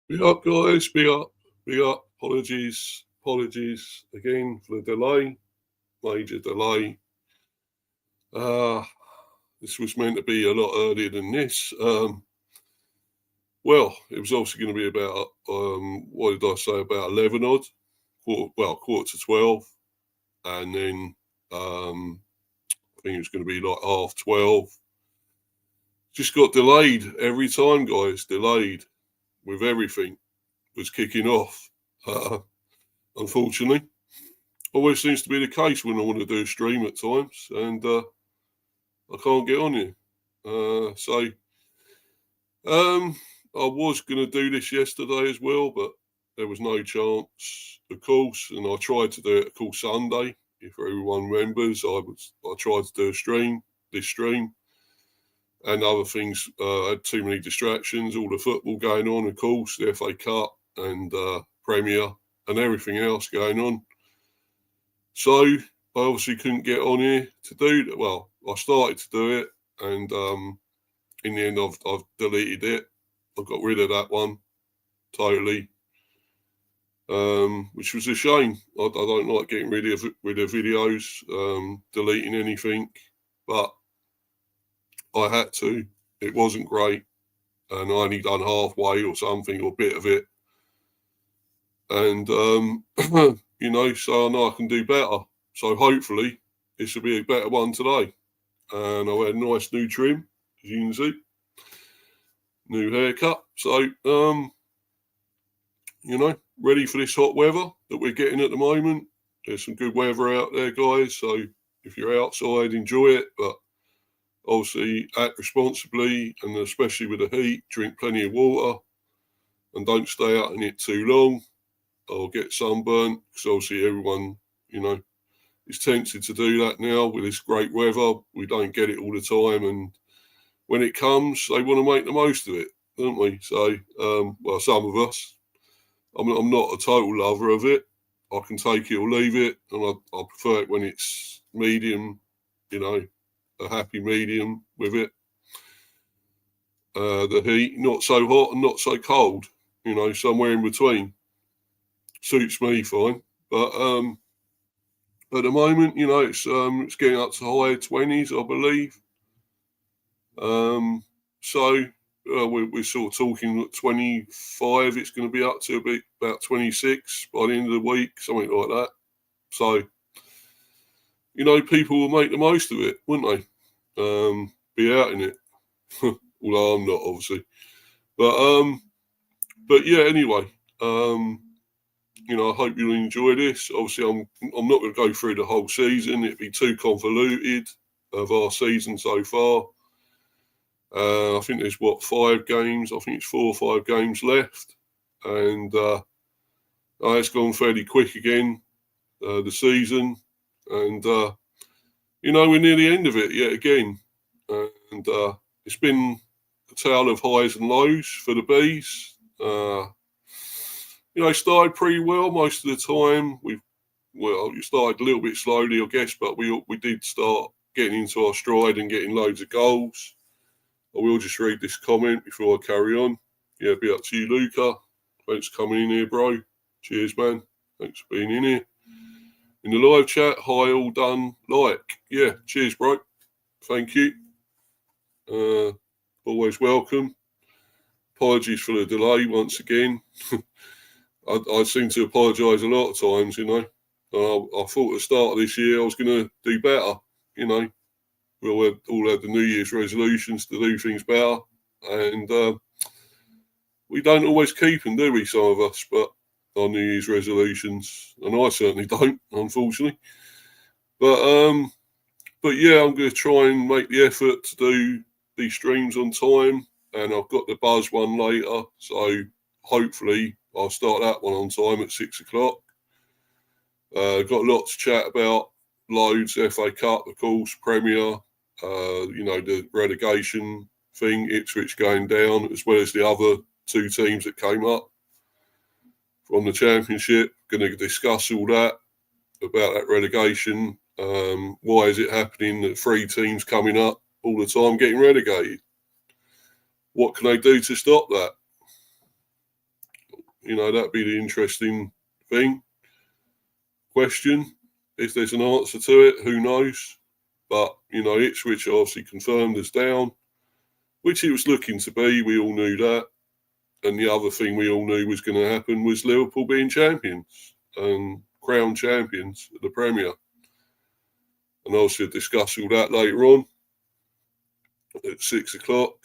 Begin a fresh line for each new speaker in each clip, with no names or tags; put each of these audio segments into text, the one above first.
Big up, guys. Big up. Big up. Apologies again for the delay. Major delay. Uh, this was meant to be a lot earlier than this. Well, it was also going to be about, what did I say, about 11 odd? Quarter to 12. And then I think it was going to be like half 12. Just got delayed every time, guys. Delayed with everything. Was kicking off. Unfortunately. Always seems to be the case when I want to do a stream at times, and I can't get on here. So I was going to do this yesterday as well, but there was no chance, of course. And I tried to do it, of course, Sunday. If everyone remembers, I tried to do this stream, and other things. I had too many distractions. All the football going on, of course, the FA Cup and Premier and everything else going on. So I obviously couldn't get on here to do that. Well, I started to do it, and in the end, I've deleted it. I got rid of that one totally, which was a shame. I don't like getting rid of videos, deleting anything, but I had to. It wasn't great, and I only done halfway or something, or a bit of it, and so I know I can do better. So hopefully this will be a better one today. And I had a nice new trim, as you can see. New haircut. So, ready for this hot weather that we're getting at the moment. There's some good weather out there, guys. So if you're outside, enjoy it. But obviously, act responsibly, and especially with the heat, drink plenty of water. And don't stay out in it too long or get sunburnt. Because obviously everyone, is tempted to do that now with this great weather. We don't get it all the time, and when it comes, they want to make the most of it, don't we? So, some of us. I'm not a total lover of it. I can take it or leave it, and I prefer it when it's medium, a happy medium with it. The heat, not so hot and not so cold, somewhere in between. Suits me fine. But at the moment, it's getting up to high 20s, I believe. So we're sort of talking at 25. It's going to be up to about 26 by the end of the week, something like that. So, people will make the most of it, wouldn't they? Be out in it. Although I'm not, obviously. But yeah, anyway. I hope you'll enjoy this. Obviously, I'm not going to go through the whole season. It'd be too convoluted of our season so far. I think there's 5 games. I think it's 4 or 5 games left, and it's gone fairly quick again. The season, and we're near the end of it yet again, and it's been a tale of highs and lows for the bees. Started pretty well most of the time. You started a little bit slowly, I guess, but we did start getting into our stride and getting loads of goals. I will just read this comment before I carry on. Yeah, be up to you, Luca. Thanks for coming in here, bro. Cheers, man. Thanks for being in here. In the live chat, hi, all done. Yeah, cheers, bro. Thank you. Always welcome. Apologies for the delay once again. I seem to apologise a lot of times, I thought at the start of this year I was going to do better, We all had the New Year's resolutions to do things better, and we don't always keep them, do we, some of us, but our New Year's resolutions, and I certainly don't, unfortunately. But yeah, I'm going to try and make the effort to do these streams on time, and I've got the Buzz one later, so hopefully I'll start that one on time at 6 o'clock. Got a lot to chat about. Loads, FA Cup, of course, Premier, the relegation thing, Ipswich going down, as well as the other 2 teams that came up from the Championship. Going to discuss all that, about that relegation. Why is it happening that 3 teams coming up all the time getting relegated? What can they do to stop that? that'd be the interesting question. If there's an answer to it, who knows? But, Ipswich obviously confirmed as down, which it was looking to be. We all knew that. And the other thing we all knew was going to happen was Liverpool being champions and crowned champions of the Premier. And obviously, I'll discuss all that later on at 6 o'clock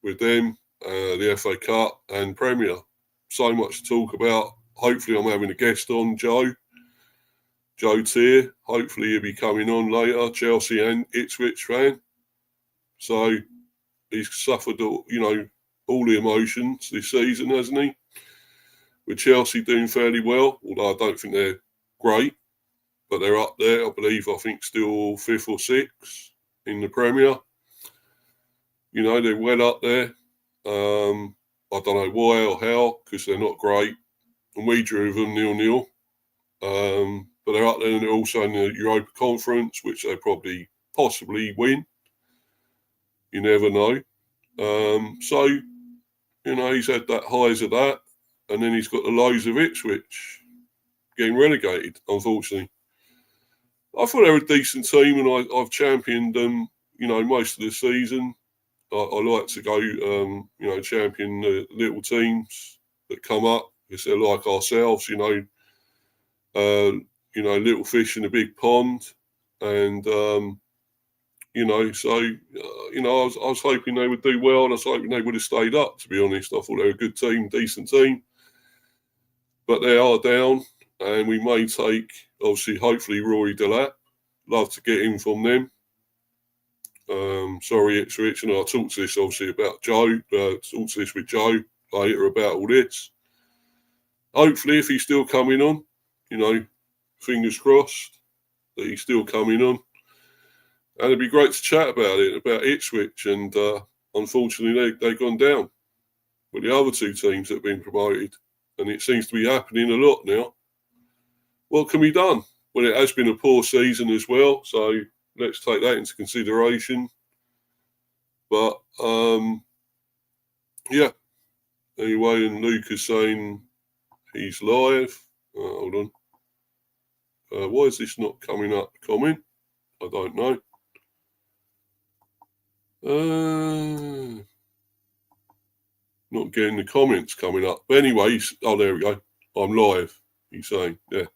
with them, the FA Cup and Premier. So much to talk about. Hopefully, I'm having a guest on, Joe Tier. Hopefully, he'll be coming on later, Chelsea and Ipswich fan. So he's suffered, all the emotions this season, hasn't he? With Chelsea doing fairly well, although I don't think they're great, but they're up there, I believe, I think still 5th or 6th in the Premier. They're well up there. I don't know why or how, because they're not great. And we drew them 0-0. But they're up there and they're also in the Europa Conference, which they possibly win. You never know. So, he's had that highs of that. And then he's got the lows of Ipswich getting relegated, unfortunately. I thought they were a decent team and I've championed them, most of the season. I like to go, champion the little teams that come up because they're like ourselves, little fish in a big pond. And, I was hoping they would do well and I was hoping they would have stayed up, to be honest. I thought they were a good team, decent team. But they are down and we may take, obviously, hopefully, Rory Delat. Love to get in from them. Sorry, Ipswich, and I'll talk to this obviously about Joe. Talk to this with Joe later about all this. Hopefully, if he's still coming on, fingers crossed that he's still coming on. And it'd be great to chat about it, about Ipswich, and unfortunately they've gone down with the other two teams that have been promoted, and it seems to be happening a lot now. What can be done? Well, it has been a poor season as well, so let's take that into consideration. But, yeah. Anyway, and Luke is saying he's live. Hold on. Why is this not coming up? Comment? I don't know. Not getting the comments coming up. But anyway, there we go. I'm live, he's saying. Yeah.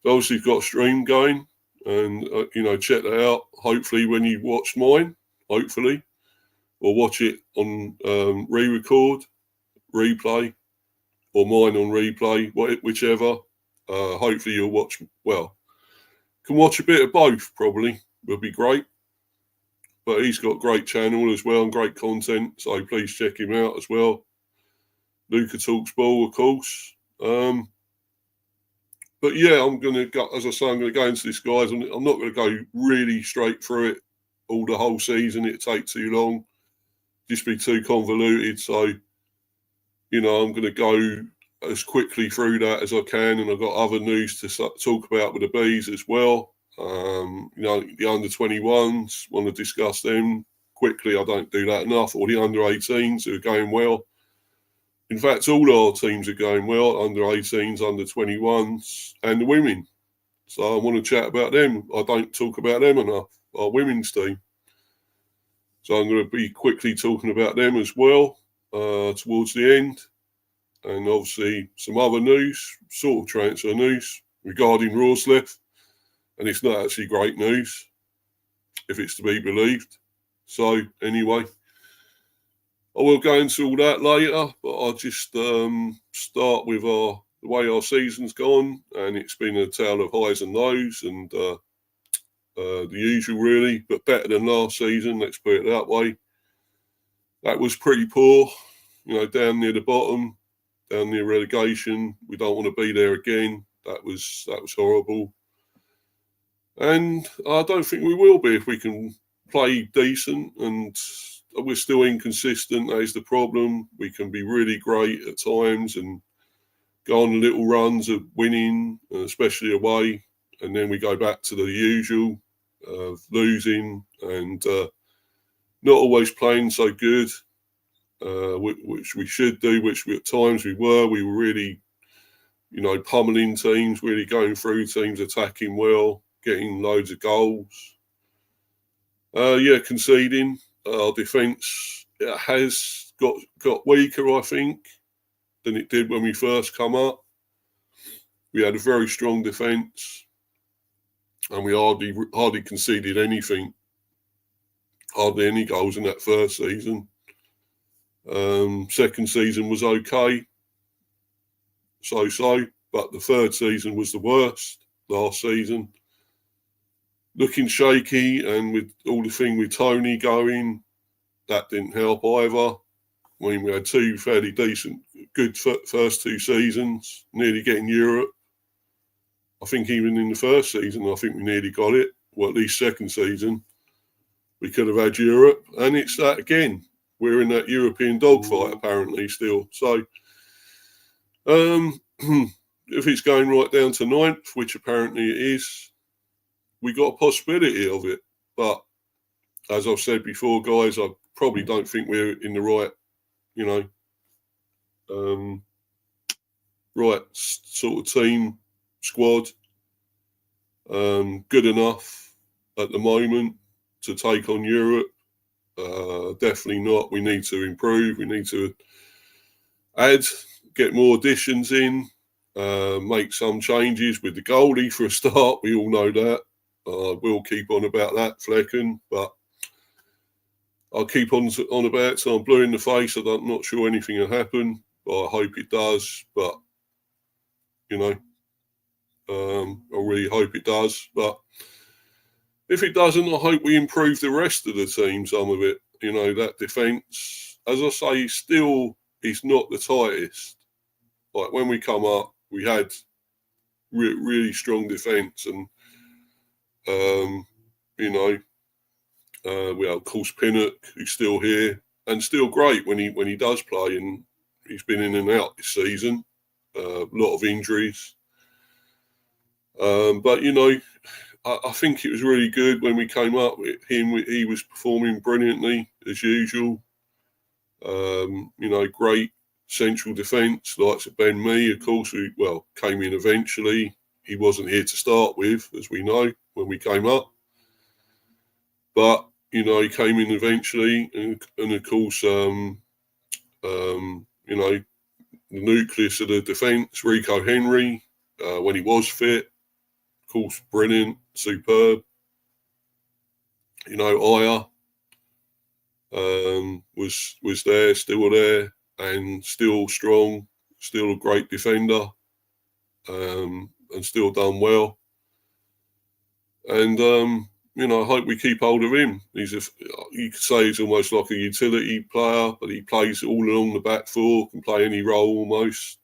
So obviously, you've got a stream going. And, check that out. Hopefully, when you watch mine, or watch it on re-record, replay, or mine on replay, whichever. Hopefully, you'll watch, can watch a bit of both, probably. Would be great. But he's got a great channel as well and great content, so please check him out as well. Luca Talks Ball, of course. But yeah, I'm going to go, as I say, I'm going to go into this, guys. I'm not going to go really straight through it all the whole season. It'd take too long. Just be too convoluted. So, I'm going to go as quickly through that as I can. And I've got other news to talk about with the Bees as well. The under-21s, want to discuss them quickly. I don't do that enough. Or the under-18s who are going well. In fact, all our teams are going well, under-18s, under-21s, and the women. So I want to chat about them. I don't talk about them enough, our women's team. So I'm going to be quickly talking about them as well towards the end. And obviously some other news, sort of transfer news, regarding Roslev. And it's not actually great news, if it's to be believed. So anyway, I will go into all that later, but I'll just start with the way our season's gone, and it's been a tale of highs and lows, and the usual really, but better than last season, let's put it that way. That was pretty poor, down near the bottom, down near relegation. We don't want to be there again. That was horrible. And I don't think we will be if we can play decent, and we're still inconsistent. That is the problem. We can be really great at times and go on little runs of winning, especially away, and then we go back to the usual of losing and not always playing so good. which we should do, which at times we were. We were really, pummeling teams, really going through teams, attacking well, getting loads of goals. Conceding. Our defence has got weaker, I think, than it did when we first come up. We had a very strong defence, and we hardly conceded anything, hardly any goals in that first season. Second season was okay, so, but the third season was the worst last season. Looking shaky, and with all the thing with Tony going, that didn't help either. I mean, we had two fairly decent, good first two seasons, nearly getting Europe. I think even in the first season, I think we nearly got it. Well, at least second season, we could have had Europe. And it's that again. We're in that European dogfight, apparently, still. So, if it's going right down to ninth, which apparently it is, we got a possibility of it. But as I've said before, guys, I probably don't think we're in the right, right sort of team, squad, good enough at the moment to take on Europe. Definitely not. We need to improve. We need to get more additions in, make some changes with the goalie for a start. We all know that. We'll keep on about that, Flecken, but I'll keep on about it till I'm blue in the face. I'm not sure anything will happen, but I hope it does. But, I really hope it does. But if it doesn't, I hope we improve the rest of the team, some of it. That defence, as I say, still is not the tightest. Like when we come up, we had really strong defence, and we have, of course, Pinnock, who's still here and still great when he does play, and he's been in and out this season. A lot of injuries, but I think it was really good when we came up with him. He was performing brilliantly as usual. Great central defence, like Ben Mee, of course, who came in eventually. He wasn't here to start with, as we know, when we came up. But, he came in eventually, and of course, the nucleus of the defence, Rico Henry, when he was fit, of course, brilliant, superb. Aya was there, still there, and still strong, still a great defender, and still done well. And I hope we keep hold of him. You could say he's almost like a utility player, but he plays all along the back four, can play any role almost.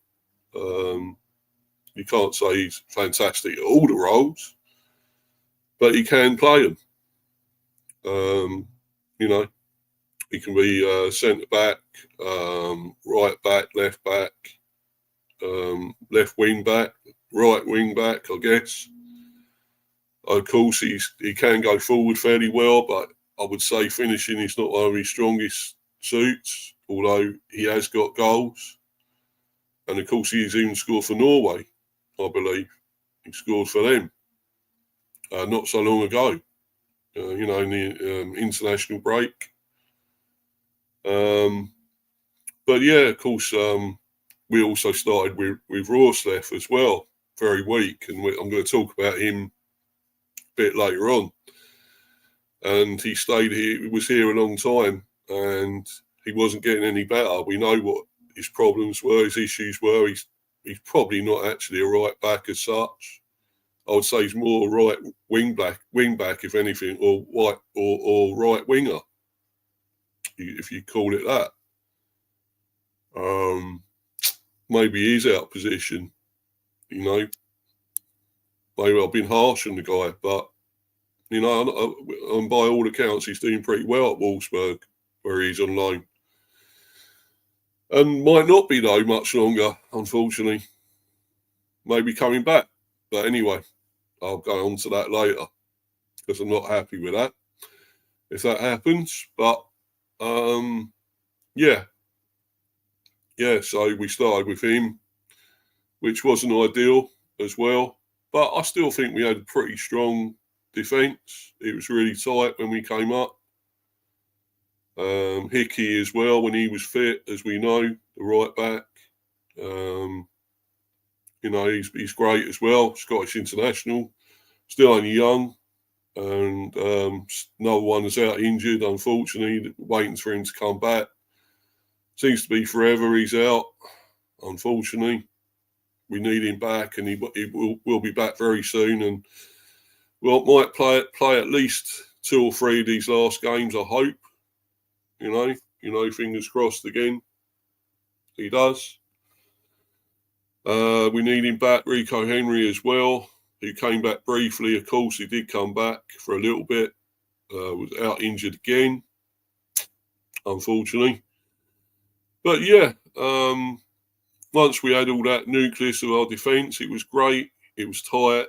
You can't say he's fantastic at all the roles, but he can play them. He can be centre back, right back, left wing back, right wing back, I guess. Of course, he can go forward fairly well, but I would say finishing is not one of his strongest suits, although he has got goals. And of course, he's even scored for Norway, I believe. He scored for them not so long ago, in the international break. But yeah, of course, we also started with Rorsleff as well, very weak, and I'm going to talk about him a bit later on. And he stayed here, he was here a long time, and he wasn't getting any better. We know what his problems were, his issues were. He's probably not actually a right back as such. I would say he's more right wing back, if anything, or right winger, if you call it that. Maybe he's out of position, Maybe I've been harsh on the guy, but, and by all accounts, he's doing pretty well at Wolfsburg, where he's on loan. And might not be, though, much longer, unfortunately. Maybe coming back. But anyway, I'll go on to that later, because I'm not happy with that, if that happens. But, yeah, yeah, so we started with him, which wasn't ideal as well. But I still think we had a pretty strong defence. It was really tight when we came up. Hickey as well, when he was fit, as we know, the right back. He's great as well. Scottish international, still only young, and another one is out injured. Unfortunately, waiting for him to come back. Seems to be forever. He's out. Unfortunately, we need him back, and he will be back very soon. And might play at least 2 or 3 of these last games. I hope. Fingers crossed again. He does. We need him back. Rico Henry as well, who came back briefly. Of course, he did come back for a little bit. Was out injured again, unfortunately. But yeah, once we had all that nucleus of our defence, it was great. It was tight.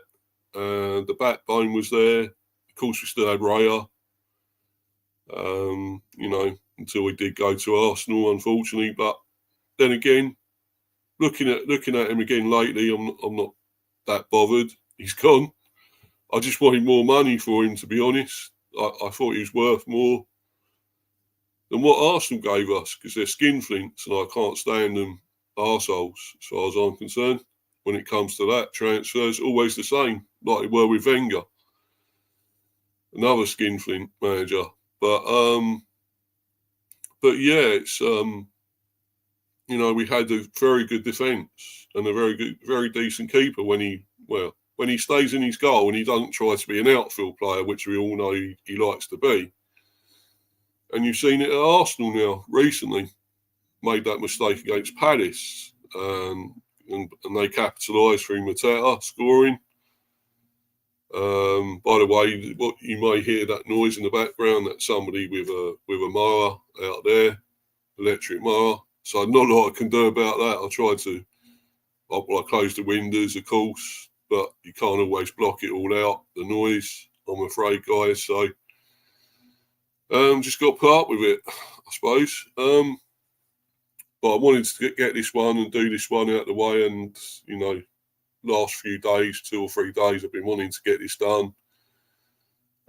The backbone was there. Of course, we still had Raya. Until we did go to Arsenal, unfortunately. But then again, looking at him again lately, I'm not that bothered. He's gone. I just wanted more money for him, to be honest. I thought he was worth more than what Arsenal gave us, because they're skinflints and I can't stand them arseholes, as far as I'm concerned. When it comes to that, transfers always the same, like they were with Wenger, another skinflint manager. But yeah, it's we had a very good defence and a very decent keeper when he stays in his goal and he doesn't try to be an outfield player, which we all know he likes to be. And you've seen it at Arsenal now recently. Made that mistake against Palace, and they capitalised through Mateta scoring. By the way, what you may hear that noise in the background, that's somebody with a mower out there, electric mower. So not a lot I can do about that. I close the windows, of course, but you can't always block it all out, the noise, I'm afraid, guys. So just got to put up with it, I suppose. But I wanted to get this one and do this one out of the way, and last few days, 2 or 3 days, I've been wanting to get this done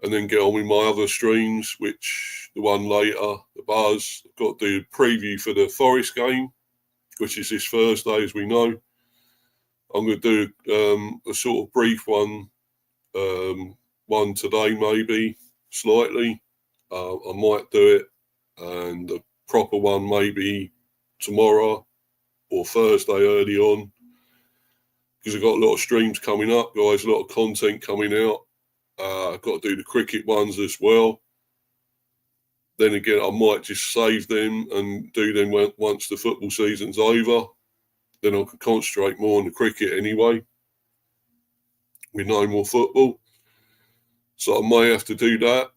and then get on with my other streams, which the one later, the Buzz, I've got to do a preview for the Forest game, which is this Thursday, as we know. I'm going to do a sort of brief one today, maybe, slightly. I might do it, and a proper one maybe tomorrow or Thursday early on, because I've got a lot of streams coming up, guys, a lot of content coming out. I've got to do the cricket ones as well. Then again, I might just save them and do them once the football season's over. Then I can concentrate more on the cricket anyway, with no more football. So I may have to do that.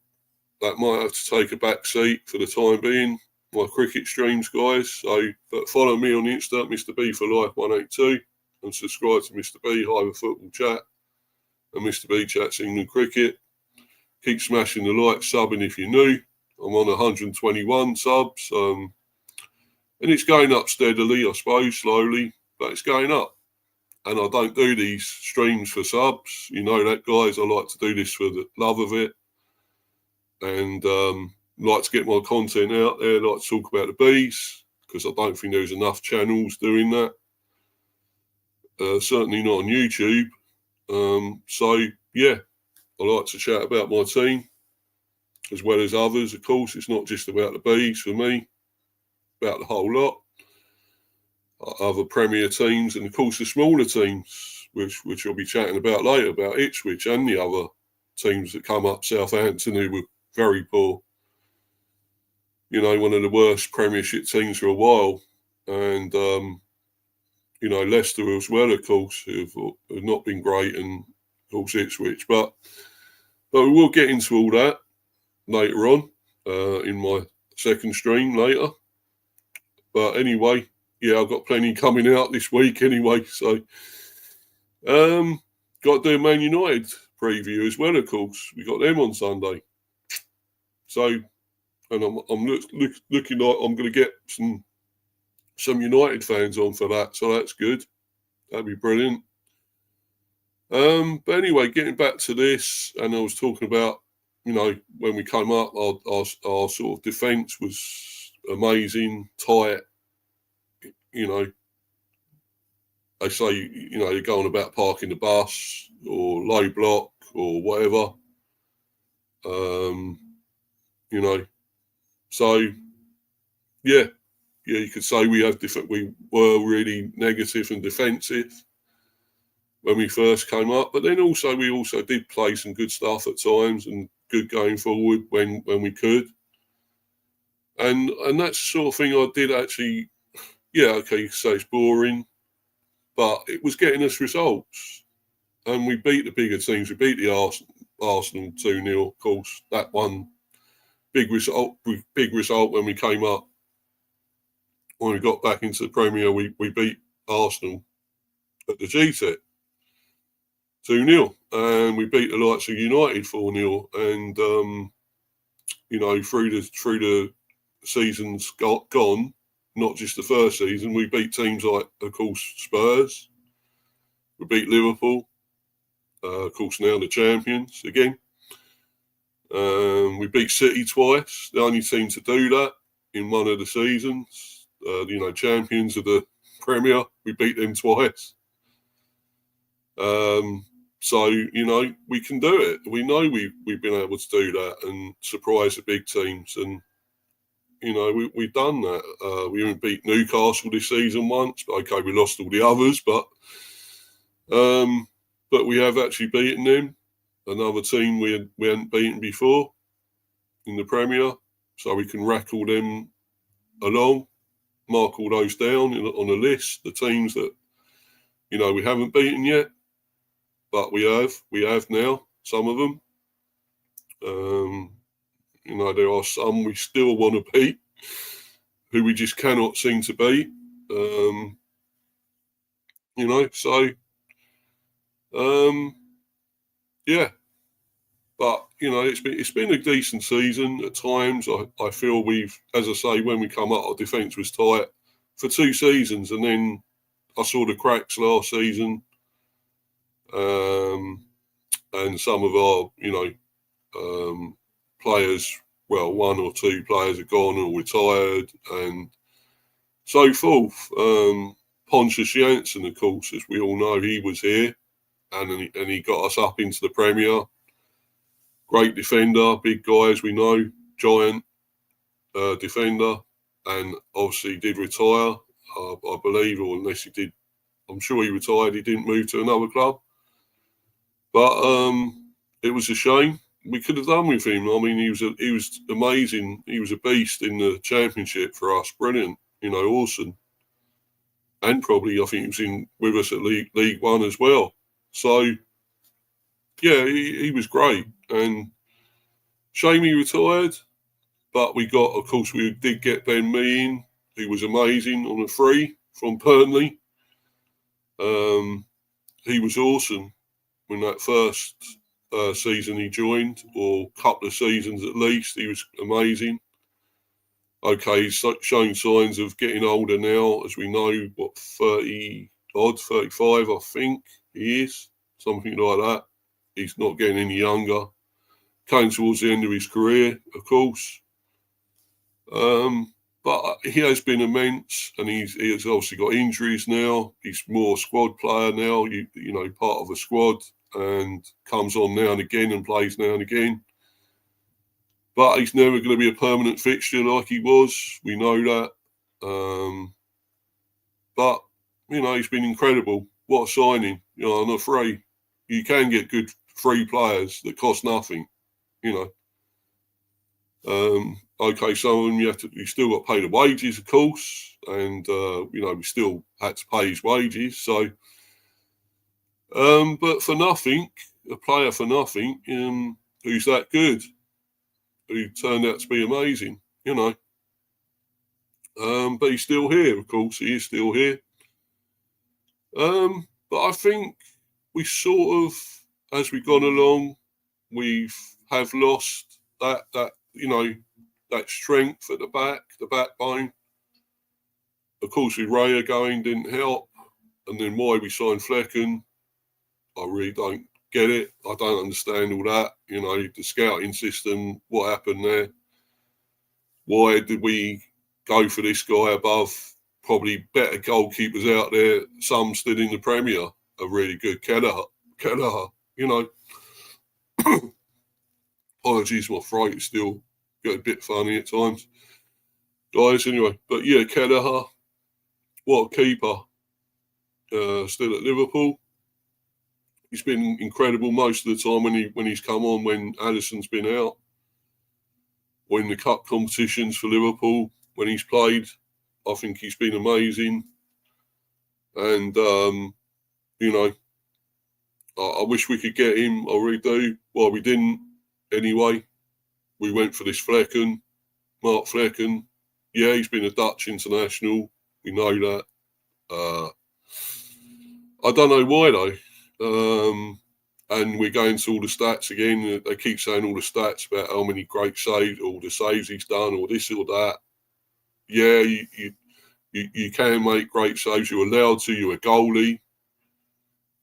That might have to take a back seat for the time being, my cricket streams, guys. But follow me on Insta, Mr. B for Life 182, and subscribe to Mr. B Hive Football Chat and Mr. B Chats England Cricket. Keep smashing the like, subbing if you're new. I'm on 121 subs, and it's going up steadily, I suppose, slowly, but it's going up. And I don't do these streams for subs. You know that, guys. I like to do this for the love of it, and like to get my content out there. Like to talk about the bees, because I don't think there's enough channels doing that. Certainly not on YouTube. So yeah, I like to chat about my team as well as others. Of course, it's not just about the bees for me, about the whole lot. Other Premier teams, and of course the smaller teams, which I'll be chatting about later, about Ipswich and the other teams that come up, Southampton, who were very poor. One of the worst Premiership teams for a while, and Leicester as well, of course, have not been great, and of course Ipswich. But we will get into all that later on in my second stream later. But anyway, yeah, I've got plenty coming out this week anyway. So got to do a Man United preview as well, of course. We got them on Sunday. So, and I'm looking like I'm going to get some some United fans on for that, so that's good. That'd be brilliant. But anyway, getting back to this, and I was talking about, when we came up, our sort of defence was amazing, tight. They say, they're going about parking the bus or low block or whatever. So yeah, you could say we were really negative and defensive when we first came up, but then we also did play some good stuff at times and good going forward when we could. And that's the sort of thing I did actually. Yeah, okay, you could say it's boring, but it was getting us results. And we beat the bigger teams. We beat the Arsenal 2-0, of course. That one big result when we came up. When we got back into the Premier, we beat Arsenal at the GTEC 2-0. And we beat the likes of United 4-0. And, through the seasons gone, not just the first season, we beat teams like, of course, Spurs. We beat Liverpool. Of course, now the champions again. We beat City twice, the only team to do that in one of the seasons. Champions of the Premier, we beat them twice. So, we can do it. We know we've been able to do that and surprise the big teams. And, we've done that. We even beat Newcastle this season once. Okay, we lost all the others, but we have actually beaten them. Another team we hadn't beaten before in the Premier. So we can rack all them along, mark all those down on a list, the teams that, we haven't beaten yet. But we have now, some of them. There are some we still want to beat, who we just cannot seem to beat. Yeah. But, it's been a decent season at times. I feel as I say, when we come up, our defence was tight for 2 seasons. And then I saw the cracks last season. And some of our, players, well, 1 or 2 players are gone or retired and so forth. Pontius Janssen, of course, as we all know, he was here and he got us up into the Premier. Great defender, big guy, as we know, giant defender, and obviously did retire, I believe, or unless he did, I'm sure he retired, he didn't move to another club. But it was a shame. We could have done with him. I mean, he was amazing. He was a beast in the Championship for us. Brilliant, awesome. And probably, I think he was with us at League One as well. So, yeah, he was great. And shame he retired. But we did get Ben Mee in. He was amazing on a free from Burnley. He was awesome when that first season he joined, or couple of seasons at least. He was amazing. Okay, he's showing signs of getting older now, as we know, 30-odd, 35, I think he is, something like that. He's not getting any younger. Came towards the end of his career, of course. But he has been immense, and he has obviously got injuries now. He's more a squad player now, part of a squad, and comes on now and again and plays now and again. But he's never going to be a permanent fixture like he was. We know that. But, he's been incredible. What a signing. On a free. You can get good free players that cost nothing, Okay, some of them you still got to pay the wages, of course. And, we still had to pay his wages. So, but for nothing, a player for nothing, who's that good, who turned out to be amazing, But he's still here, of course. He is still here. But I think we sort of, as we've gone along, have lost that strength at the backbone. of course, with Raya going didn't help. And then why we signed Flecken, I really don't get it. I don't understand all that. You know, the scouting system, what happened there? Why did we go for this guy above probably better goalkeepers out there? Some still in the Premier are really good. Kelleher, you know. Apologies, my throat is still get a bit funny at times. Guys, anyway. But yeah, Kelleher, what a keeper. Still at Liverpool. He's been incredible most of the time when he's come on, when Alisson's been out. Or in the cup competitions for Liverpool, when he's played, I think he's been amazing. And, you know, I wish we could get him. I really do. Well, we didn't anyway. We went for this Flecken, Mark Flecken. Yeah, he's been a Dutch international. We know that. I don't know why, though. And we're going to all the stats again. They keep saying all the stats about how many great saves, all the saves he's done, or this or that. Yeah, you can make great saves. You're allowed to. You're a goalie,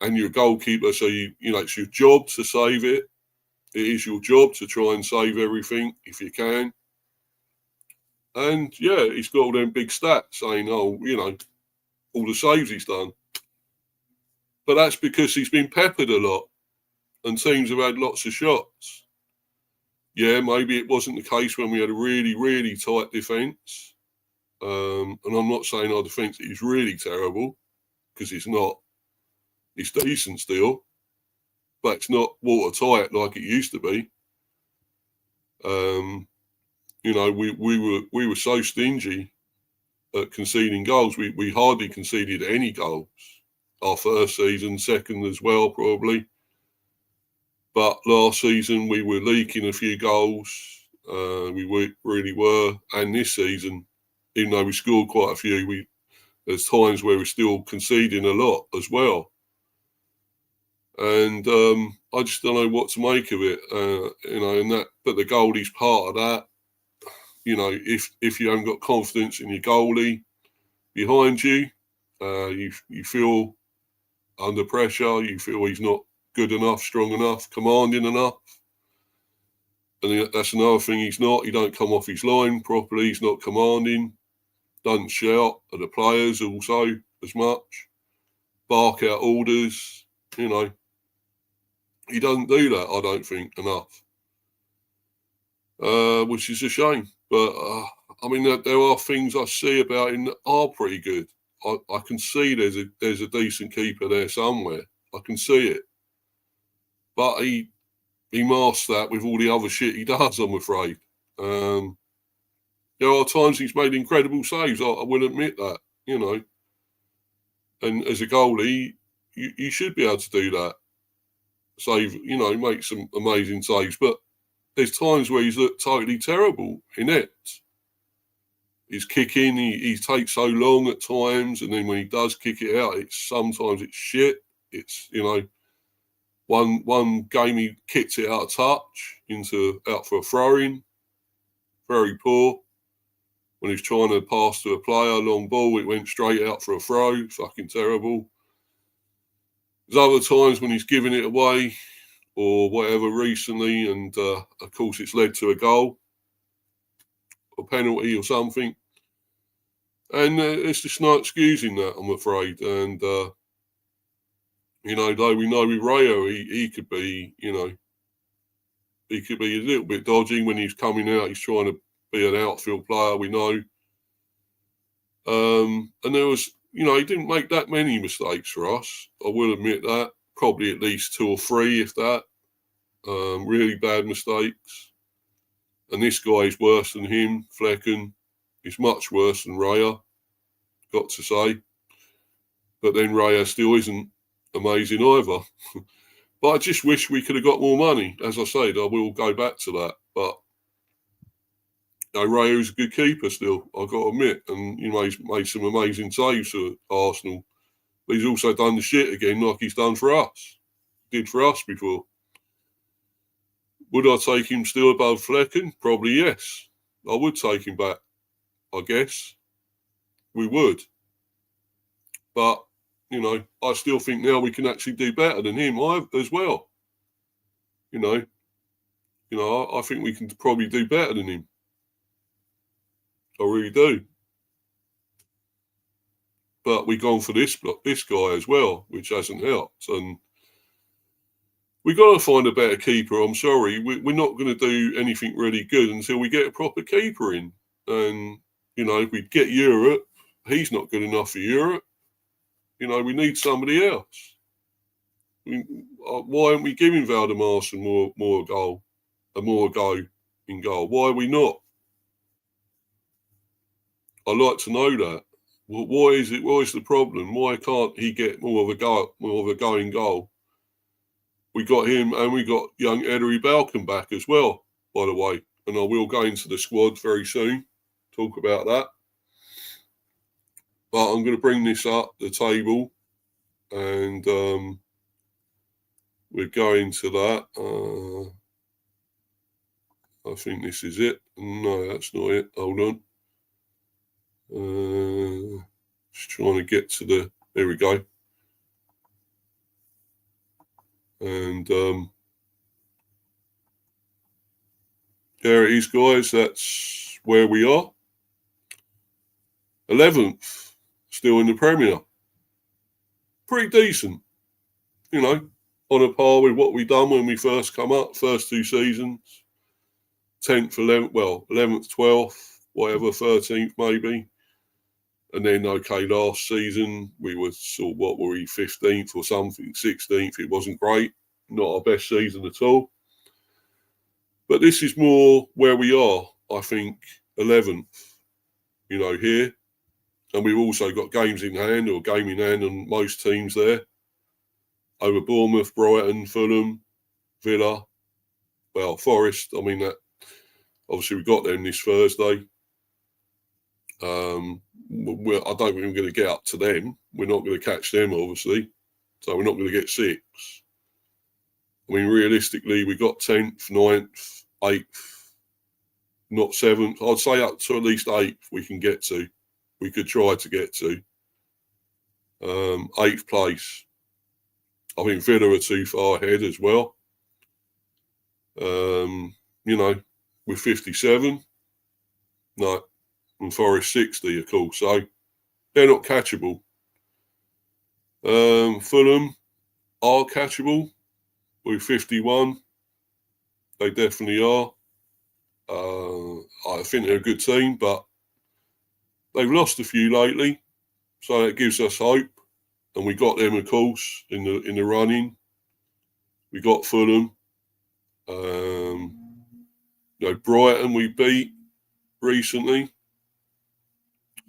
and you're a goalkeeper. So you know it's your job to save it. It is your job to try and save everything if you can. And yeah, he's got all them big stats saying, oh, you know, all the saves he's done. But that's because he's been peppered a lot. And teams have had lots of shots. Yeah, maybe it wasn't the case when we had a really, really tight defence. And I'm not saying our defence is really terrible, because it's not. It's decent still, but it's not watertight like it used to be. You know, we were so stingy at conceding goals. We hardly conceded any goals. Our first season, second as well, probably. But last season, we were leaking a few goals. We really were. And this season, even though we scored quite a few, there's times where we're still conceding a lot as well. And I just don't know what to make of it. You know, but the goalie's part of that. You know, if you haven't got confidence in your goalie behind you, you feel under pressure, you feel he's not good enough, strong enough, commanding enough. And that's another thing he's not. He don't come off his line properly. He's not commanding. Doesn't shout at the players also as much. Bark out orders, you know. He doesn't do that, I don't think, enough. Which is a shame. But, I mean, there are things I see about him that are pretty good. I can see there's a decent keeper there somewhere. I can see it. But he masks that with all the other shit he does, I'm afraid. There are times he's made incredible saves, I will admit that, you know. And as a goalie, you should be able to do that. Save, you know, make some amazing saves. But there's times where he's looked totally terrible in it. His kicking, he takes so long at times, and then when he does kick it out, sometimes it's shit. It's, you know, one game he kicked it out of touch out for a throw-in. Very poor. When he was trying to pass to a player, long ball, it went straight out for a throw. Fucking terrible. There's other times when he's giving it away or whatever recently, and of course it's led to a goal, a penalty or something. And it's just not excusing that, I'm afraid. And, you know, though we know with Rayo, he could be, you know, he could be a little bit dodgy when he's coming out. He's trying to be an outfield player, we know. And there was, you know, he didn't make that many mistakes for us. I will admit that. Probably at least 2 or 3, if that. Really bad mistakes. And this guy is worse than him, Flecken. He's much worse than Raya, got to say. But then Raya still isn't amazing either. But I just wish we could have got more money. As I said, I will go back to that. But you know, Raya is a good keeper still, I've got to admit. And you know, he's made some amazing saves for Arsenal. But he's also done the shit again like he's done for us. Did for us before. Would I take him still above Flecken? Probably yes. I would take him back, I guess. we would. But, you know, I still think now we can actually do better than him as well. You know, I think we can probably do better than him. I really do. But we've gone for this guy as well, which hasn't helped. And we've got to find a better keeper. I'm sorry. We're not going to do anything really good until we get a proper keeper in. And, you know, if we get Europe, he's not good enough for Europe. You know, we need somebody else. Why aren't we giving Valdemarson more go in goal? Why are we not? I'd like to know that. Well, why is it? Why is the problem? Why can't he get more of a go in goal? We got him, and we got young Edery Balcom back as well, by the way. And I will go into the squad very soon, talk about that. But I'm going to bring this up the table, and we're going to that. I think this is it. No, that's not it. Hold on. Just trying to get to the. There we go. And there it is, guys. That's where we are. 11th, still in the Premier. Pretty decent, you know, on a par with what we done when we first come up, first 2 seasons. 10th, 11th, 11th, 12th, whatever, 13th maybe. And then, okay, last season we were what were we, 15th or something, 16th. It wasn't great, not our best season at all. But this is more where we are, I think, 11th, you know, here. And we've also got games in hand or game in hand on most teams there. Over Bournemouth, Brighton, Fulham, Villa, Forest. I mean, that obviously we got them this Thursday. I don't think we're going to get up to them. We're not going to catch them, obviously. So we're not going to get 6. I mean, realistically, we got 10th, 9th, 8th, not 7th. I'd say up to at least 8th we can get to. We could try to get to 8th place. I think Villa are too far ahead as well. You know, with 57. No, and Forest 60, of course. So they're not catchable. Fulham are catchable with 51. They definitely are. I think they're a good team, but they've lost a few lately, so that gives us hope. And we got them, of course, in the running. We got Fulham. You know, Brighton we beat recently,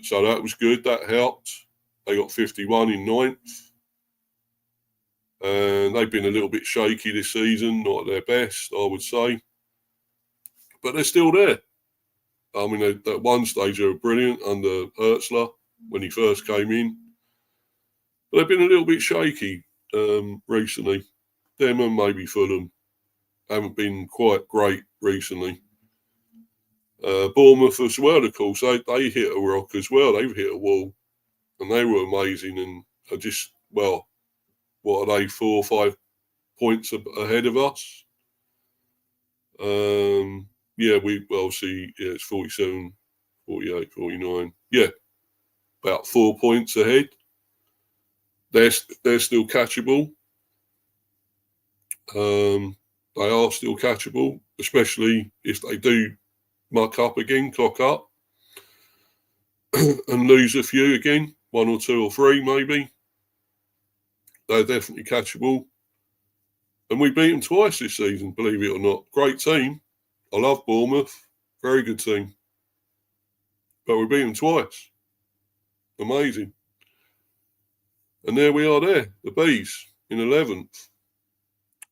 so that was good. That helped. They got 51 in 9th. And they've been a little bit shaky this season, not at their best, I would say. But they're still there. I mean, at one stage they were brilliant under Hertzler when he first came in. But they've been a little bit shaky recently. Them and maybe Fulham haven't been quite great recently. Bournemouth as well, of course. They hit a rock as well. They've hit a wall. And they were amazing and are just, what are they, 4 or 5 points ahead of us? It's 47, 48, 49. Yeah, about 4 points ahead. They're still catchable. They are still catchable, especially if they do muck up again, cock up, and lose a few again, 1 or 2 or 3 maybe. They're definitely catchable. And we beat them twice this season, believe it or not. Great team. I love Bournemouth. Very good team. But we beat them twice. Amazing. And there we are there, the Bees, in 11th.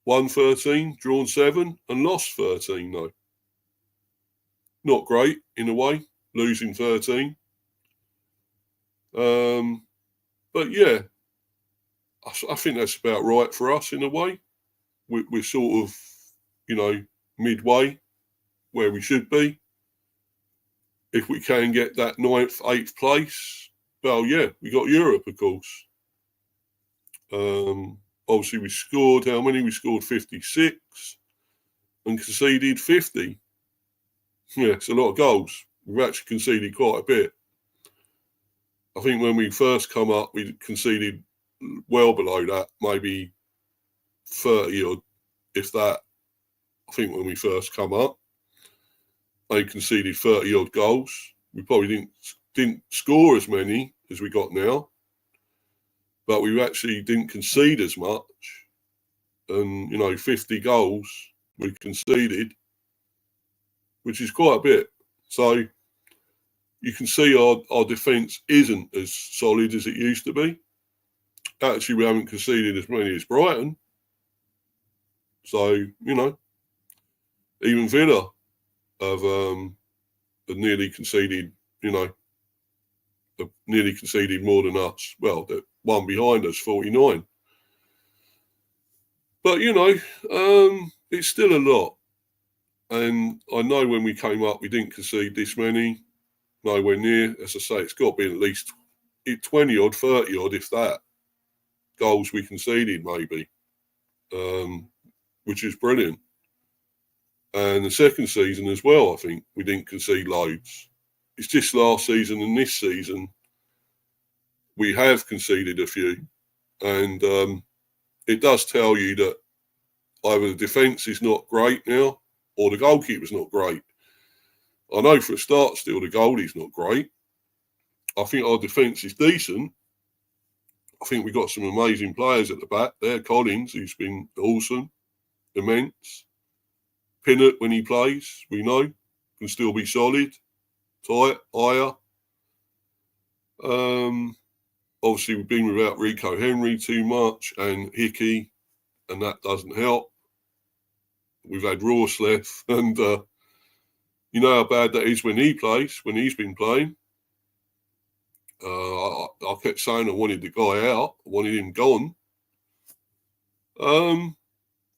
Won 13, drawn 7, and lost 13, though. Not great, in a way, losing 13. But yeah, I think that's about right for us, in a way. We're sort of, you know, midway where we should be. If we can get that 9th, 8th place, well, yeah, we got Europe, of course. Obviously, we scored how many? We scored 56 and conceded 50. Yeah, it's a lot of goals. We've actually conceded quite a bit. I think when we first come up, we conceded well below that, maybe 30 or if that. I think when we first come up, they conceded 30 odd goals. We probably didn't score as many as we got now, but we actually didn't concede as much. And 50 goals we conceded, which is quite a bit. So you can see our defence isn't as solid as it used to be. Actually, we haven't conceded as many as Brighton. So, even Villa have nearly conceded, have nearly conceded more than us. Well, the one behind us, 49. But, it's still a lot. And I know when we came up, we didn't concede this many. Nowhere near. As I say, it's got to be at least 20 odd, 30 odd, if that, goals we conceded, maybe, which is brilliant. And the second season as well, I think we didn't concede loads. It's just last season and this season we have conceded a few. And it does tell you that either the defence is not great now or the goalkeeper's not great. I know for a start still the goalie's not great. I think our defence is decent. I think we've got some amazing players at the back there. Collins, who's been awesome, immense. Pinnock, when he plays, we know, can still be solid, tight, higher. Obviously, we've been without Rico Henry too much and Hickey, and that doesn't help. We've had Rawsleff, and you know how bad that is when he plays, when he's been playing. I kept saying I wanted the guy out, I wanted him gone.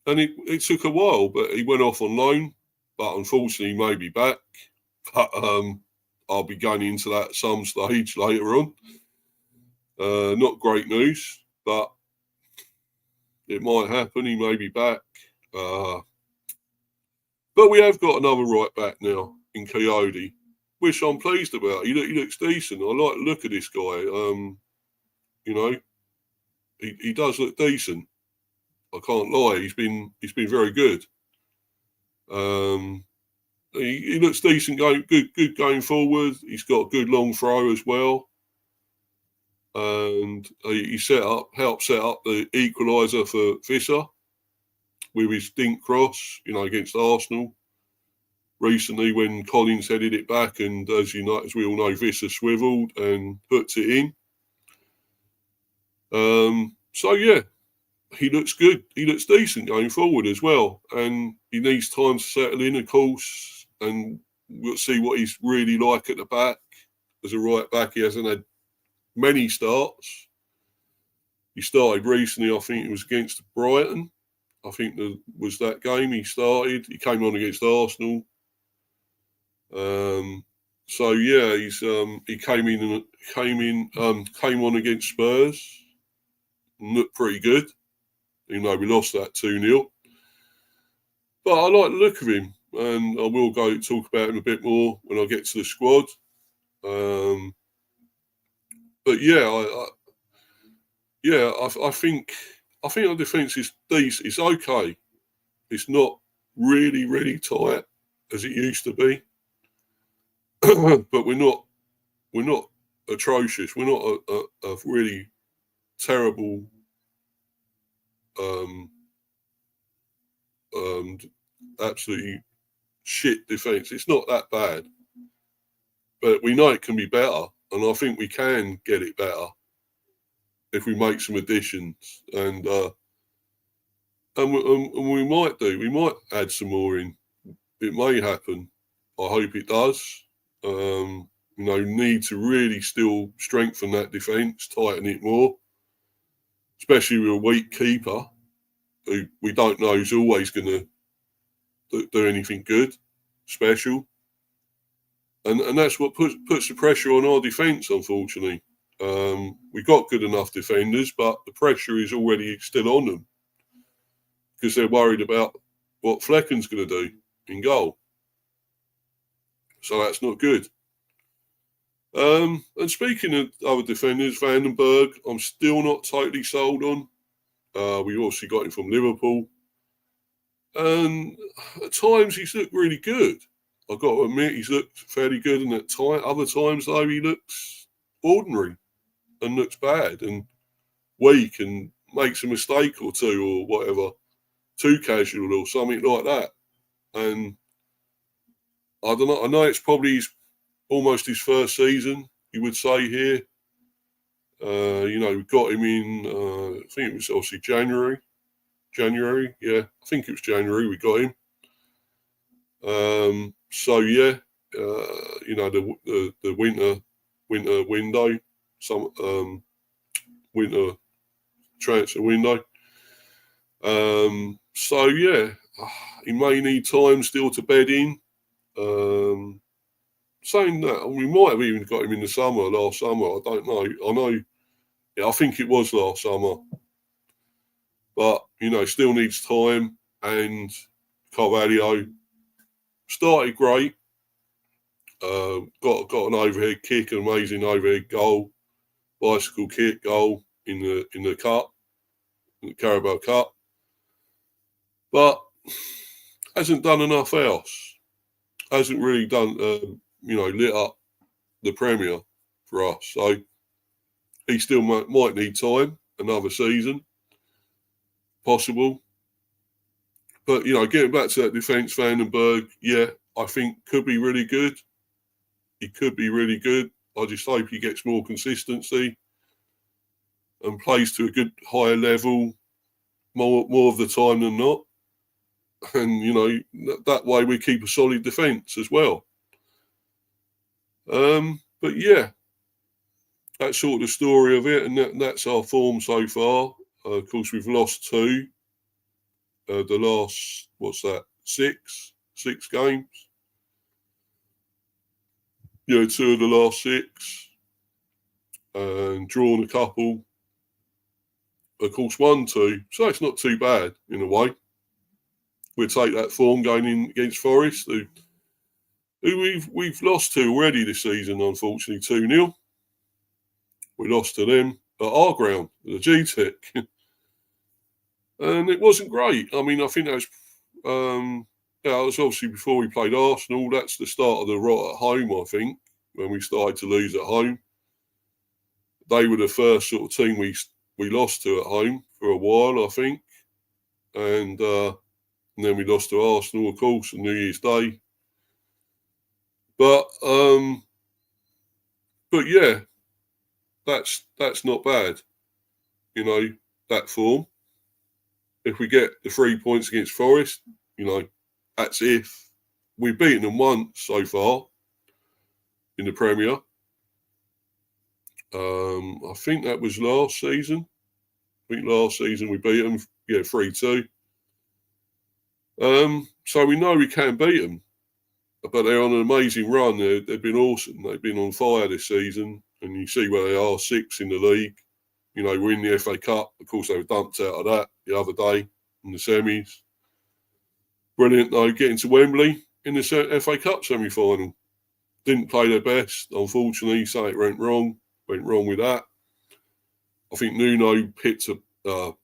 And it took a while, but he went off on loan. But unfortunately, he may be back. But I'll be going into that at some stage later on. Not great news, but it might happen. He may be back. But we have got another right back now in Coyote, which I'm pleased about. He looks decent. I like the look of this guy. He does look decent. I can't lie. He's been very good. He looks decent, good going forward. He's got a good long throw as well, and he helped set up the equaliser for Visser with his dink cross, against Arsenal recently when Collins headed it back, and as we all know, Visser swivelled and puts it in. So yeah. He looks good. He looks decent going forward as well. And he needs time to settle in, of course. And we'll see what he's really like at the back. As a right back, he hasn't had many starts. He started recently, I think it was against Brighton. I think was that game he started. He came on against Arsenal. So yeah, he came on against Spurs and looked pretty good. We lost that 2-0. But I like the look of him, and I will go talk about him a bit more when I get to the squad. But yeah, I think our defence is decent. It's okay. It's not really, really tight as it used to be. But we're not atrocious. We're not a really terrible absolutely shit defence. It's not that bad, but we know it can be better, and I think we can get it better if we make some additions, and we might do. We might add some more in. It may happen. I hope it does. Need to really still strengthen that defence, tighten it more, especially with a weak keeper who we don't know is always going to do anything good, special. And that's what puts the pressure on our defence, unfortunately. We got good enough defenders, but the pressure is already still on them because they're worried about what Flecken's going to do in goal. So that's not good. And speaking of other defenders, Vandenberg, I'm still not totally sold on. We obviously got him from Liverpool. And at times he's looked really good. I've got to admit he's looked fairly good, and at other times though he looks ordinary and looks bad and weak and makes a mistake or two or whatever, too casual or something like that. And I don't know. I know it's probably almost his first season, you would say here. We got him in, I think it was obviously January. Yeah, I think it was January we got him. The winter window, winter transfer window. He may need time still to bed in. Saying that, we might have even got him in the last summer. I don't know. I think it was last summer. But, still needs time. And Carvalho started great. Got an overhead kick, an amazing overhead goal, bicycle kick goal in the cup, in the Carabao Cup. But hasn't done enough else. Hasn't really done, lit up the Premier for us. So he still might need time, another season, possible. But, getting back to that defence, Vandenberg, yeah, I think could be really good. He could be really good. I just hope he gets more consistency and plays to a good higher level more of the time than not. And, that way we keep a solid defence as well. But yeah, that's sort of the story of it, and that's our form so far. Of course, we've lost 2. The last, six games? 2 of the last 6, and drawn a couple. Of course, 1-2, so it's not too bad in a way. We'll take that form going in against Forest, who we've lost to already this season, unfortunately, 2-0. We lost to them at our ground, the GTEC. And it wasn't great. I mean, I think that was, it was obviously before we played Arsenal. That's the start of the rot at home, I think, when we started to lose at home. They were the first sort of team we lost to at home for a while, I think. And then we lost to Arsenal, of course, on New Year's Day. But yeah, that's not bad, that form. If we get the 3 points against Forest, that's if. We've beaten them once so far in the Premier. I think that was last season. I think last season we beat them, 3-2. So we know we can beat them. But they're on an amazing run. They've been awesome. They've been on fire this season. And you see where they are, 6th in the league. We're in the FA Cup. Of course, they were dumped out of that the other day in the semis. Brilliant, though, getting to Wembley in the FA Cup semi-final. Didn't play their best, unfortunately. Something went wrong with that. I think Nuno picked not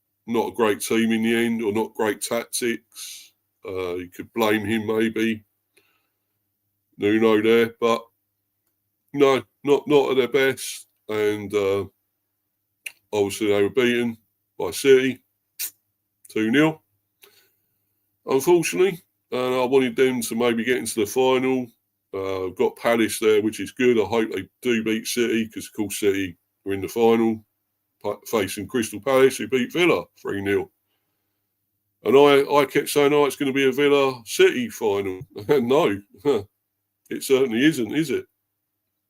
a great team in the end, or not great tactics. You could blame him, maybe. Nuno there, but no, not at their best. And obviously they were beaten by City 2-0, unfortunately. And I wanted them to maybe get into the final. Got Palace there, which is good. I hope they do beat City, because of course City are in the final, facing Crystal Palace, who beat Villa 3-0. And I kept saying, it's going to be a Villa City final. No, it certainly isn't, is it?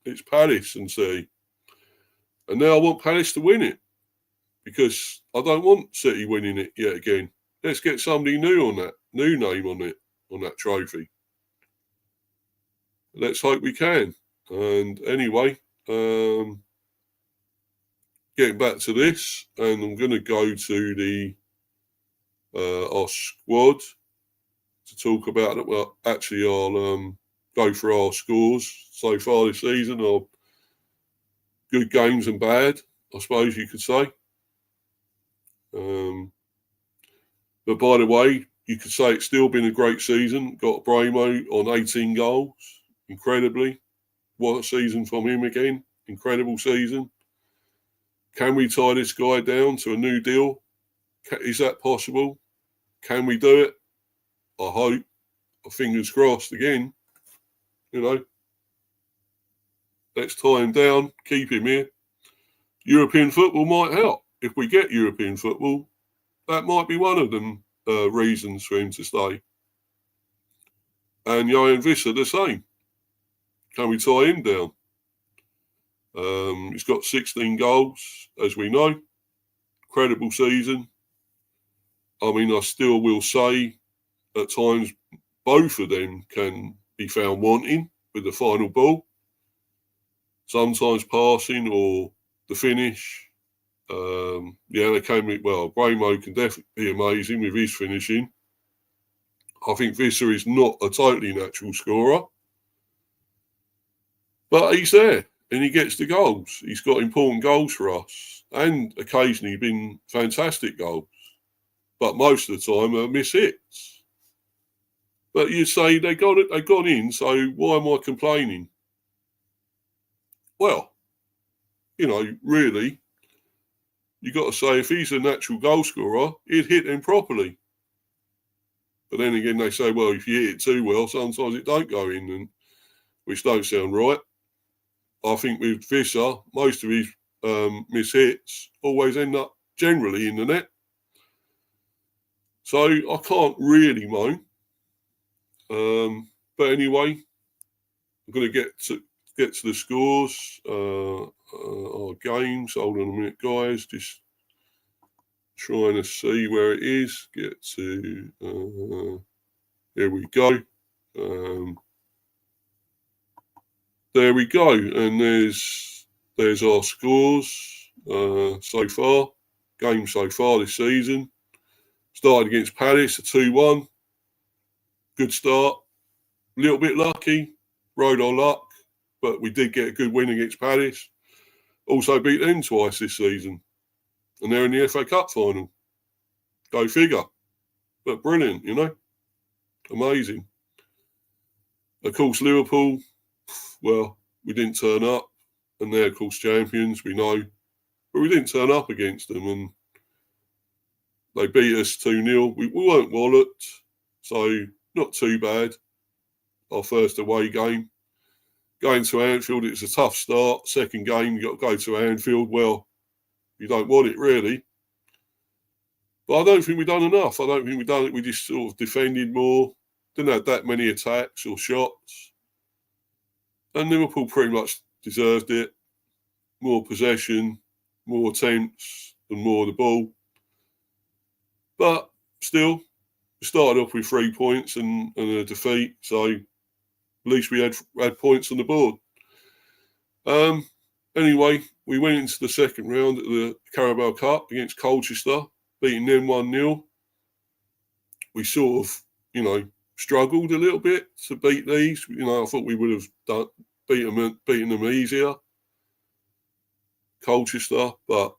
It's Palace and City. And now I want Palace to win it, because I don't want City winning it yet again. Let's get somebody new on that, new name on it, on that trophy. Let's hope we can. And anyway, getting back to this, and I'm going to go to our squad to talk about it. Well, actually, I'll go for our scores so far this season, or good games and bad, I suppose you could say. But by the way, you could say it's still been a great season. Got Bramo on 18 goals, incredibly. What a season from him again. Incredible season. Can we tie this guy down to a new deal? Is that possible? Can we do it? I hope. Fingers crossed again. Let's tie him down, keep him here. European football might help. If we get European football, that might be one of them reasons for him to stay. And Johan Visser the same. Can we tie him down? He's got 16 goals, as we know. Incredible season. I mean, I still will say at times both of them can be found wanting with the final ball. Sometimes passing or the finish. They came with, Bramo can definitely be amazing with his finishing. I think Visser is not a totally natural scorer. But he's there and he gets the goals. He's got important goals for us and occasionally been fantastic goals. But most of the time are miss hits. But you say they got in, so why am I complaining? Well, really, you got to say if he's a natural goal scorer, he'd hit them properly. But then again, they say, well, if you hit it too well, sometimes it don't go in, and which don't sound right. I think with Visser, most of his miss hits always end up generally in the net. So I can't really moan. But anyway, I'm going to get to the scores, our games. Hold on a minute, guys. Just trying to see where it is. Get to here we go. There we go, and there's our scores so far. Games so far this season. Started against Palace, a 2-1. Good start. A little bit lucky. Rode our luck, but we did get a good win against Palace. Also beat them twice this season. And they're in the FA Cup final. Go figure. But brilliant, Amazing. Of course, Liverpool, well, we didn't turn up. And they're, of course, champions, we know. But we didn't turn up against them. And they beat us 2-0. We weren't walloped. So, not too bad. Our first away game. Going to Anfield, it's a tough start. Second game, you got to go to Anfield. Well, you don't want it, really. But I don't think we've done enough. I don't think we've done it. We just sort of defended more. Didn't have that many attacks or shots. And Liverpool pretty much deserved it. More possession, more attempts, and more of the ball. But still, we started off with 3 points and a defeat. So at least we had points on the board. Anyway, we went into the second round at the Carabao Cup against Colchester, beating them 1-0. We sort of, struggled a little bit to beat these. I thought we would have beaten them easier. Colchester, but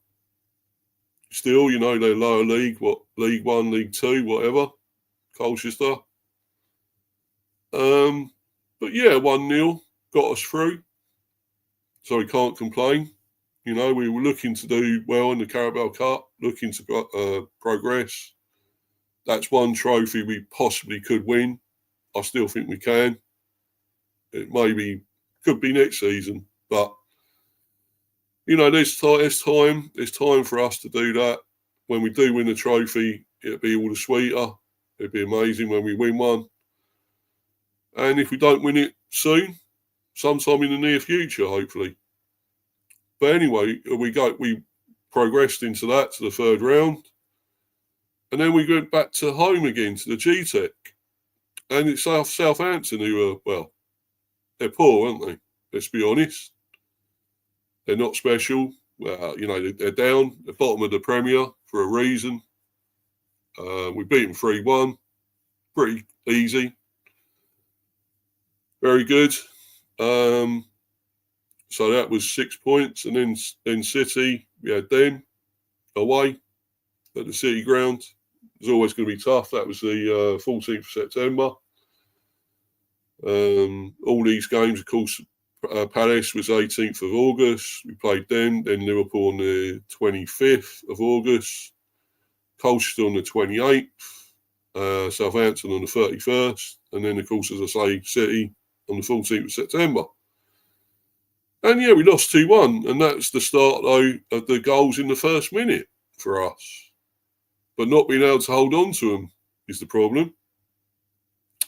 still, they're lower league, League 1, League 2, whatever. Colchester. But yeah, 1-0 got us through. So we can't complain. We were looking to do well in the Carabao Cup, looking to progress. That's one trophy we possibly could win. I still think we can. It could be next season, but there's time for us to do that. When we do win the trophy, it'll be all the sweeter. It'd be amazing when we win one. And if we don't win it soon, sometime in the near future, hopefully. But anyway, we progressed into that, to the third round. And then we went back to home again, to the G-Tech. And it's Southampton who they're poor, aren't they? Let's be honest. They're not special. Well, you know, they're down the bottom of the Premier for a reason. We beat them 3-1. Pretty easy. Very good. So that was 6 points. And then City, we had them away at the City ground. It was always going to be tough. That was the 14th of September. All these games, of course, Palace was 18th of August. We played them. Then Liverpool on the 25th of August. Colchester on the 28th. Southampton on the 31st. And then, of course, as I say, City on the 14th of September. And yeah, we lost 2-1. And that's the start, though, of the goals in the first minute for us. But not being able to hold on to them is the problem.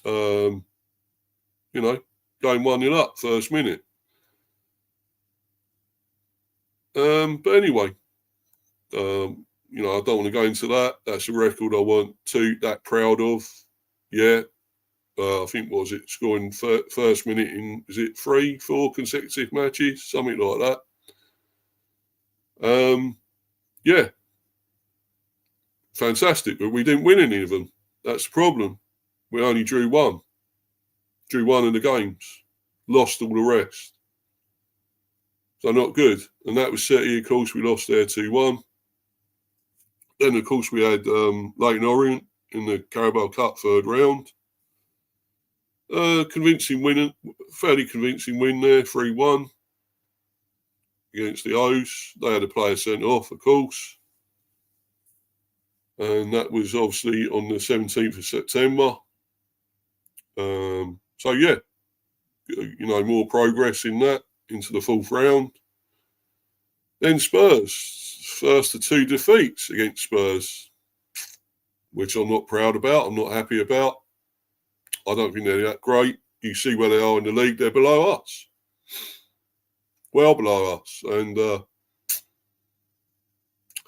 You know, going 1-0 up first minute. But anyway, you know, I don't want to go into that. That's a record I weren't that proud of. Yeah. I think, what was it, scoring first minute in, is it 3-4 consecutive matches? Something like that. Yeah. Fantastic, but we didn't win any of them. That's the problem. We only drew one. Drew one of the games. Lost all the rest. So not good. And that was City, of course. We lost there 2-1. Then, of course, we had Leyton Orient in the Carabao Cup third round. Convincing win, fairly convincing win there, 3-1 against the O's. They had a player sent off, of course. And that was obviously on the 17th of September. So, yeah, you know, more progress in that into the fourth round. Then Spurs, first of two defeats against Spurs, which I'm not proud about. I'm not happy about. I don't think they're that great. You see where they are in the league, they're below us. Well below us. And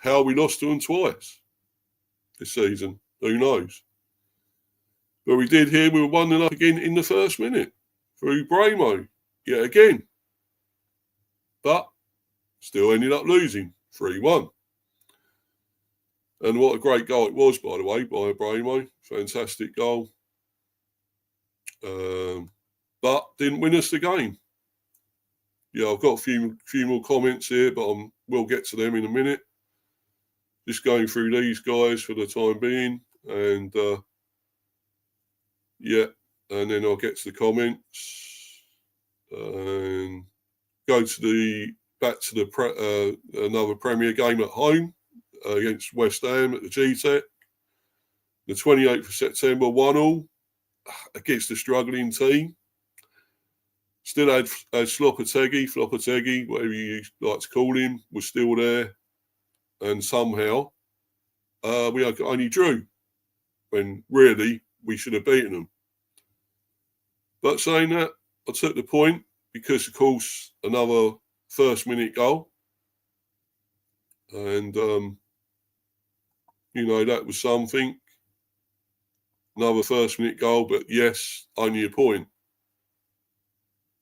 how we lost to them twice this season, who knows? But we did here, we were 1-0 again in the first minute through Bremo, yet again. But still ended up losing 3-1. And what a great goal it was, by the way, by Bremo. Fantastic goal. But didn't win us the game. Yeah, I've got a few more comments here, but we'll get to them in a minute. Just going through these guys for the time being. And yeah, and then I'll get to the comments. And go to back to another Premier game at home against West Ham at the GTEC. The 28th of September, 1-1 against a struggling team. Still had Flopategui, whatever you like to call him, was still there. And somehow we only drew when really we should have beaten them. But saying that, I took the point because, of course, another first-minute goal. And, you know, that was something. Another first-minute goal, but yes, only a point.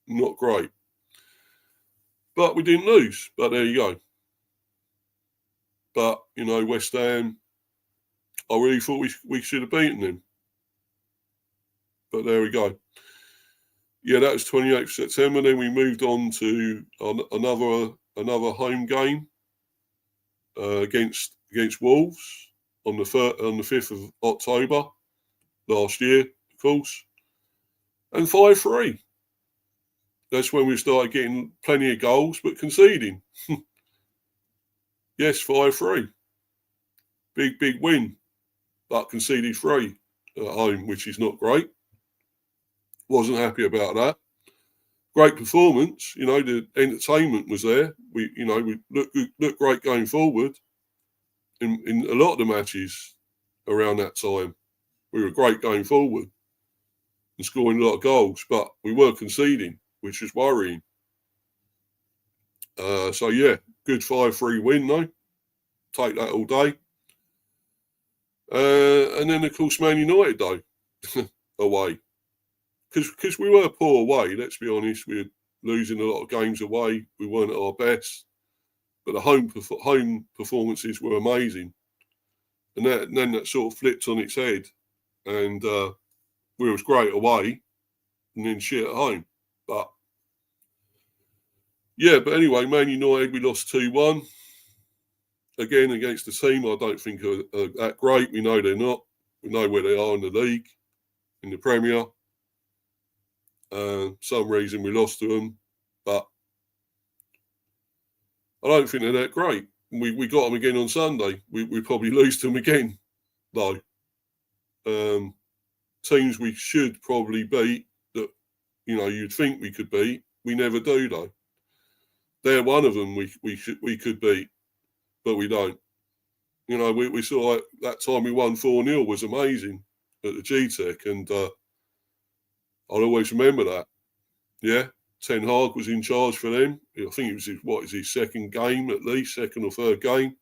Not great. But we didn't lose. But there you go. But, you know, West Ham, I really thought we should have beaten them. But there we go. Yeah, that was 28th of September. Then we moved on to another home game against Wolves on the 5th of October last year, of course. And 5-3. That's when we started getting plenty of goals, but conceding. Yes, 5-3. Big win, but conceded 3 at home, which is not great. Wasn't happy about that. Great performance, you know. The entertainment was there. We looked great going forward. In a lot of the matches around that time, we were great going forward and scoring a lot of goals, but we were conceding, which is worrying. So yeah, good 5-3 win though. Take that all day. And then of course Man United though, away. Because we were poor away, let's be honest. We were losing a lot of games away. We weren't at our best. but the home performances were amazing. And then that sort of flipped on its head, and we was great away, and then shit at home. But yeah, but anyway, Man United, we lost 2-1. Again, against the team I don't think are that great. We know they're not. We know where they are in the league, in the Premier. Some reason we lost to them, but I don't think they're that great. We got them again on Sunday. We probably lose to them again, though. Teams we should probably beat that, you'd think we could beat, we never do, though. They're one of them we could beat, but we don't. We saw like that time we won 4-0 was amazing at the G-Tech, and I'll always remember that. Yeah, Ten Hag was in charge for them. I think it was his second game at least, second or third game.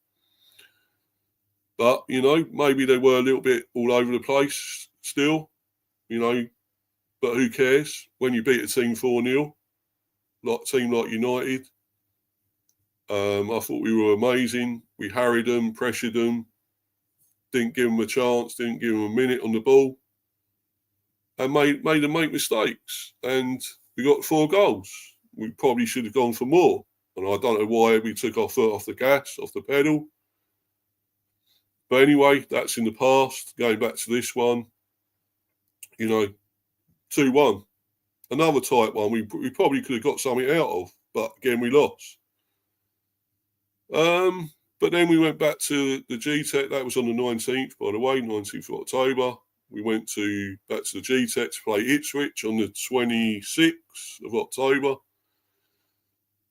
But, maybe they were a little bit all over the place still, but who cares? When you beat a team 4-0, like a team like United, I thought we were amazing. We harried them, pressured them, didn't give them a chance, didn't give them a minute on the ball, and made them make mistakes. And we got 4 goals. We probably should have gone for more. And I don't know why we took our foot off the gas, off the pedal. But anyway, that's in the past. Going back to this one, 2-1. Another tight one we probably could have got something out of, but again, we lost. But then we went back to the G-Tech. That was on the 19th, by the way, 19th of October. We went back to the G-Tech to play Ipswich on the 26th of October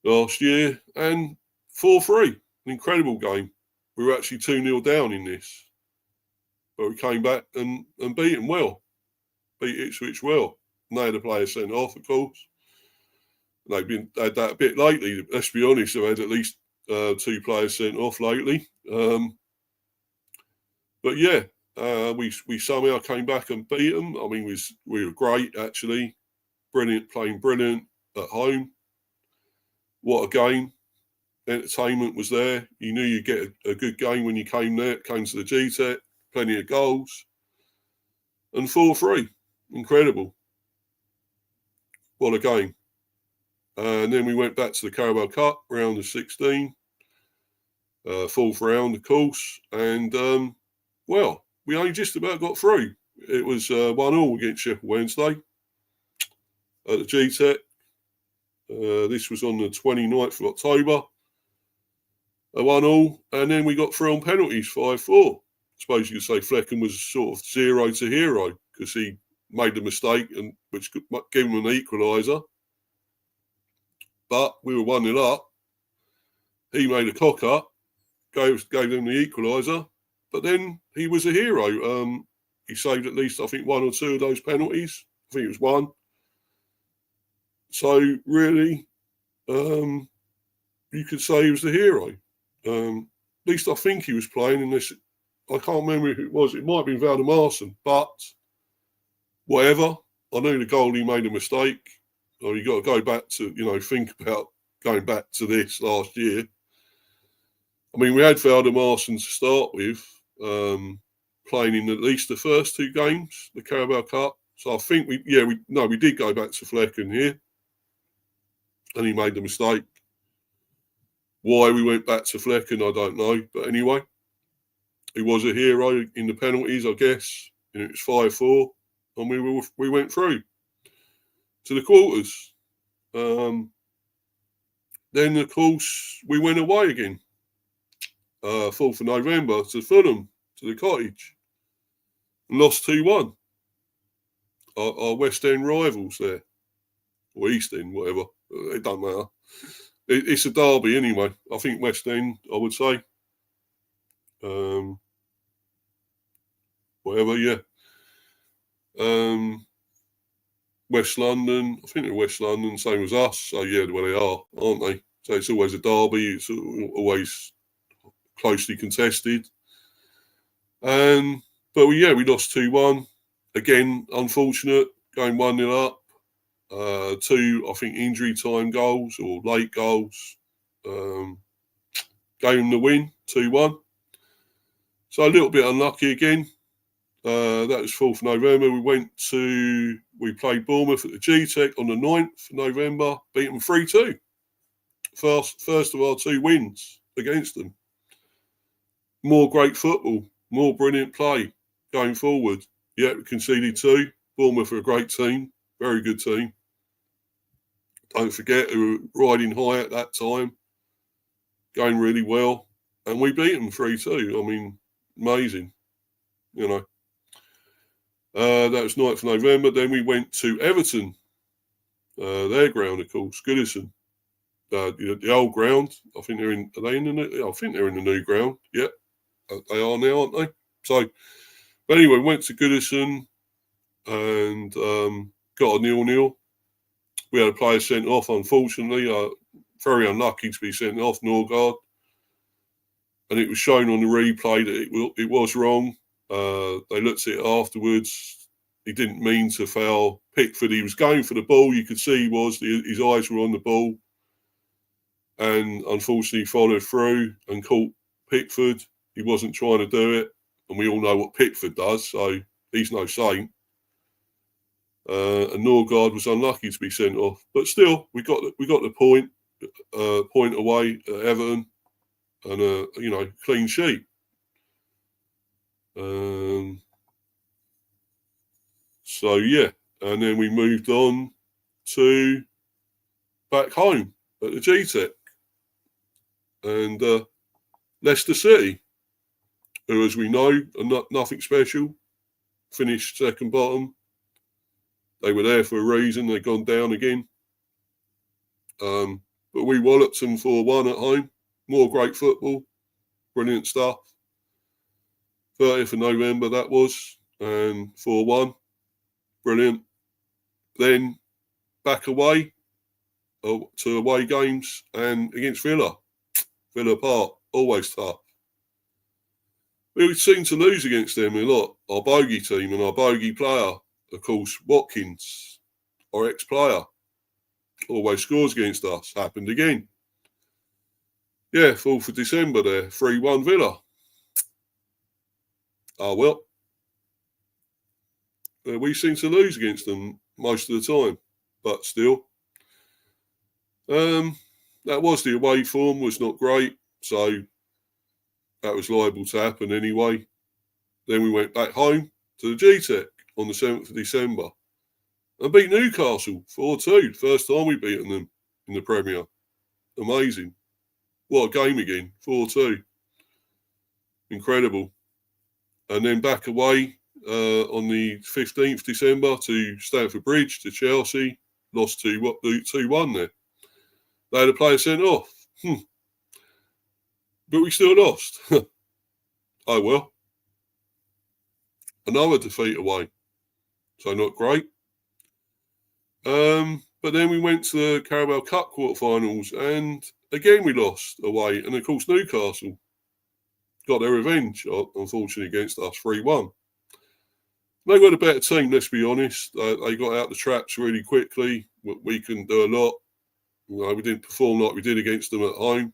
last year, and 4-3. An incredible game. We were actually 2-0 down in this, but we came back and beat them well. Beat Ipswich well. And they had a player sent off, of course. They've had that a bit lately. Let's be honest, they've had at least 2 players sent off lately. But yeah, we somehow came back and beat them. I mean, we were great, actually. Brilliant, playing brilliant at home. What a game. Entertainment was there. You knew you'd get a good game when you came there. Came to the G-Tech, plenty of goals. And 4-3. Incredible. What a game. And then we went back to the Carabao Cup, round of 16. 4th round, of course. And, we only just about got through. It was 1-1 against Sheffield Wednesday at the G-Tech. This was on the 29th of October. 1-1, and then we got through on penalties, 5-4. I suppose you could say Flecken was sort of 0 to hero because he made the mistake, and which could give him an equaliser. But we were 1-0 up. He made a cock up, gave them the equaliser. But then he was a hero. He saved at least, I think, 1 or 2 of those penalties. I think it was 1. So really, you could say he was the hero. At least I think he was playing in this. I can't remember who it was. It might have been Valdemarson, but whatever. I knew the goalie made a mistake. So you got to go back to, think about going back to this last year. I mean, we had Valdemarson to start with, playing in at least the first 2 games, the Carabao Cup. So I think we did go back to Flecken here, and he made the mistake. Why we went back to Flecken, I don't know. But anyway, he was a hero in the penalties, I guess. And it was 5-4, and we went through to the quarters. Then, of course, we went away again. 4th of November to Fulham, to the Cottage. And lost 2-1. Our West End rivals there. Or East End, whatever. It doesn't matter. It's a derby anyway. I think West End, I would say. Whatever, yeah. West London, I think they're West London, same as us. So, yeah, well, they are, aren't they? So it's always a derby. It's always closely contested. But we lost 2-1. Again, unfortunate, going 1-0 up. 2, I think, injury time goals or late goals. gave them the win, 2-1. So a little bit unlucky again. That was 4th of November. We played Bournemouth at the G-Tech on the 9th of November, beat them 3-2. First of our 2 wins against them. More great football, more brilliant play going forward. Yeah, we conceded 2. Bournemouth are a great team, very good team. Don't forget, they were riding high at that time, going really well. And we beat them 3-2. I mean, amazing, you know. That was 9th of November. Then we went to Everton, their ground, of course, Goodison. The old ground. I think they're in. Are they in the new? I think they're in the new ground. Yeah, they are now, aren't they? So, but anyway, went to Goodison and got a 0-0. We had a player sent off, unfortunately. Very unlucky to be sent off, Norgard. And it was shown on the replay that it was wrong. They looked at it afterwards. He didn't mean to foul Pickford. He was going for the ball. You could see his eyes were on the ball. And unfortunately followed through and caught Pickford. He wasn't trying to do it. And we all know what Pickford does, so he's no saint. And Norgard was unlucky to be sent off. But still, we got the point away at Everton. And clean sheet. So yeah, and then we moved on to back home at the G-Tech and Leicester City, who, as we know, are nothing special. Finished second bottom. They were there for a reason. They've gone down again. But we walloped them 4-1 at home. More great football. Brilliant stuff. 30th of November that was. And 4-1. Brilliant. Then back away to away games and against Villa. Villa Park. Always tough. We seem to lose against them a lot. Our bogey team and our bogey player, of course, Watkins, our ex-player, always scores against us. Happened again. Yeah, 4th of December there, 3-1 Villa. Oh, well. We seem to lose against them most of the time, but still. That was the away form, was not great, so that was liable to happen anyway. Then we went back home to the G-Tech on the 7th of December and beat Newcastle 4-2. First time we've beaten them in the Premier. Amazing. What a game again, 4-2. Incredible. And then back away on the 15th December to Stamford Bridge, to Chelsea. Lost 2-1 there. They had a player sent off. But we still lost. Oh well. Another defeat away. So not great. But then we went to the Carabao Cup quarterfinals and again we lost away. And of course Newcastle got their revenge, unfortunately, against us, 3-1. They were a better team, let's be honest. They got out the traps really quickly. We couldn't do a lot. We didn't perform like we did against them at home.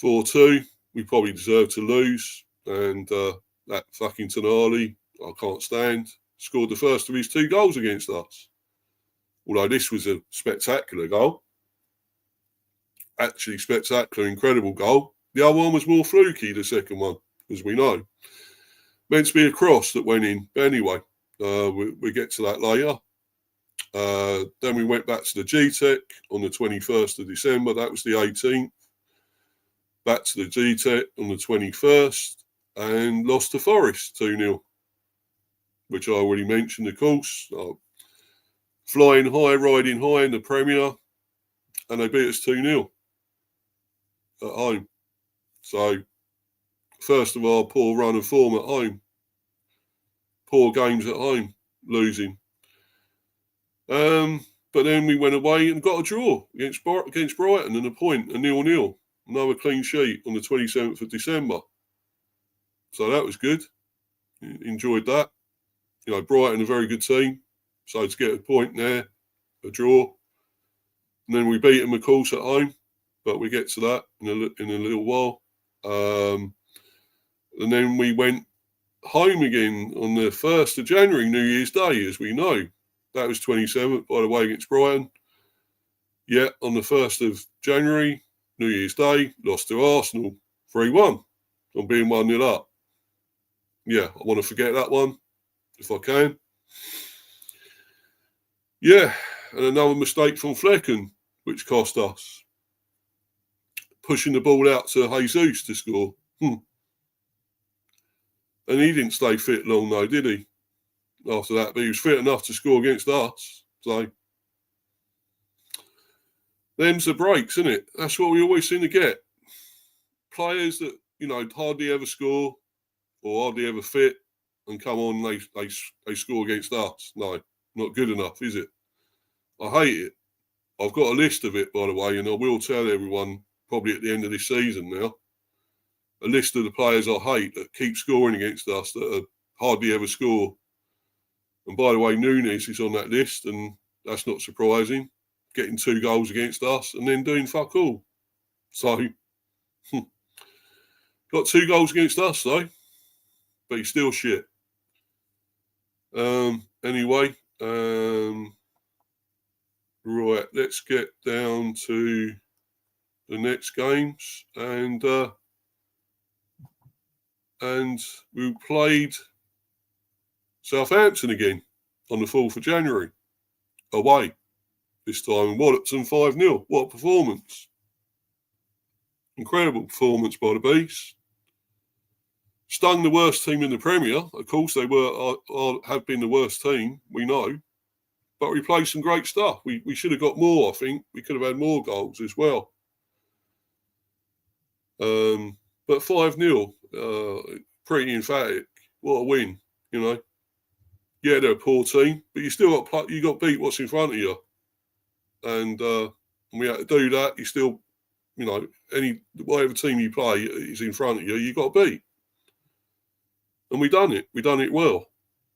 4-2. We probably deserved to lose. And that fucking Tonali, I can't stand, scored the first of his 2 goals against us. Although this was a spectacular goal. Actually spectacular, incredible goal. The other one was more fluky, the second one, as we know. Meant to be a cross that went in. But anyway, we'll get to that later. Then we went back to the G-Tech on the 21st of December. That was the 18th. Back to the G-Tech on the 21st and lost to Forest 2-0, which I already mentioned, of course. Flying high, riding high in the Premier, and they beat us 2-0 at home. So, first of all, poor run of form at home. Poor games at home, losing. But then we went away and got a draw against Brighton and a point, a 0-0. Another clean sheet on the 27th of December. So that was good. Enjoyed that. Brighton, a very good team. So to get a point there, a draw. And then we beat them, of course, at home. but we get to that in a little while. And then we went home again on the 1st of January, New Year's Day, as we know. That was 27th, by the way, against Brighton. Yeah, on the 1st of January, New Year's Day, lost to Arsenal 3-1 on being 1-0 up. Yeah, I want to forget that one, if I can. Yeah, and another mistake from Flecken, which cost us. Pushing the ball out to Jesus to score. And he didn't stay fit long, though, did he? After that, but he was fit enough to score against us. So, them's the breaks, isn't it? That's what we always seem to get. Players that, hardly ever score or hardly ever fit and come on, they score against us. No, not good enough, is it? I hate it. I've got a list of it, by the way, and I will tell everyone probably at the end of this season now. A list of the players I hate that keep scoring against us that hardly ever score. And by the way, Nunes is on that list, and that's not surprising. Getting 2 goals against us and then doing fuck all. So, got 2 goals against us, though. But he's still shit. Anyway, right, let's get down to the next games. And we played Southampton again on the 4th of January. Away. This time in Wallerton 5-0. What a performance. Incredible performance by the Bees. Stung the worst team in the Premier. Of course, they have been the worst team, we know. But we played some great stuff. We should have got more, I think. We could have had more goals as well. But 5-0, pretty emphatic. What a win, Yeah, they're a poor team, but you still got beat what's in front of you. And we had to do that. You still, whatever team you play is in front of you, you got to beat. And we done it. We done it well.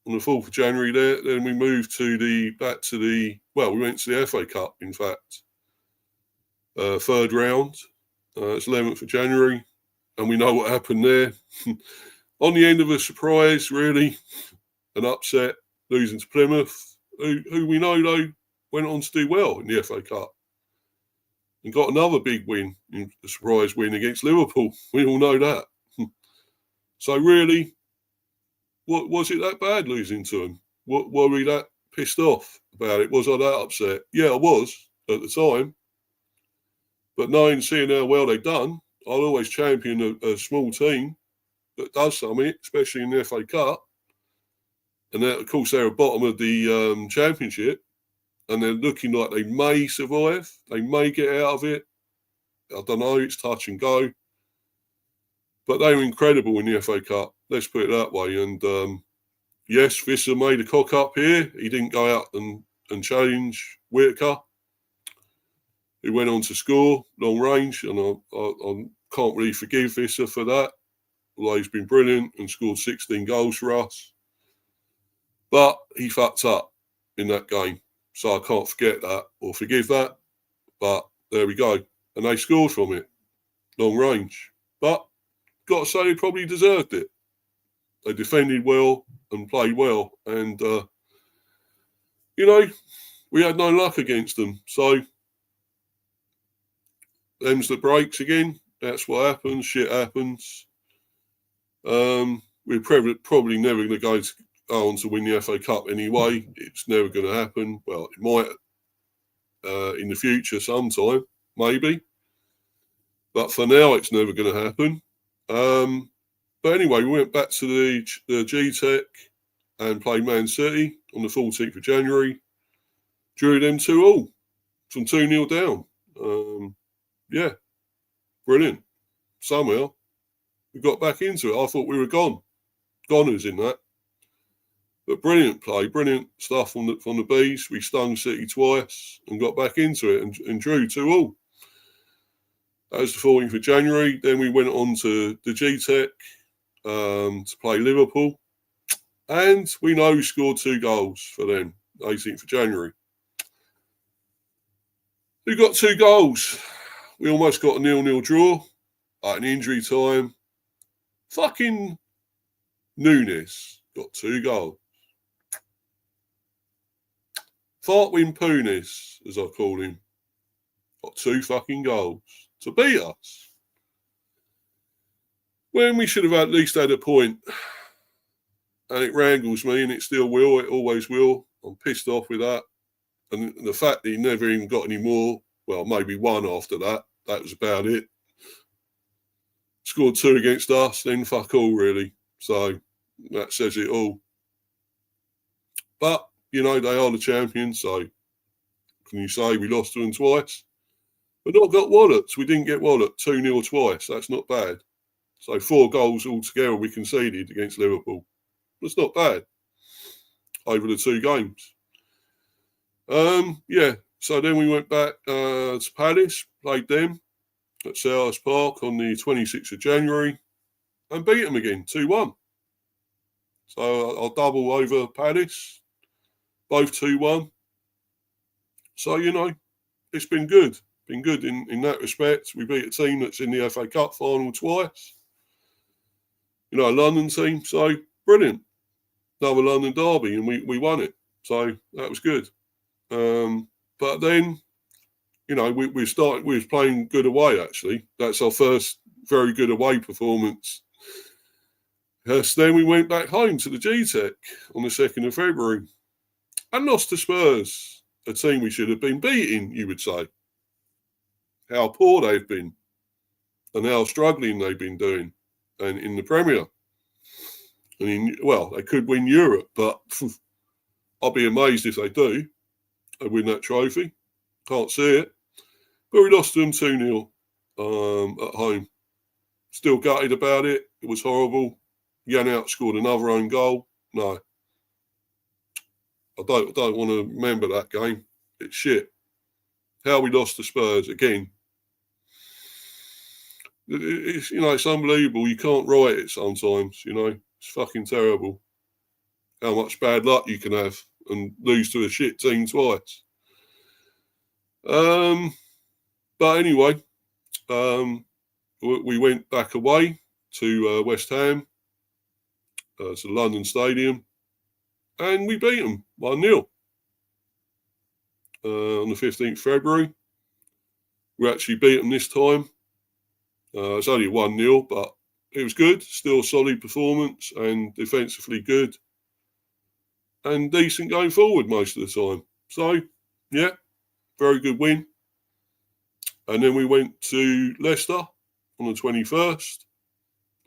On the 4th of January there, then we moved we went to the FA Cup, in fact. 3rd round. It's 11th of January. And we know what happened there. On the end of a surprise, really, an upset, losing to Plymouth, who we know, though, went on to do well in the FA Cup. And got another big win, a surprise win against Liverpool. We all know that. So really, what was it that bad losing to them? Were we that pissed off about it? Was I that upset? Yeah, I was at the time. But knowing, seeing how well they've done, I'll always champion a small team that does something, especially in the FA Cup. And that, of course, they're at the bottom of the Championship. And they're looking like they may survive. They may get out of it. I don't know. It's touch and go. But they were incredible in the FA Cup. Let's put it that way. And yes, Visser made a cock up here. He didn't go out and challenge Whitaker, who went on to score long range. And I can't really forgive Visser for that. Although he's been brilliant and scored 16 goals for us. But he fucked up in that game. So I can't forget that or forgive that. But there we go. And they scored from it. Long range. But got to say they probably deserved it. They defended well and played well. And, we had no luck against them. So, them's the breaks again. That's what happens. Shit happens. We're probably never going to go on to win the FA Cup anyway. It's never going to happen. Well, it might in the future sometime, maybe. But for now, it's never going to happen. But anyway, we went back to the G-Tech and played Man City on the 14th of January. Drew them 2-2 from 2-0 down. Yeah, brilliant. Somehow, we got back into it. I thought we were goners in that. But brilliant play, brilliant stuff from the Bees. We stung City twice and got back into it and drew 2-2. That was the 14th of January. Then we went on to the G-Tech to play Liverpool. And we know we scored 2 goals for them, 18th of January. Who got 2 goals? we almost got a 0-0 draw at an injury time. Fucking Nunes got 2 goals. Fartwin Punis, as I call him, got 2 fucking goals to beat us. When we should have at least had a point. And it wrangles me, and it still will. It always will. I'm pissed off with that. And the fact that he never even got any more, well, maybe 1 after that. That was about it. Scored 2 against us, then fuck all, really. So that says it all. But, you know, they are the champions, so can you say we lost to them twice? But not got walloped. We didn't get walloped 2-0 twice. That's not bad. So 4 goals altogether we conceded against Liverpool. That's not bad over the 2 games. Yeah, so then we went back to Palace, played them at Selhurst Park on the 26th of January and beat them again, 2-1. So I'll double over Palace, both 2-1. So, you know, it's been good. Been good in that respect. We beat a team that's in the FA Cup final twice. You know, a London team, so brilliant. Another London derby, and we won it. So that was good. But then, you know, we was playing good away, actually. That's our first very good away performance. So then we went back home to the G-Tech on the 2nd of February and lost to Spurs, a team we should have been beating, you would say. How poor they've been and how struggling they've been doing and in the Premier. And they could win Europe, but I'll be amazed if they do. They win that trophy. Can't see it. But we lost to them 2-0 at home. Still gutted about it. It was horrible. Yannick scored another own goal. No. I don't want to remember that game. It's shit. How we lost to Spurs again. It's, you know, it's unbelievable. You can't write it sometimes, you know. It's fucking terrible. How much bad luck you can have and lose to a shit team twice. But anyway, we went back away to West Ham, to the London Stadium, and we beat them 1-0 on the 15th of February. We actually beat them this time. It's only 1-0, but it was good. Still a solid performance and defensively good and decent going forward most of the time. So, yeah, very good win. And then we went to Leicester on the 21st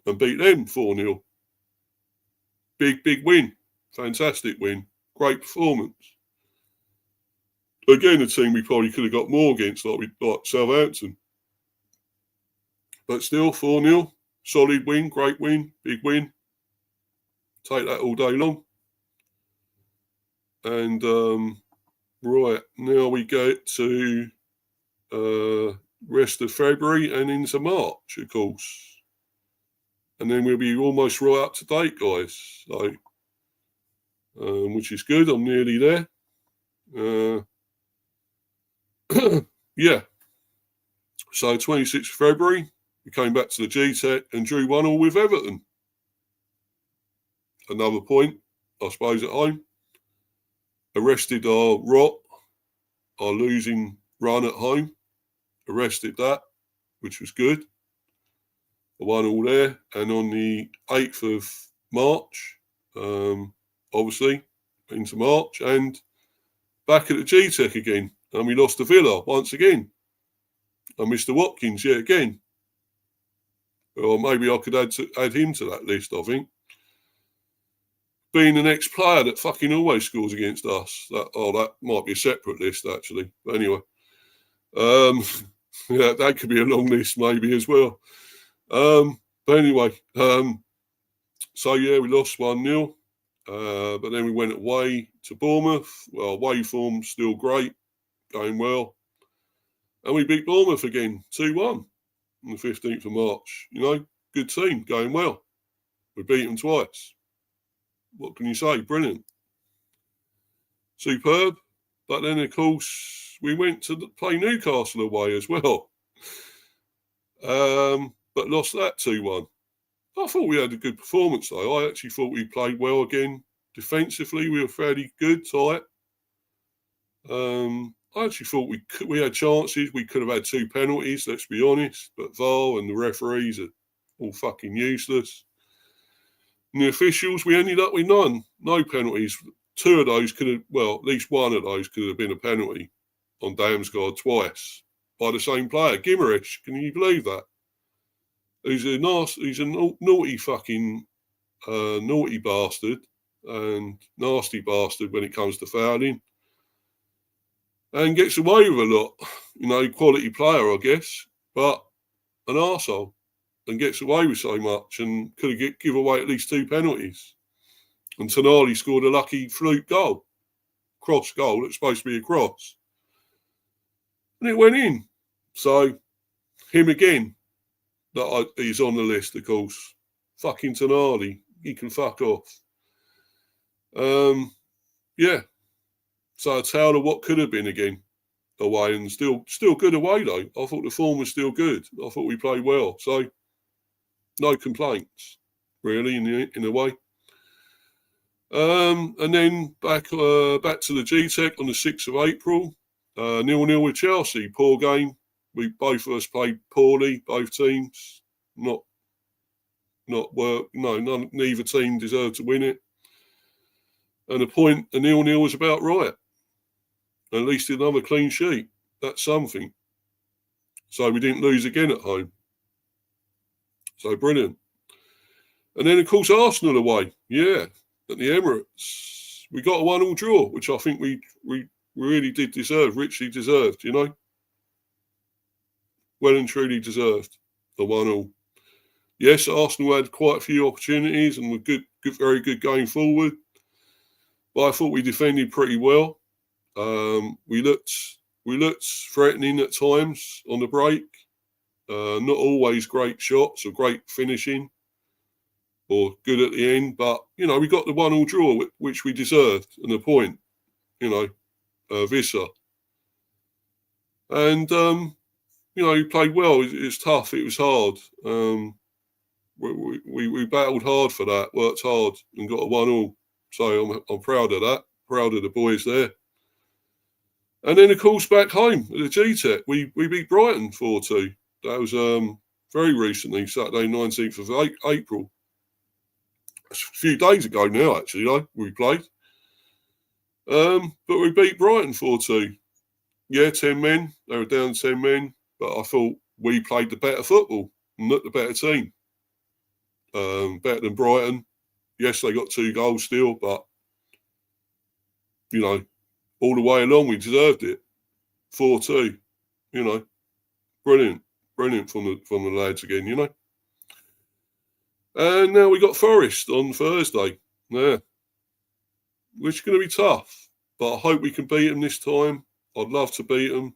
and beat them 4-0. Big win. Fantastic win. Great performance. Again, a team we probably could have got more against, like Southampton. But still, 4-0. Solid win, great win, big win. Take that all day long. And, right, now we get to rest of February and into March, of course. And then we'll be almost right up to date, guys. So, which is good. I'm nearly there. Yeah. So 26th February, we came back to the G-Tech and drew 1-1 with Everton. Another point, I suppose, at home. Arrested our losing run at home. Arrested that, which was good. A 1-1 there. And on the 8th of March, obviously, into March, and back at the G-Tech again. And we lost to Villa once again. And Mr. Watkins yet again. Or maybe I could add him to that list, I think. Being the next player that fucking always scores against us. That might be a separate list, actually. But anyway. Yeah, that could be a long list maybe as well. But anyway. So, yeah, we lost 1-0. But then we went away to Bournemouth. Well, away form still great. Going well. And we beat Bournemouth again, 2-1 on the 15th of March. You know, good team, going well. We beat them twice. What can you say? Brilliant. Superb. But then, of course, we went to play Newcastle away as well. but lost that 2-1. I thought we had a good performance, though. I actually thought we played well again. Defensively, we were fairly good, tight. I actually thought we had chances. We could have had 2 penalties, let's be honest. But VAR and the referees are all fucking useless. And the officials, we ended up with none. No penalties. 2 of those could have, well, at least one of those could have been a penalty on Damsgaard twice by the same player. Gimerich, can you believe that? He's a naughty fucking naughty bastard and nasty bastard when it comes to fouling. And gets away with a lot, quality player, I guess, but an arsehole, and gets away with so much and could have give away at least 2 penalties. And Tonali scored a lucky fluke goal, cross goal, it's supposed to be a cross. And it went in. So, him again, he's on the list, of course. Fucking Tonali, he can fuck off. Yeah. So a tale of what could have been again away, and still good away though. I thought the form was still good. I thought we played well. So no complaints, really, in a way. And then back to the GTEC on the 6th of April. 0-0 with Chelsea. Poor game. Both of us played poorly, both teams. Neither team deserved to win it. And a 0-0 was about right. At least another clean sheet. That's something. So we didn't lose again at home. So brilliant. And then, of course, Arsenal away. Yeah, at the Emirates. We got a 1-1 draw, which I think we really did deserve, richly deserved, Well and truly deserved, the 1-1. Yes, Arsenal had quite a few opportunities and were very good going forward. But I thought we defended pretty well. We looked threatening at times on the break. Not always great shots or great finishing or good at the end, but we got the 1-1 draw, which we deserved, and a point. Vissa. And we played well. It's tough. It was hard. We battled hard for that. Worked hard and got a 1-1. So I'm proud of that. Proud of the boys there. And then, of course, back home at the GTEC, we beat Brighton 4-2. That was very recently, Saturday, 19th of April. A few days ago now, actually, we played. But we beat Brighton 4-2. Yeah, 10 men. They were down 10 men. But I thought we played the better football and not the better team. Better than Brighton. Yes, they got 2 goals still, but, all the way along, we deserved it. 4-2, brilliant from the lads again, And now we got Forest on Thursday, which is going to be tough. But I hope we can beat them this time. I'd love to beat them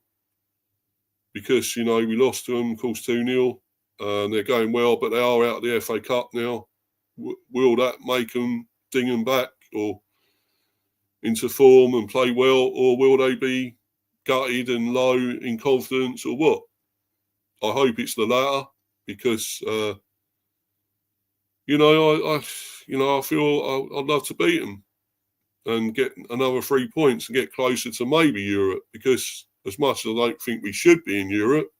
because we lost to them, of course, 2-0, and they're going well, but they are out of the FA Cup now. Will that make them ding them back or into form and play well, or will they be gutted and low in confidence, or what? I hope it's the latter because I feel I'd love to beat them and get another 3 points and get closer to maybe Europe, because as much as I don't think we should be in Europe,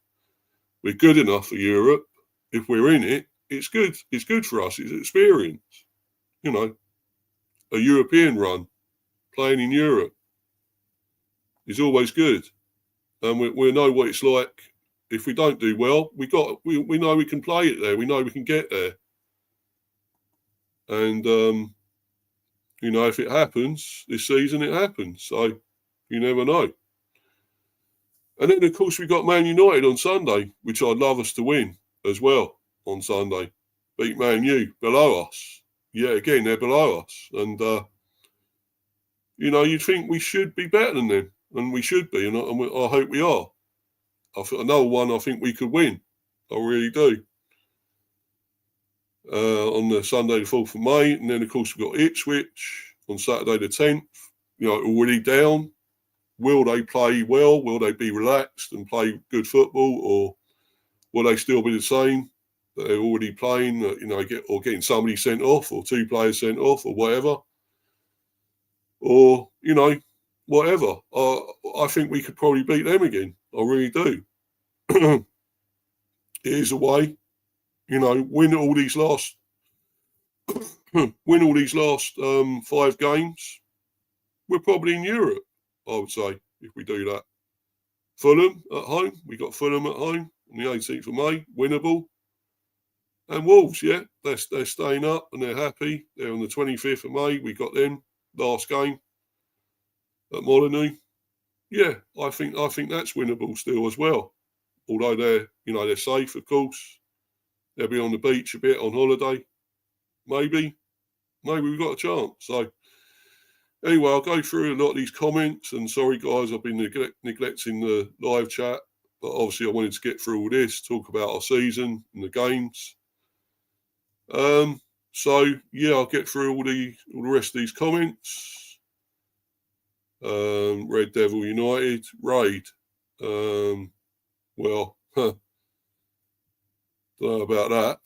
we're good enough for Europe. If we're in it, it's good. It's good for us. It's experience. A European run. Playing in Europe is always good, and we know what it's like. If we don't do well, we know we can play it there. We know we can get there, and if it happens this season, it happens. So you never know. And then of course we got Man United on Sunday, which I'd love us to win as well on Sunday. Beat Man U below us. Yeah, again they're below us, and. You'd think we should be better than them, and we should be, and I hope we are. Another one I think we could win. I really do. On the Sunday the 4th of May, and then of course we've got Ipswich on Saturday the 10th. Already down. Will they play well? Will they be relaxed and play good football, or Will they still be the same that they're already playing? Getting somebody sent off or 2 players sent off or whatever, or whatever. I think we could probably beat them again. I really do. It is a way, win all these last 5 games. We're probably in Europe, I would say, if we do that. Fulham at home. We got Fulham at home on the 18th of May, winnable. And Wolves, yeah, they're staying up and they're happy. They're on the 25th of May. We got them last game at Molineux. Yeah, I think that's winnable still as well. Although they're safe, of course. They'll be on the beach a bit on holiday. Maybe we've got a chance. So anyway, I'll go through a lot of these comments. And sorry, guys, I've been neglecting the live chat. But obviously, I wanted to get through all this, talk about our season and the games. So yeah, I'll get through all the rest of these comments. Red Devil United raid. Well, don't know about that.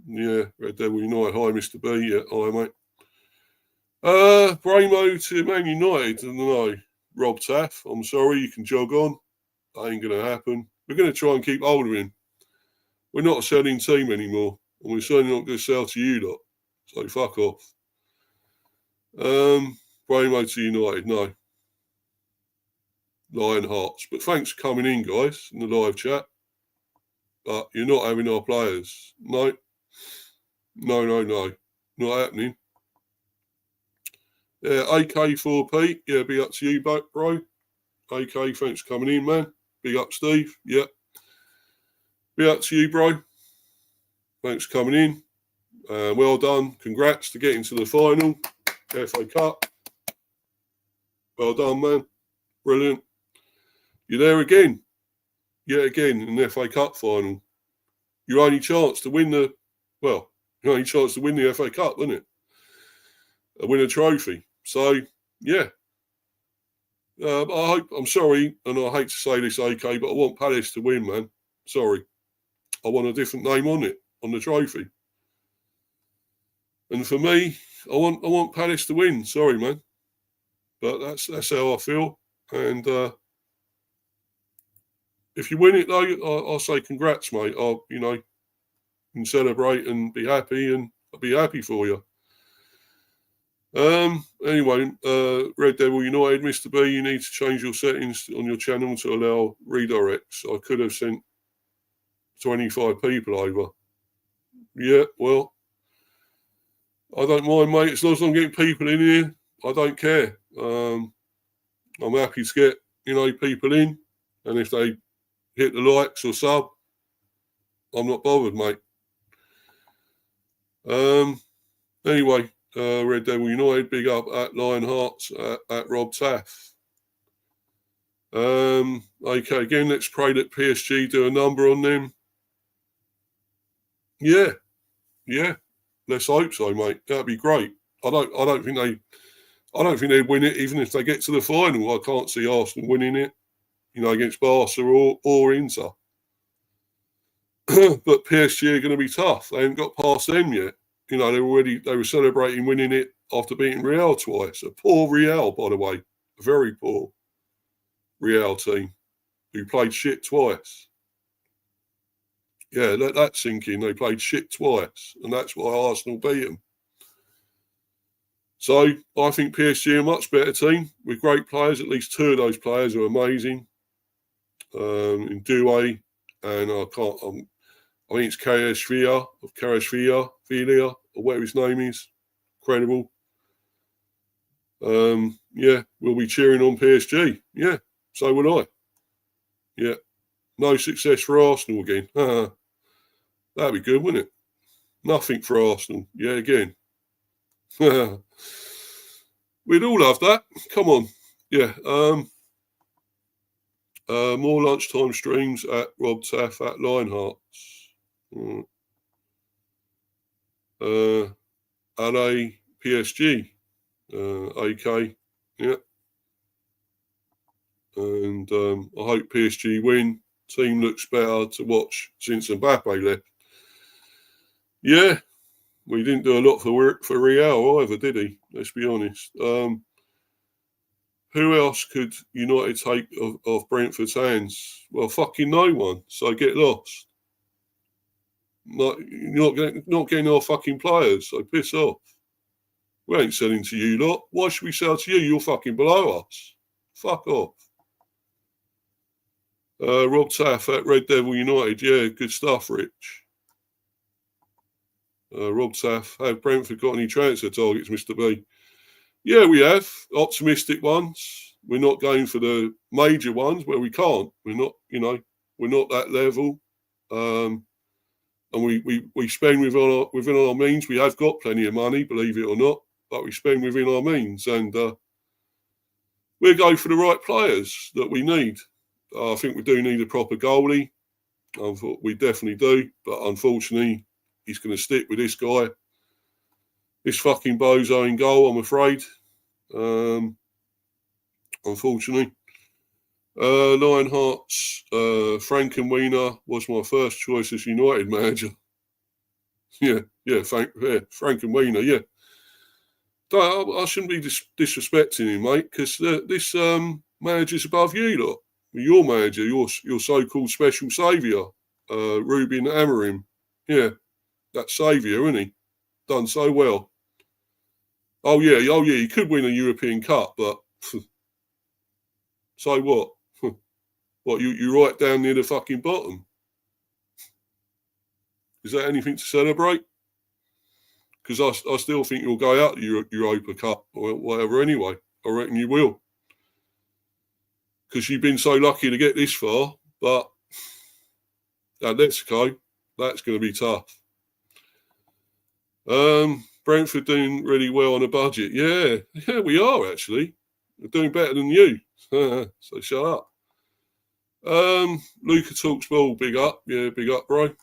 Yeah, Red Devil United. Hi, Mr. B. Yeah, hi, mate. Bramo to Man United. I don't know. Rob Taff. I'm sorry. You can jog on. That ain't going to happen. We're going to try and keep hold of him. We're not a selling team anymore. And we're certainly not going to sell to you lot. So fuck off. Bramo to United. No. Lion Hearts. But thanks for coming in, guys, in the live chat. But you're not having our players. No. Not happening. Yeah, AK4P. Yeah, big up to you, bro. AK, thanks for coming in, man. Big up, Steve. Yeah. Big up to you, bro. Thanks for coming in. Well done. Congrats to getting to the final. FA Cup. Well done, man. Brilliant. You're there again. Yet again in the FA Cup final. Your only chance to win the FA Cup, isn't it? Win a trophy. So, yeah. I'm sorry, and I hate to say this, AK, but I want Palace to win, man. Sorry. I want a different name on it, on the trophy. And for me, I want Palace to win. Sorry, man. But that's how I feel. And if you win it, though, I'll say congrats, mate. And celebrate and be happy, and I'll be happy for you. Anyway, Red Devil United, Mr. B, you need to change your settings on your channel to allow redirects. I could have sent 25 people over. Yeah, well, I don't mind, mate. As long as I'm getting people in here, I don't care. I'm happy to get, people in. And if they hit the likes or sub, I'm not bothered, mate. Anyway, Red Devil United, big up at Lion Hearts, at Rob Taff. Okay, again, let's pray that PSG do a number on them. Yeah. Let's hope so, mate. That'd be great. I don't think they'd win it, even if they get to the final. I can't see Arsenal winning it, against Barca or Inter. But PSG are going to be tough. They haven't got past them yet. They were celebrating winning it after beating Real twice. A poor Real, by the way. A very poor Real team who played shit twice. Yeah, let that sink in. They played shit twice, and that's why Arsenal beat them. So I think PSG are a much better team with great players. At least 2 of those players are amazing. In Doué, and I think it's Kvaratskhelia, or whatever his name is. Incredible. Yeah, we'll be cheering on PSG. Yeah, so will I. Yeah, no success for Arsenal again. That'd be good, wouldn't it? Nothing for Arsenal. Yeah, again. We'd all love that. Come on. Yeah. More lunchtime streams at Rob Taff at Lionhearts. LA PSG. AK. Yeah. And I hope PSG win Team looks better to watch since Mbappe left. Yeah, we didn't do a lot for Real either, did he? Let's be honest. Who else could United take off Brentford's hands? Well, fucking no one. So get lost. You're not getting our fucking players, so piss off. We ain't selling to you lot. Why should we sell to you? You're fucking below us. Fuck off. Rob Taff at Red Devil United. Yeah, good stuff, Rich. Rob Taff, have Brentford got any transfer targets, Mr. B? Yeah, we have. Optimistic ones. We're not going for the major ones where we can't. We're not, we're not that level. And we spend within our means. We have got plenty of money, believe it or not, but we spend within our means. And we'll go for the right players that we need. I think we do need a proper goalie. We definitely do. But unfortunately, he's going to stick with this guy. This fucking bozo in goal, I'm afraid. Unfortunately. Lionhearts, Frankenweiner was my first choice as United manager. Frankenweiner, yeah. I shouldn't be disrespecting him, mate, because this manager's above you lot. Your manager, your so-called special saviour, Ruben Amorim. Yeah, that saviour, isn't he? Done so well. Oh yeah, he could win a European Cup, but so what? What, you right down near the fucking bottom? Is that anything to celebrate? Because I still think you'll go out the Europa Cup or whatever anyway. I reckon you will. Because you've been so lucky to get this far, but Atletico, that's going to be tough. Brentford doing really well on a budget. Yeah, we are actually. We're doing better than you. So shut up. Luca Talks Ball, big up. Yeah, big up, bro.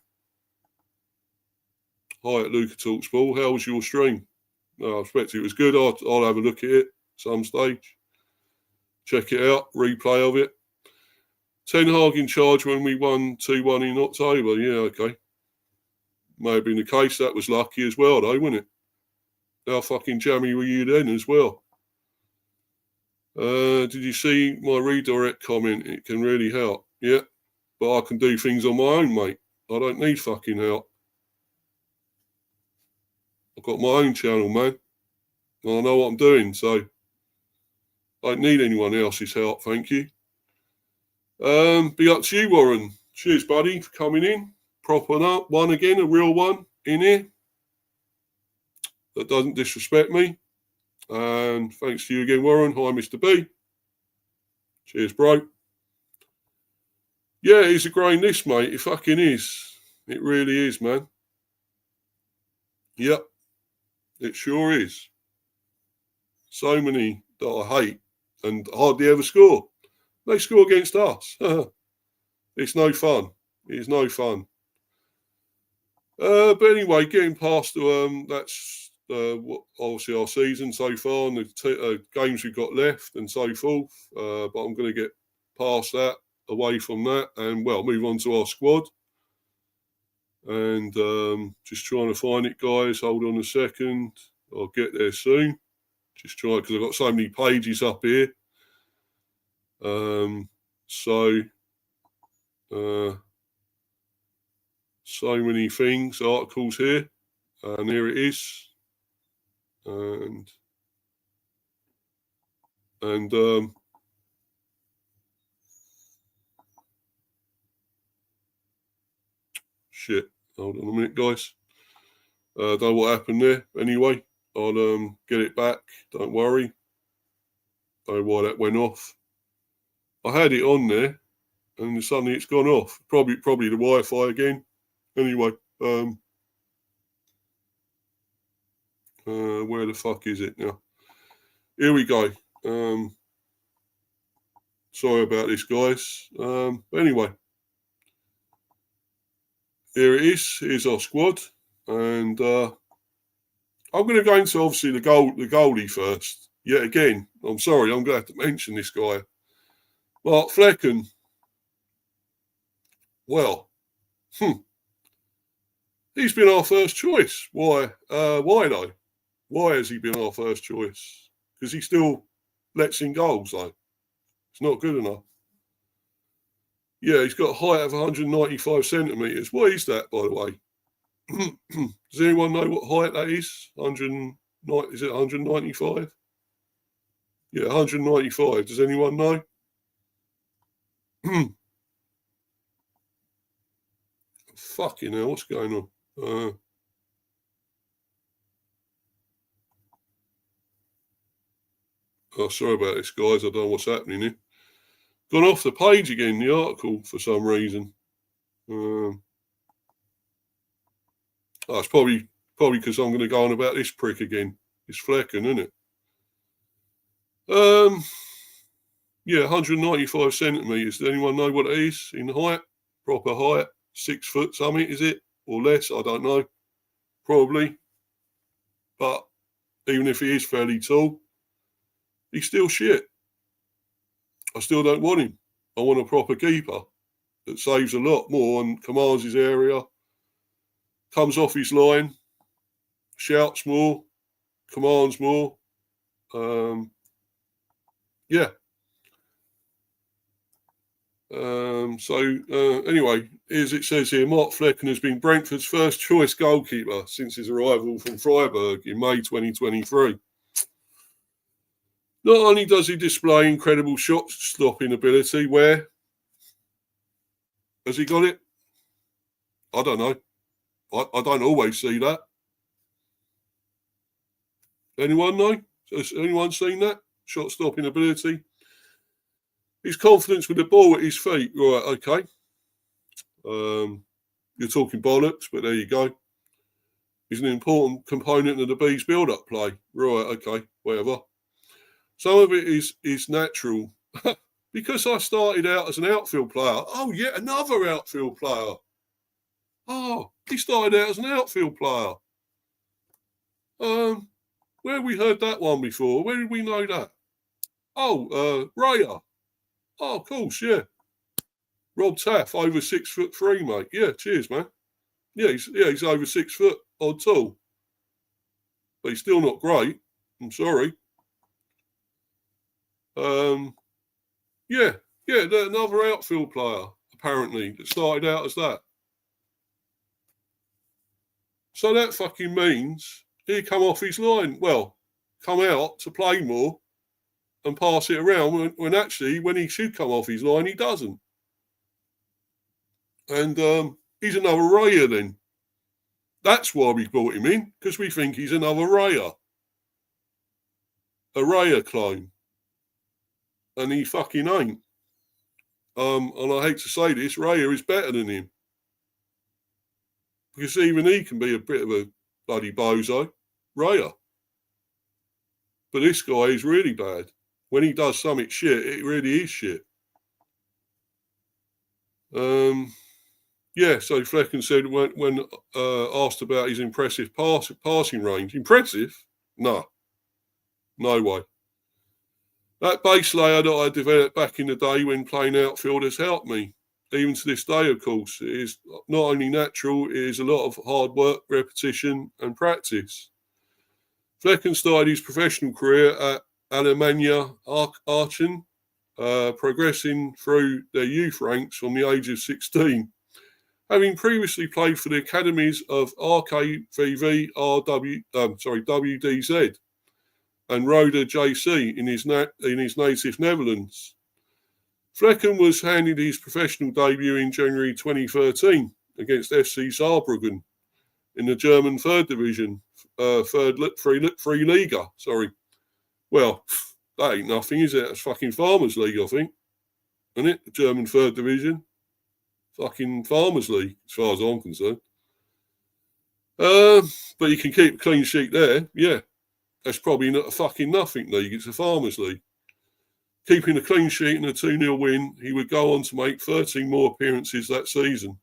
Hi at Luca Talks Ball. How was your stream? No, I expect it was good. I'll have a look at it some stage. Check it out. Replay of it. Ten Hag in charge when we won 2-1 in October. Yeah, okay. May have been the case. That was lucky as well, though, wasn't it? How fucking jammy were you then as well? Did you see my redirect comment? It can really help. Yeah, but I can do things on my own, mate. I don't need fucking help. I've got my own channel, man. And I know what I'm doing, so I don't need anyone else's help, thank you. Be up to you, Warren. Cheers, buddy, for coming in. Proper one again, a real one in here that doesn't disrespect me. And thanks to you again, Warren. Hi, Mr. B. Cheers, bro. Yeah, it's a grain this, mate. It fucking is. It really is, man. Yep. It sure is. So many that I hate and hardly ever score. They score against us. It's no fun. It's no fun. But anyway, getting past that's obviously our season so far and the games we've got left and so forth. But I'm going to get past that, away from that, and move on to our squad. And just trying to find it, guys. Hold on a second. I'll get there soon. Just try because I've got so many pages up here. So many things, articles here, and here it is. And shit. Hold on a minute, guys. Don't know what happened there. Anyway, I'll get it back. Don't worry. Don't know why that went off. I had it on there, and suddenly it's gone off. Probably the Wi-Fi again. Anyway, where the fuck is it now? Here we go. Sorry about this, guys. Anyway, here it is. Here's our squad, and I'm going to go into obviously the goalie first. Yet again, I'm sorry, I'm going to have to mention this guy, Mark Flecken. Well, he's been our first choice. Why? Why though? Why has he been our first choice? Because he still lets in goals, though. It's not good enough. Yeah, he's got a height of 195 centimetres. What is that, by the way? Does anyone know what height that is? 190? Is it 195? Yeah, 195. Does anyone know? Fucking hell, what's going on? Sorry about this, guys. I don't know what's happening here. Gone off the page again, the article, for some reason. It's probably because I'm going to go on about this prick again. It's Flecken, isn't it? Yeah, 195 centimetres. Does anyone know what it is in height? Proper height? 6 foot something, is it? Or less? I don't know. Probably. But even if he is fairly tall, he's still shit. I still don't want him. I want a proper keeper that saves a lot more and commands his area, comes off his line, shouts more, commands more. Yeah. Anyway, as it says here, Mark Flecken has been Brentford's first choice goalkeeper since his arrival from Freiburg in May 2023. Not only does he display incredible shot stopping ability, where has he got it? I don't know. I don't always see that. Anyone know? Has anyone seen that? Shot stopping ability. His confidence with the ball at his feet. Right, okay. You're talking bollocks, but there you go. He's an important component of the Bees build-up play. Right, okay, whatever. Some of it is natural. Because I started out as an outfield player. Oh, yet another outfield player. Oh, he started out as an outfield player. Where have we heard that one before? Where did we know that? Oh, Raya. Oh, of course, yeah. Rob Taff, over 6'3", mate. Yeah, cheers, man. Yeah, he's over 6 foot odd tall. But he's still not great. I'm sorry. Another outfield player, apparently, that started out as that. So that fucking means he'd come off his line. Well, come out to play more and pass it around when actually, when he should come off his line, he doesn't. And he's another Raya then. That's why we brought him in, because we think he's another Raya. A Raya clone. And he fucking ain't. And I hate to say this, Raya is better than him. Because even he can be a bit of a bloody bozo. Raya. But this guy is really bad. When he does something shit, it really is shit. So Flecken said when asked about his impressive passing range. Impressive? No way. That base layer that I developed back in the day when playing outfield has helped me. Even to this day, of course. It is not only natural, it is a lot of hard work, repetition and practice. Flecken started his professional career at Alemannia Aachen, progressing through their youth ranks from the age of 16. Having previously played for the academies of RKVV, WDZ and Roda JC in his native Netherlands. Flecken was handed his professional debut in January 2013 against FC Saarbrücken in the German third division, free Liga. Well, that ain't nothing, is it? That's fucking Farmers League, I think. Isn't it? The German third division. Fucking Farmers League, as far as I'm concerned. But you can keep a clean sheet there. Yeah. That's probably not a fucking nothing league. It's a Farmers League. Keeping a clean sheet and a 2-0 win, he would go on to make 13 more appearances that season.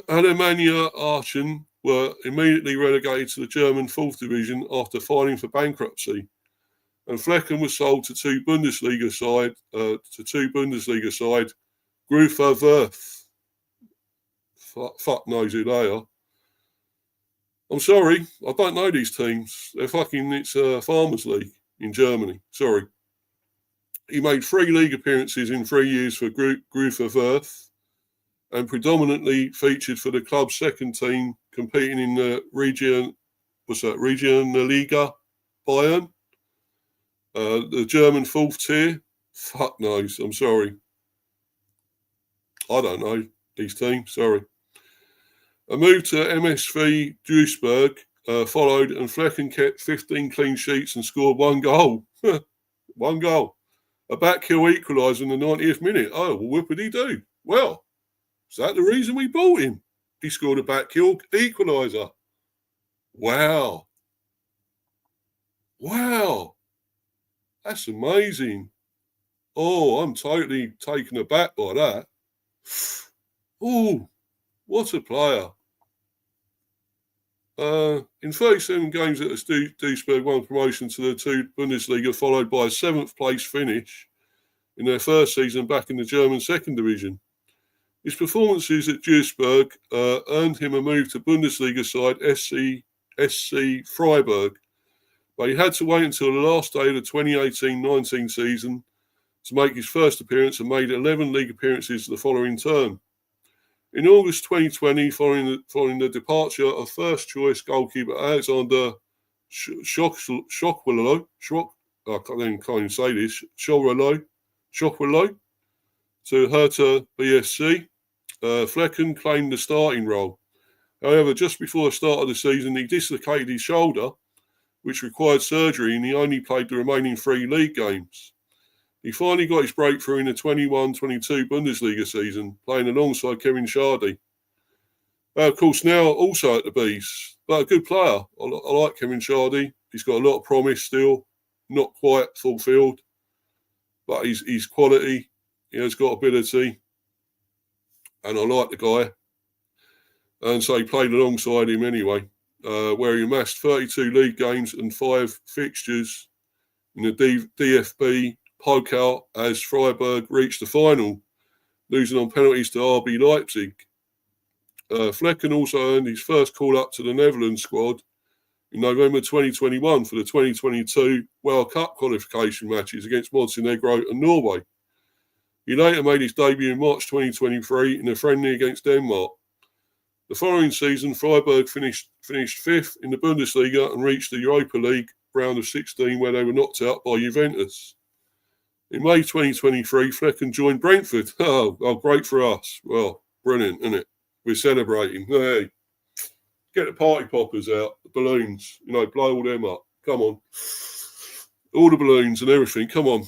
Alemannia Aachen were immediately relegated to the German 4th division after filing for bankruptcy. And Flecken was sold to two Bundesliga side, Grufer Wörth, fuck knows who they are. I'm sorry, I don't know these teams. It's a Farmers League in Germany. Sorry. He made 3 league appearances in 3 years for Grufer Wirth and predominantly featured for the club's second team, competing in the Regionalliga Bayern, the German 4th tier. Fuck knows, I'm sorry. I don't know these teams, sorry. A move to MSV Duisburg followed, and Flecken kept 15 clean sheets and scored 1 goal. 1 goal. A back-heel equaliser in the 90th minute. Oh, well, what did he do? Well, is that the reason we bought him? He scored a back-heel equaliser. Wow. Wow. That's amazing. Oh, I'm totally taken aback by that. Oh, what a player. In 37 games at Duisburg won promotion to the 2 Bundesliga, followed by a 7th place finish in their first season back in the German 2nd division. His performances at Duisburg earned him a move to Bundesliga side SC Freiburg, but he had to wait until the last day of the 2018-19 season to make his first appearance, and made 11 league appearances the following term. In August 2020, following the departure of first-choice goalkeeper Alexander Schockwillow, I can't even say this, Schockwillow, to Hertha BSC, Flecken claimed the starting role. However, just before the start of the season, he dislocated his shoulder, which required surgery, and he only played the remaining 3 league games. He finally got his breakthrough in the 21-22 Bundesliga season, playing alongside Kevin Shardy. Of course, now also at the Bees, but a good player. I like Kevin Shardy. He's got a lot of promise still, not quite fulfilled, but he's quality. He has got ability, and I like the guy. And so he played alongside him anyway, where he amassed 32 league games and 5 fixtures in the DFB Pokal as Freiburg reached the final, losing on penalties to RB Leipzig. Flecken also earned his first call-up to the Netherlands squad in November 2021 for the 2022 World Cup qualification matches against Montenegro and Norway. He later made his debut in March 2023 in a friendly against Denmark. The following season, Freiburg finished 5th in the Bundesliga and reached the Europa League round of 16, where they were knocked out by Juventus. In May 2023, Flecken joined Brentford. Oh, great for us. Well, brilliant, isn't it? We're celebrating. Hey, get the party poppers out, the balloons, blow all them up. Come on. All the balloons and everything, come on.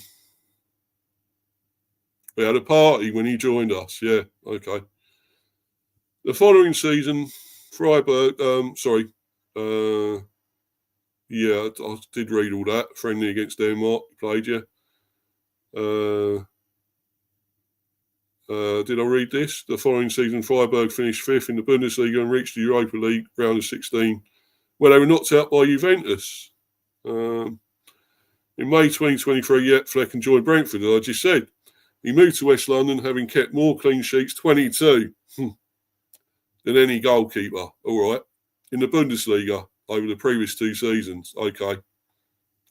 We had a party when he joined us, yeah, okay. The following season, Freiburg, yeah, I did read all that. Friendly against Denmark, played you. Did I read this? The following season, Freiburg finished 5th in the Bundesliga and reached the Europa League round of 16, where they were knocked out by Juventus. In May 2023, Flecken joined Brentford, as I just said. He moved to West London, having kept more clean sheets, 22, than any goalkeeper. All right. In the Bundesliga over the previous 2 seasons. Okay.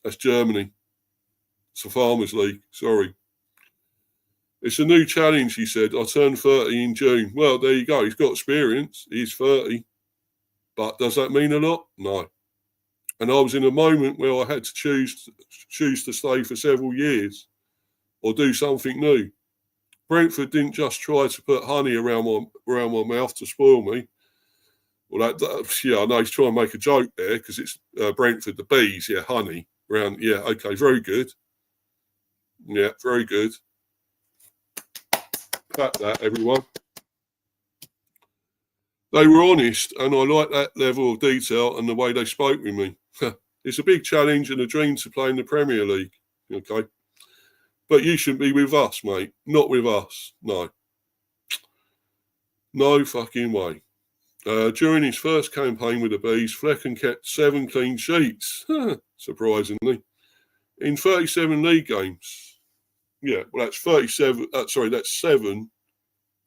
That's Germany. It's a Farmers League. Sorry. It's a new challenge, he said. I turned 30 in June. Well, there you go. He's got experience. He's 30. But does that mean a lot? No. And I was in a moment where I had to choose to stay for several years or do something new. Brentford didn't just try to put honey around my mouth to spoil me. Well, I know he's trying to make a joke there because it's Brentford, the Bees, yeah, honey around. Yeah, okay, very good. Yeah, very good. Clap that, everyone. They were honest, and I like that level of detail and the way they spoke with me. It's a big challenge and a dream to play in the Premier League, okay? But you shouldn't be with us, mate. Not with us, no. No fucking way. During his first campaign with the Bees, Flecken kept 7 clean sheets, surprisingly, in 37 league games. Yeah, well, that's 37. That's 7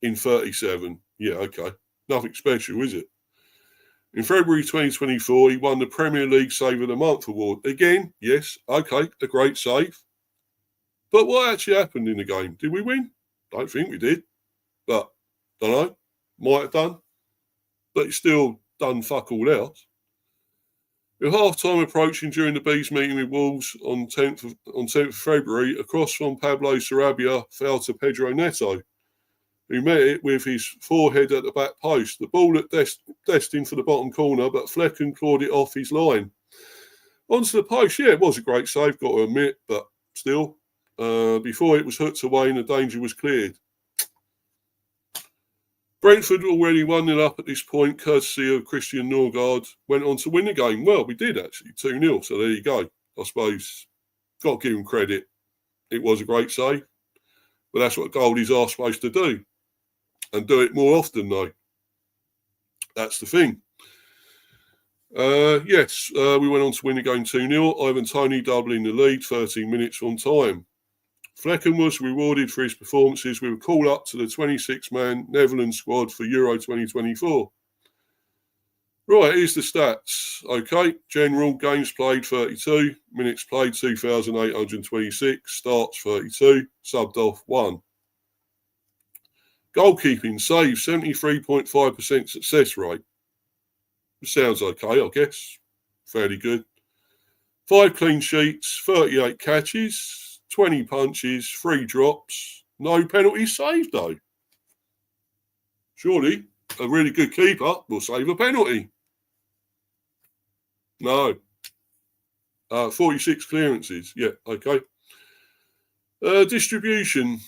in 37. Yeah, okay. Nothing special, is it? In February 2024, he won the Premier League Save of the Month award. Again, yes, okay, a great save. But what actually happened in the game? Did we win? Don't think we did. But, don't know. Might have done. But it's still done fuck all else. With half-time approaching during the Bees meeting with Wolves on 10th of February, a cross from Pablo Sarabia fell to Pedro Neto, who met it with his forehead at the back post. The ball looked destined for the bottom corner, but Flecken clawed it off his line. Onto the post, yeah, it was a great save, got to admit, but still, before it was hooked away and the danger was cleared. Brentford already 1-0 up at this point, courtesy of Christian Norgard, went on to win the game. Well, we did actually, 2-0, so there you go. I suppose, got to give him credit. It was a great save, but that's what goalies are supposed to do, and do it more often though. That's the thing. Yes, we went on to win the game 2-0. Ivan Toney doubling the lead 13 minutes on time. Flecken was rewarded for his performances with a call-up to the 26-man Netherlands squad for Euro 2024. Right, here's the stats. Okay, general games played 32, minutes played 2,826, starts 32, subbed off 1. Goalkeeping, save 73.5% success rate. Sounds okay, I guess. Fairly good. 5 clean sheets, 38 catches, 20 punches, 3 drops. No penalties saved, though. Surely, a really good keeper will save a penalty. No. 46 clearances. Yeah, okay. Distribution.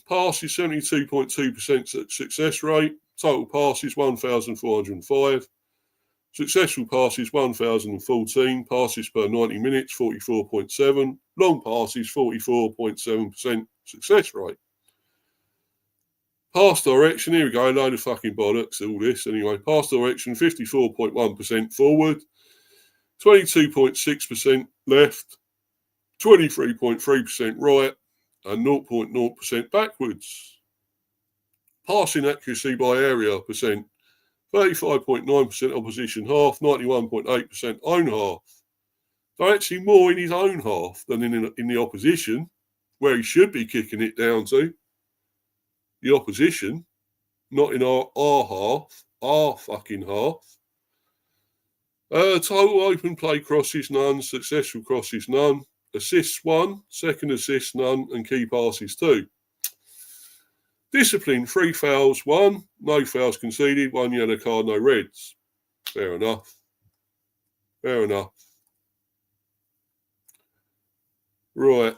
Passes, 72.2% success rate. Total passes, 1,405. Successful passes, 1,014. Passes per 90 minutes, 44.7. Long passes, 44.7% success rate. Pass direction, here we go, a load of fucking bollocks, all this. Anyway, pass direction, 54.1% forward, 22.6% left, 23.3% right, and 0.0% backwards. Passing accuracy by area percent, 35.9% opposition half, 91.8% own half. So actually more in his own half than in the opposition, where he should be kicking it down to. The opposition, not in our half, our fucking half. Total open play crosses, none. Successful crosses, none. Assists, 1. Second assist, none. And key passes, 2. Discipline, 3 fouls, 1. No fouls conceded, 1 yellow card, no reds. Fair enough. Fair enough. Right.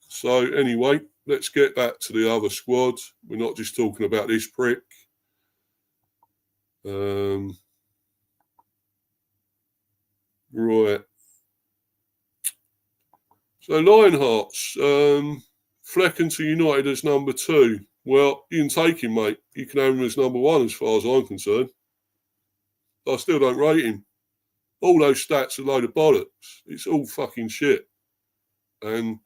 So anyway, let's get back to the other squad. We're not just talking about this prick. Right. So Lionhearts, Flecken to United as number 2. Well, you can take him, mate. You can have him as number 1 as far as I'm concerned. I still don't rate him. All those stats are a load of bollocks. It's all fucking shit. And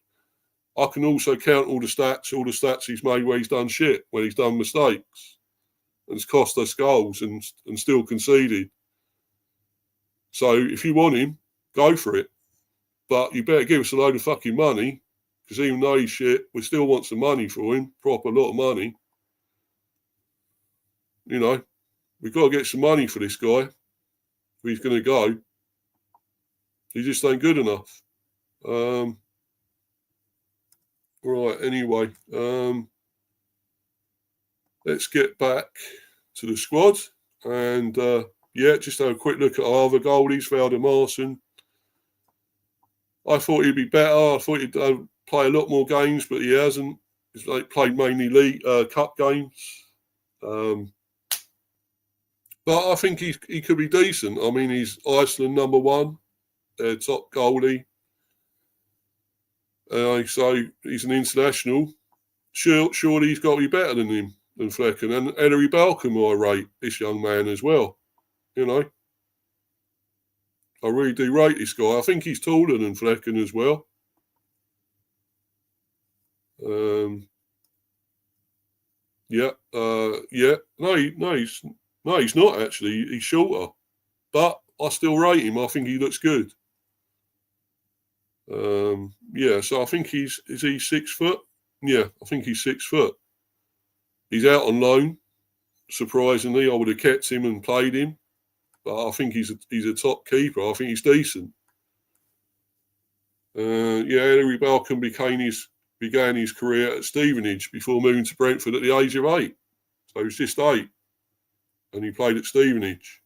I can also count all the stats he's made where he's done shit, where he's done mistakes. And it's cost us goals and still conceded. So if you want him, go for it. But you better give us a load of fucking money, because even though he's shit, we still want some money for him, proper lot of money. You know, we've got to get some money for this guy. He's going to go. He just ain't good enough. Right, anyway, let's get back to the squad. And, just have a quick look at our other goalies, Valdemarson. I thought he'd be better. I thought he'd play a lot more games, but he hasn't. He's played mainly league, cup games. But I think he could be decent. I mean, he's Iceland number 1, their top goalie. So he's an international. Surely he's got to be better than him, than Flecken. And Ellery Balcom, I rate this young man as well. You know, I really do rate this guy. I think he's taller than Flecken as well. Yeah. Yeah. No, he's not actually. He's shorter, but I still rate him. I think he looks good. Yeah. So I think is he 6 foot? Yeah, I think he's 6 foot. He's out on loan. Surprisingly, I would have kept him and played him, but I think he's a top keeper. I think he's decent. Yeah, Harry Balcom began his career at Stevenage before moving to Brentford at the age of 8. So he was just 8, and he played at Stevenage.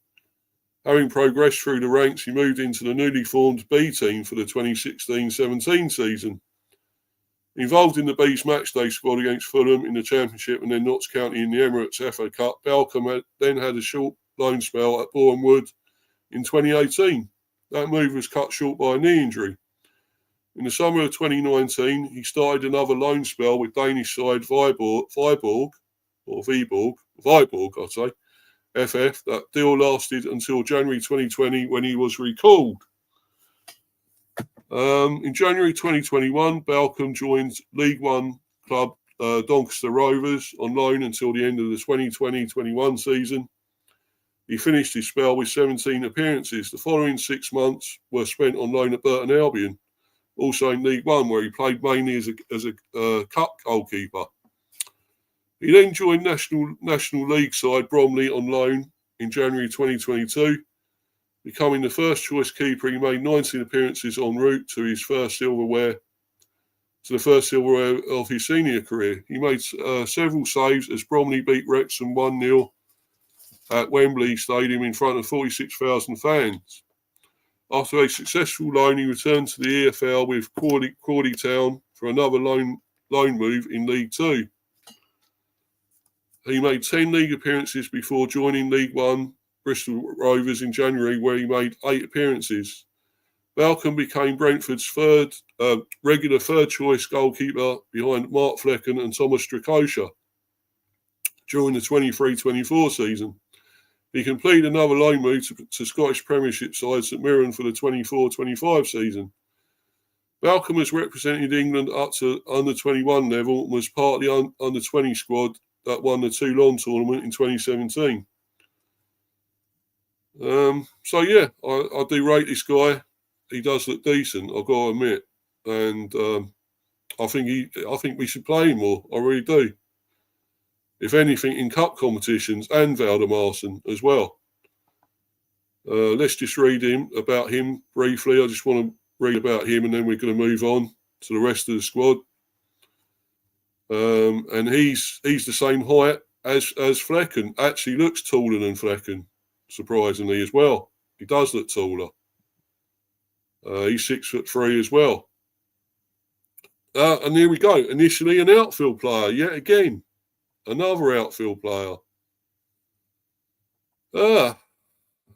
Having progressed through the ranks, he moved into the newly formed B team for the 2016-17 season. Involved in the B's matchday squad against Fulham in the Championship and then Notts County in the Emirates FA Cup, Balcom then had a short loan spell at Boreham Wood in 2018. That move was cut short by a knee injury. In the summer of 2019, he started another loan spell with Danish side Viborg, I'd say, FF. That deal lasted until January 2020 when he was recalled. In January 2021, Balcom joined League One club Doncaster Rovers on loan until the end of the 2020-21 season. He finished his spell with 17 appearances. The following 6 months were spent on loan at Burton Albion, also in League One, where he played mainly as a cup goalkeeper. He then joined National League side Bromley on loan in January 2022. Becoming the first choice keeper, he made 19 appearances en route to the first silverware of his senior career. He made several saves as Bromley beat Wrexham 1-0 at Wembley Stadium in front of 46,000 fans. After a successful loan, he returned to the EFL with Crawley Town for another loan move in League Two. He made 10 league appearances before joining League One Bristol Rovers in January, where he made 8 appearances. Balcom became Brentford's regular third choice goalkeeper behind Mark Flecken and Thomas Strakosha during the 23-24 season. He completed another loan move to Scottish Premiership side St Mirren for the 24-25 season. Balcom has represented England up to under-21 level and was part of the under-20 squad that won the Toulon tournament in 2017. So yeah, I do rate this guy. He does look decent, I've got to admit, and I think we should play him more. I really do. If anything, in cup competitions and Valdemarson as well. Let's just read about him briefly. I just want to read about him, and then we're going to move on to the rest of the squad. And he's the same height as Flecken. Actually, looks taller than Flecken, surprisingly as well. He does look taller. He's 6'3" as well. And here we go. Initially an outfield player, yet again. Another outfield player.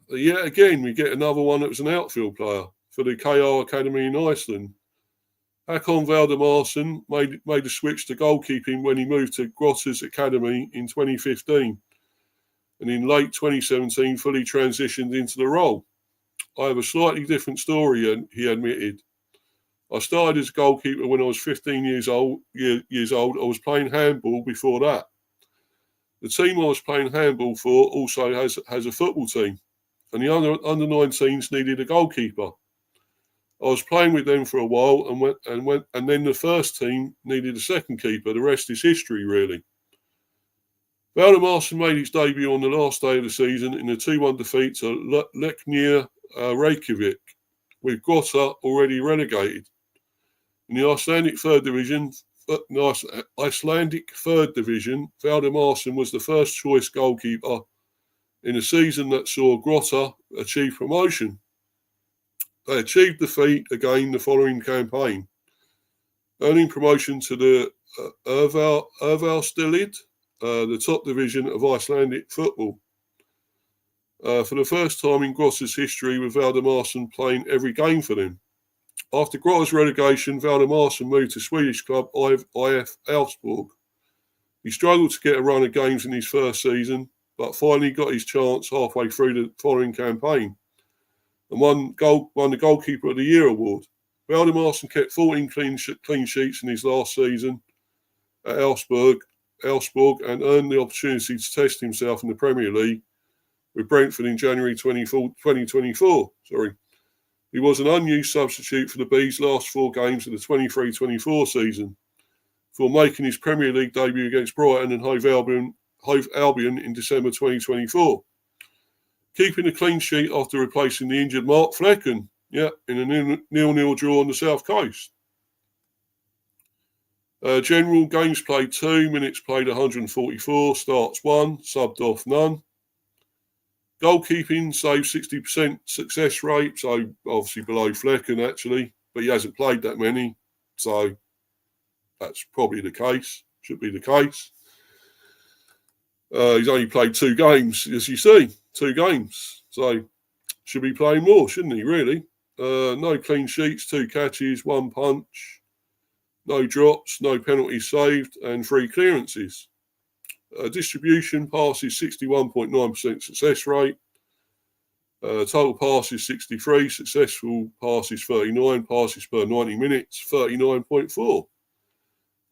Yet again, we get another one that was an outfield player for the KR Academy in Iceland. Håkon Valdemarson made a switch to goalkeeping when he moved to Grotter's Academy in 2015. And in late 2017, fully transitioned into the role. I have a slightly different story, he admitted. I started as a goalkeeper when I was 15 years old. I was playing handball before that. The team I was playing handball for also has a football team, and the under 19s needed a goalkeeper. I was playing with them for a while, and then the first team needed a second keeper. The rest is history, really. Valdemarson made his debut on the last day of the season in a 2-1 defeat to Leknir Reykjavik, with Grotta already relegated. In the Icelandic third division, Valdemarson was the first choice goalkeeper in a season that saw Grotta achieve promotion. They achieved defeat again the following campaign, earning promotion to the Urvalsdeild, the top division of Icelandic football. For the first time in Grotta's history, with Valdemarson playing every game for them. After Grotta's relegation, Valdemarson moved to Swedish club IF Elfsborg. He struggled to get a run of games in his first season, but finally got his chance halfway through the following campaign and won the Goalkeeper of the Year award. Valdemarson kept 14 clean sheets in his last season at Elfsborg Elfsborg and earned the opportunity to test himself in the Premier League with Brentford in January 2024. He was an unused substitute for the Bees' last 4 games of the 23-24 season, before making his Premier League debut against Brighton and Hove Albion in December 2024. Keeping a clean sheet after replacing the injured Mark Flecken, in a 0-0 draw on the South Coast. General games played 2, minutes played 144, starts 1, subbed off none. Goalkeeping saved 60% success rate, so obviously below Flecken actually, but he hasn't played that many, so that's probably the case, should be the case. He's only played 2 games, as you see, 2 games, so should be playing more, shouldn't he, really? No clean sheets, 2 catches, 1 punch, no drops, no penalties saved, and 3 clearances. Distribution passes 61.9% success rate. Total passes 63, successful passes 39, passes per 90 minutes 39.4.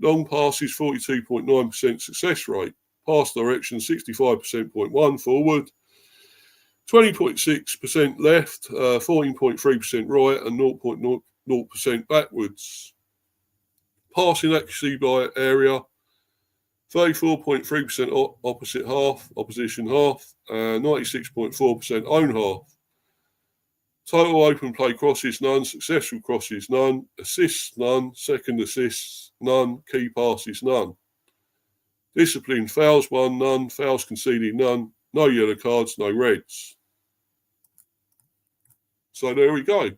Long passes 42.9% success rate. Pass direction 65.1% forward, 20.6% left, 14.3% right, and 0.0% backwards. Passing accuracy by area 34.3% opposition half, 96.4% own half. Total open play crosses none, successful crosses none, assists none, second assists none, key passes none. Discipline fouls 1 none, fouls conceded none, no yellow cards, no reds. So there we go.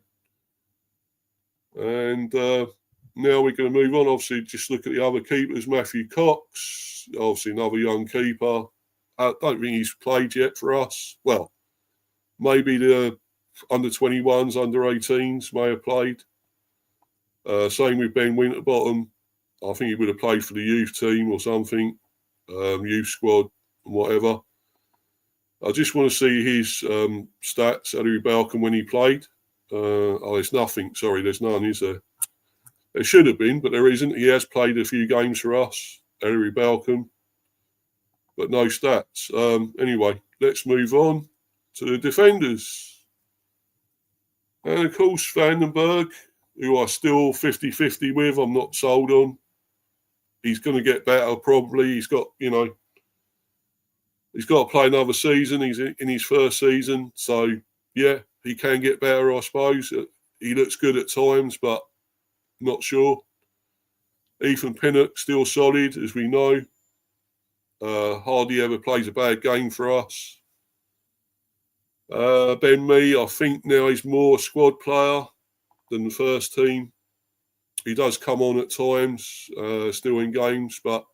And now we're going to move on. Obviously, just look at the other keepers. Matthew Cox, obviously another young keeper. I don't think he's played yet for us. Well, maybe the under 21s, under 18s may have played. Same with Ben Winterbottom. I think he would have played for the youth team or something, youth squad and whatever. I just want to see his stats, Ellery Balcom, when he played. There's nothing. Sorry, there's none, is there? There should have been, but there isn't. He has played a few games for us, Ellery Balcom, but no stats. Anyway, let's move on to the defenders. And of course, Vandenberg, who I still 50-50 with, I'm not sold on. He's going to get better probably. He's got to play another season. He's in his first season. So, yeah, he can get better, I suppose. He looks good at times, but not sure. Ethan Pinnock, still solid, as we know. Hardly ever plays a bad game for us. Ben Mee, I think now he's more a squad player than the first team. He does come on at times, still in games, but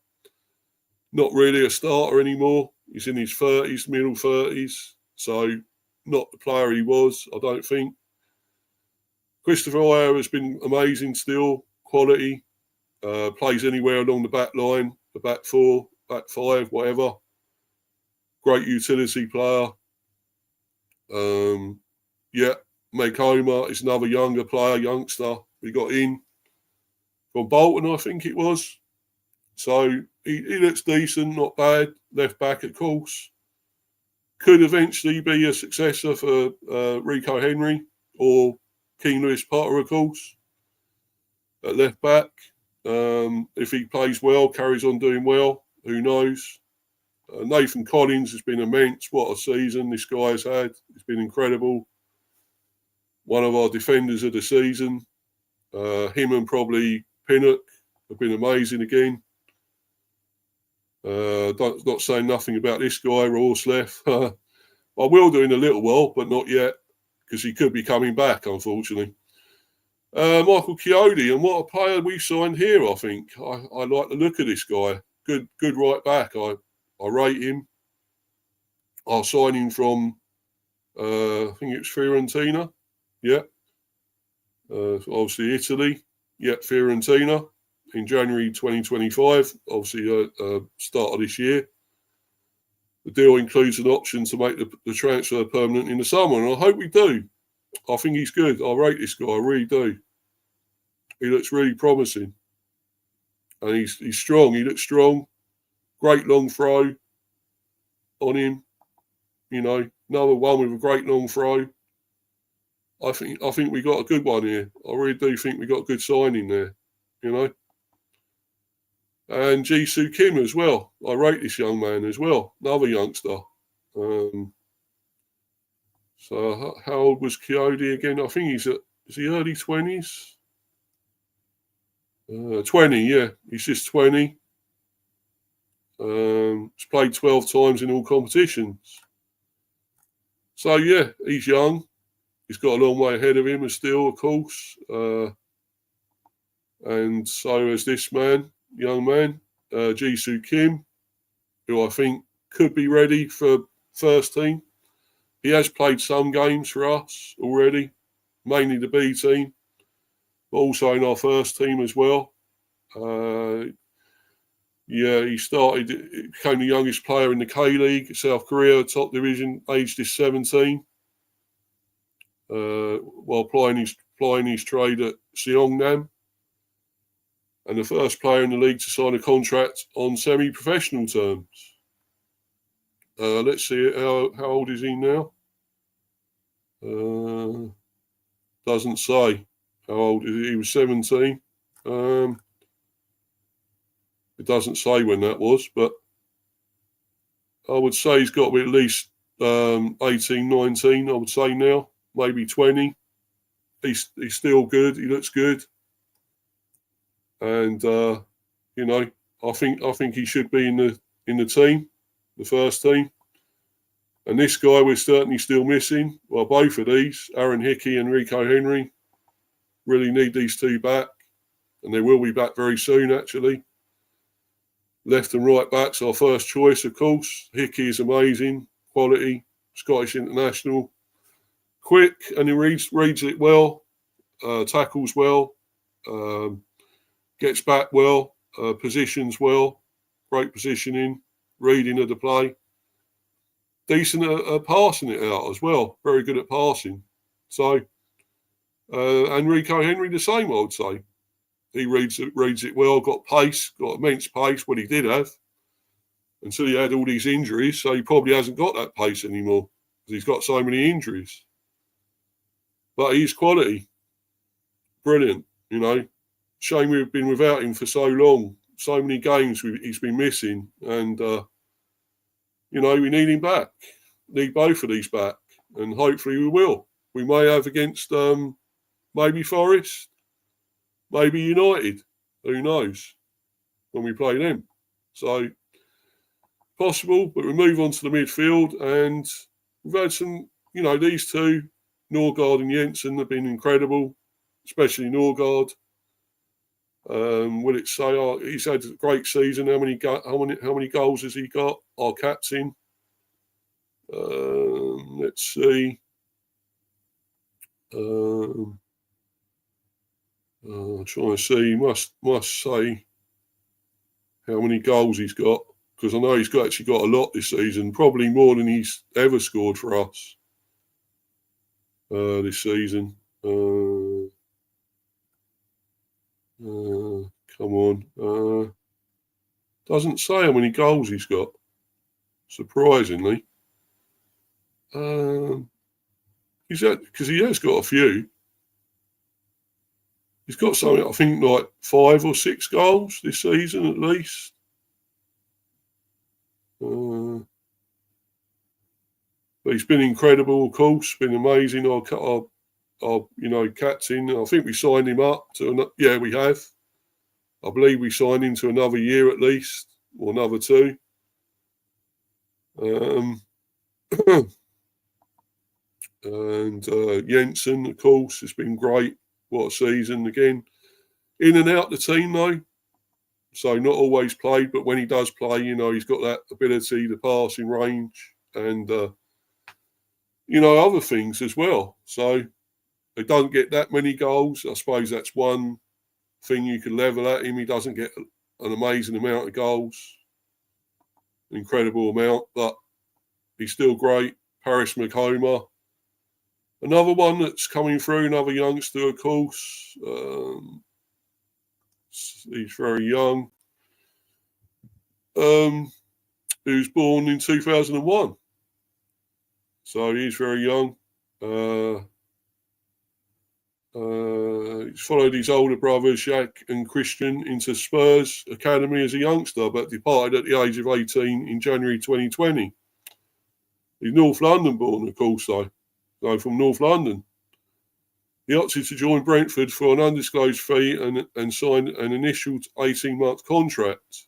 not really a starter anymore. He's in his 30s, middle 30s, so not the player he was, I don't think. Christopher Ayer has been amazing still, quality. Plays anywhere along the back line, the back 4, back 5, whatever. Great utility player. Meg Homer is another younger player, youngster we got in from Bolton, I think it was. So he looks decent, not bad. Left back, of course. Could eventually be a successor for Rico Henry or King Lewis Potter, of course. At left back, if he plays well, carries on doing well, who knows? Nathan Collins has been immense. What a season this guy has had. It's been incredible. One of our defenders of the season. Him and probably Pinnock have been amazing again. Not saying nothing about this guy, Rorsleff. I will do in a little while, but not yet, because he could be coming back, unfortunately. Michael Chiodi, and what a player we signed here, I think. I like the look of this guy. Good right back. I rate him. Our signing from, I think it was Fiorentina. Yeah. Obviously Italy. Yeah, Fiorentina in January 2025. Obviously, start of this year. The deal includes an option to make the transfer permanent in the summer, and I hope we do. I think he's good. I rate this guy. I really do. He looks really promising. And he's strong. He looks strong. great long throw on him. You know, another one with a great long throw. I think we got a good one here. I really do think we got a good signing there. You know. And Jisoo Kim as well. I rate this young man as well. Another youngster. So how old was Coyote again? I think is he early 20s? 20, yeah. He's just 20. He's played 12 times in all competitions. So, yeah, he's young. He's got a long way ahead of him still, of course. And so has this young man, Jisoo Kim, who I think could be ready for first team. He has played some games for us already, mainly the B team, but also in our first team as well. He became the youngest player in the K-League, South Korea, top division, aged is 17, while plying his trade at Seongnam, and the first player in the league to sign a contract on semi-professional terms. Let's see, how old is he now? Doesn't say how old is he. He was 17. It doesn't say when that was, but I would say he's got to be at least 18, 19, I would say now, maybe 20. He's still good. He looks good. And, you know, I think he should be in the team, the first team. And this guy we're certainly still missing. Well, both of these, Aaron Hickey and Rico Henry, really need these two back. And they will be back very soon, actually. Left and right backs, our first choice, of course. Hickey is amazing, quality, Scottish international. Quick, and he reads it well, tackles well, gets back well, positions well, great positioning, reading of the play. Decent at passing it out as well, very good at passing. So, and Rico Henry the same, I would say. He reads it well, got pace, got immense pace, what he did have, until he had all these injuries, so he probably hasn't got that pace anymore, because he's got so many injuries. But he's quality. Brilliant, you know. Shame we've been without him for so long. So many games he's been missing. And, you know, we need him back. Need both of these back. And hopefully we will. We may have against maybe Forest, maybe United. Who knows when we play them. So, possible, but we move on to the midfield. And we've had some, you know, these two, Norgard and Jensen, have been incredible, especially Norgard. Will it say he's had a great season? How many goals has he got? Our captain. Let's see. Trying to see. Must say how many goals he's got, because I know he's actually got a lot this season. Probably more than he's ever scored for us this season. Come on. Doesn't say how many goals he's got, surprisingly. Because he has got a few. He's got something, I think, like 5 or 6 goals this season at least. But he's been incredible, of course. Been amazing. Our captain. I think we signed him up to. Yeah, we have. I believe we signed him to another year at least, or another 2. And Jensen, of course, has been great. What a season again. In and out the team though, so not always played, but when he does play, you know, he's got that ability, the passing range, and you know, other things as well. So he doesn't get that many goals. I suppose that's one thing you can level at him. He doesn't get an amazing amount of goals, incredible amount, but he's still great. Paris McHomer. Another one that's coming through, another youngster, of course. He's very young. who was born in 2001. So he's very young. He's followed his older brothers, Jack and Christian, into Spurs Academy as a youngster, but departed at the age of 18 in January 2020. He's North London born, of course, though. So from North London. He opted to join Brentford for an undisclosed fee and signed an initial 18-month contract.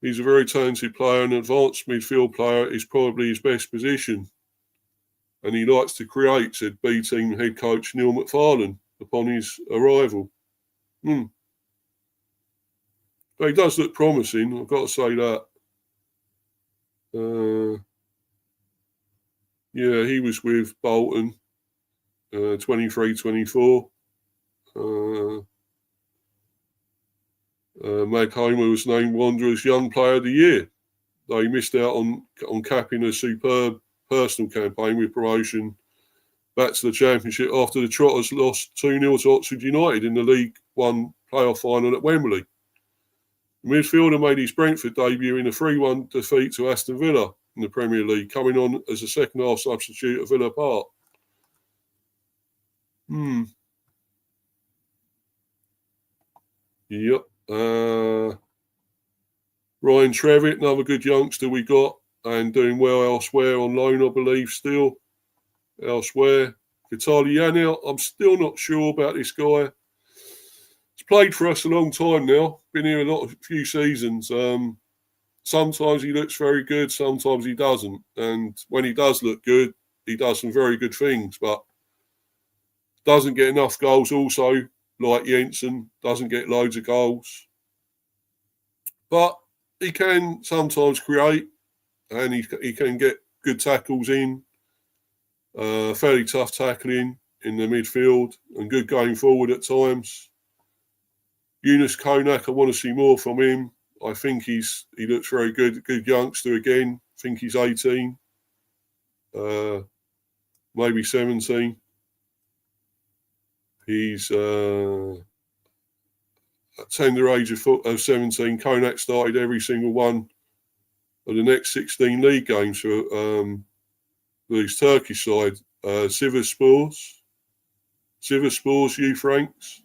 He's a very talented player, and advanced midfield player is probably his best position. And he likes to create, said B team head coach Neil McFarlane upon his arrival. But he does look promising, I've got to say that. He was with Bolton, 23-24. Mag Homer was named Wanderers Young Player of the Year, though he missed out on capping a superb personal campaign with promotion back to the Championship after the Trotters lost 2-0 to Oxford United in the League One playoff final at Wembley. The midfielder made his Brentford debut in a 3-1 defeat to Aston Villa in the Premier League, coming on as a second-half substitute at Villa Park. Yep. Ryan Trevitt, another good youngster we got, and doing well elsewhere on loan, I believe, still. Elsewhere. Vitaly Yanel, I'm still not sure about this guy. He's played for us a long time now. Been here a few seasons. Sometimes he looks very good, sometimes he doesn't. And when he does look good, he does some very good things, but doesn't get enough goals also, like Jensen, doesn't get loads of goals. But he can sometimes create, and he can get good tackles in, fairly tough tackling in the midfield, and good going forward at times. Yunus Konak, I want to see more from him. I think he looks very good. Good youngster again. I think he's 18, maybe 17. He's at tender age of 17. Konak started every single one of the next 16 league games for his Turkish side. Sivasspor youth ranks.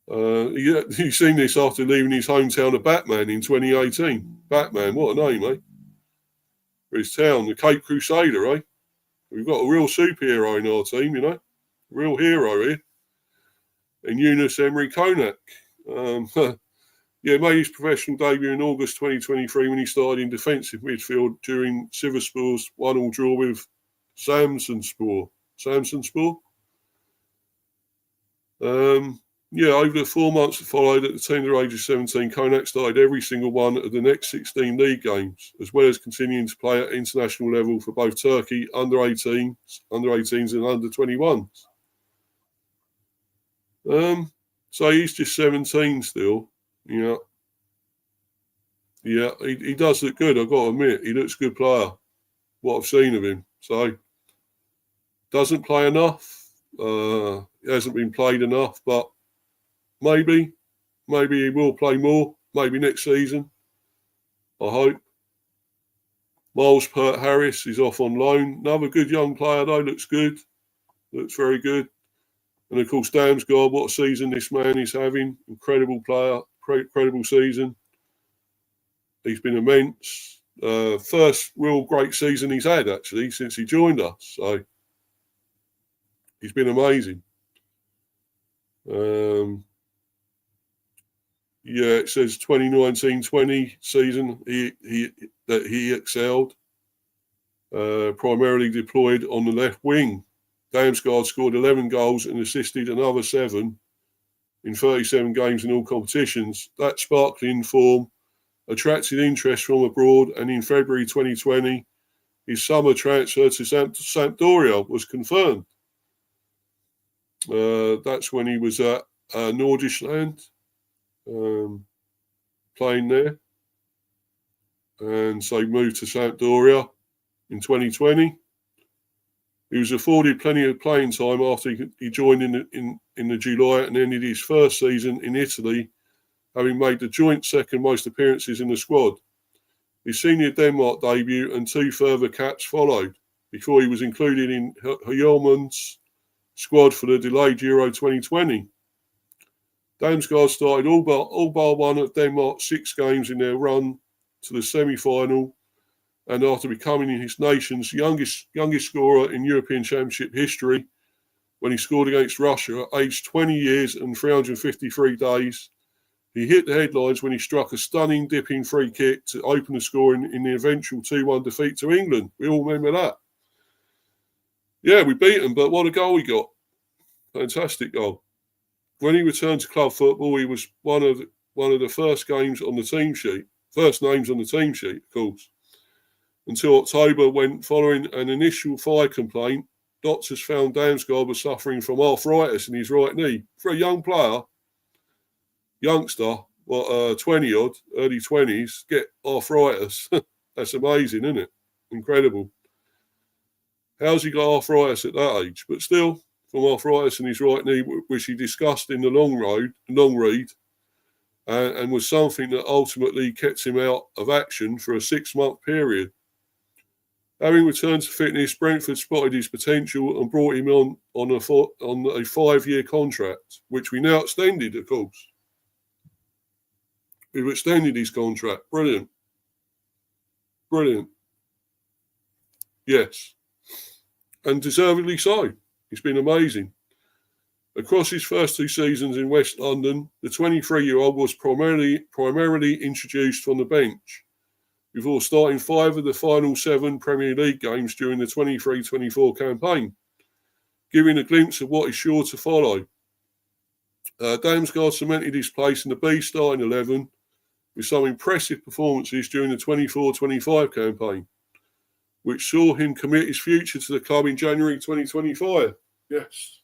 You've seen this after leaving his hometown of Batman in 2018. Batman, what a name, eh? For his town, the Cape Crusader, eh? We've got a real superhero in our team, you know? Real hero here. And Yunus Emre Konak. Made his professional debut in August 2023 when he started in defensive midfield during Sivasspor's 1-1 draw with Samsunspor. Over the 4 months that followed at the tender age of 17, Konak started every single one of the next 16 league games, as well as continuing to play at international level for both Turkey under-18s and under-21s. So he's just 17 still. Yeah. Yeah, he does look good, I've got to admit. He looks a good player, what I've seen of him. So, doesn't play enough. He hasn't been played enough, but maybe he will play more. Maybe next season, I hope. Miles Pert Harris is off on loan. Another good young player, though. Looks good. Looks very good. And, of course, Damsgaard, what a season this man is having. Incredible player. Incredible season. He's been immense. First real great season he's had, actually, since he joined us. So, he's been amazing. It says 2019-20 season he excelled. Primarily deployed on the left wing. Damsgaard scored 11 goals and assisted another 7 in 37 games in all competitions. That sparkling form attracted interest from abroad, and in February 2020, his summer transfer to Sampdoria was confirmed. That's when he was at Nordisland, playing there. And so he moved to Sampdoria in 2020. He was afforded plenty of playing time after he joined in the July and ended his first season in Italy, having made the joint second most appearances in the squad. His senior Denmark debut and 2 further caps followed, before he was included in Hjulmand's squad for the delayed Euro 2020. Damsgaard started all bar one of Denmark's 6 games in their run to the semi-final, and after becoming his nation's youngest scorer in European Championship history, when he scored against Russia at age 20 years and 353 days, he hit the headlines when he struck a stunning dipping free kick to open the score in the eventual 2-1 defeat to England. We all remember that. Yeah, we beat them, but what a goal he got. Fantastic goal. When he returned to club football, he was one of the first names on the team sheet, of course, until October, when, following an initial thigh complaint, doctors found Damsgaard was suffering from arthritis in his right knee. For a youngster, 20-odd, early 20s, get arthritis. That's amazing, isn't it? Incredible. How's he got arthritis at that age? But still, from arthritis in his right knee, which he discussed in the long read, and was something that ultimately kept him out of action for a 6-month period. Having returned to fitness, Brentford spotted his potential and brought him on a 5-year contract, which we now extended, of course. We've extended his contract. Brilliant. Yes. And deservedly so. It's been amazing. Across his first 2 seasons in West London, the 23-year-old was primarily introduced from the bench, before starting 5 of the final 7 Premier League games during the 23-24 campaign, giving a glimpse of what is sure to follow. Damsgaard cemented his place in the B starting 11 with some impressive performances during the 24-25 campaign, which saw him commit his future to the club in January 2025. Yes.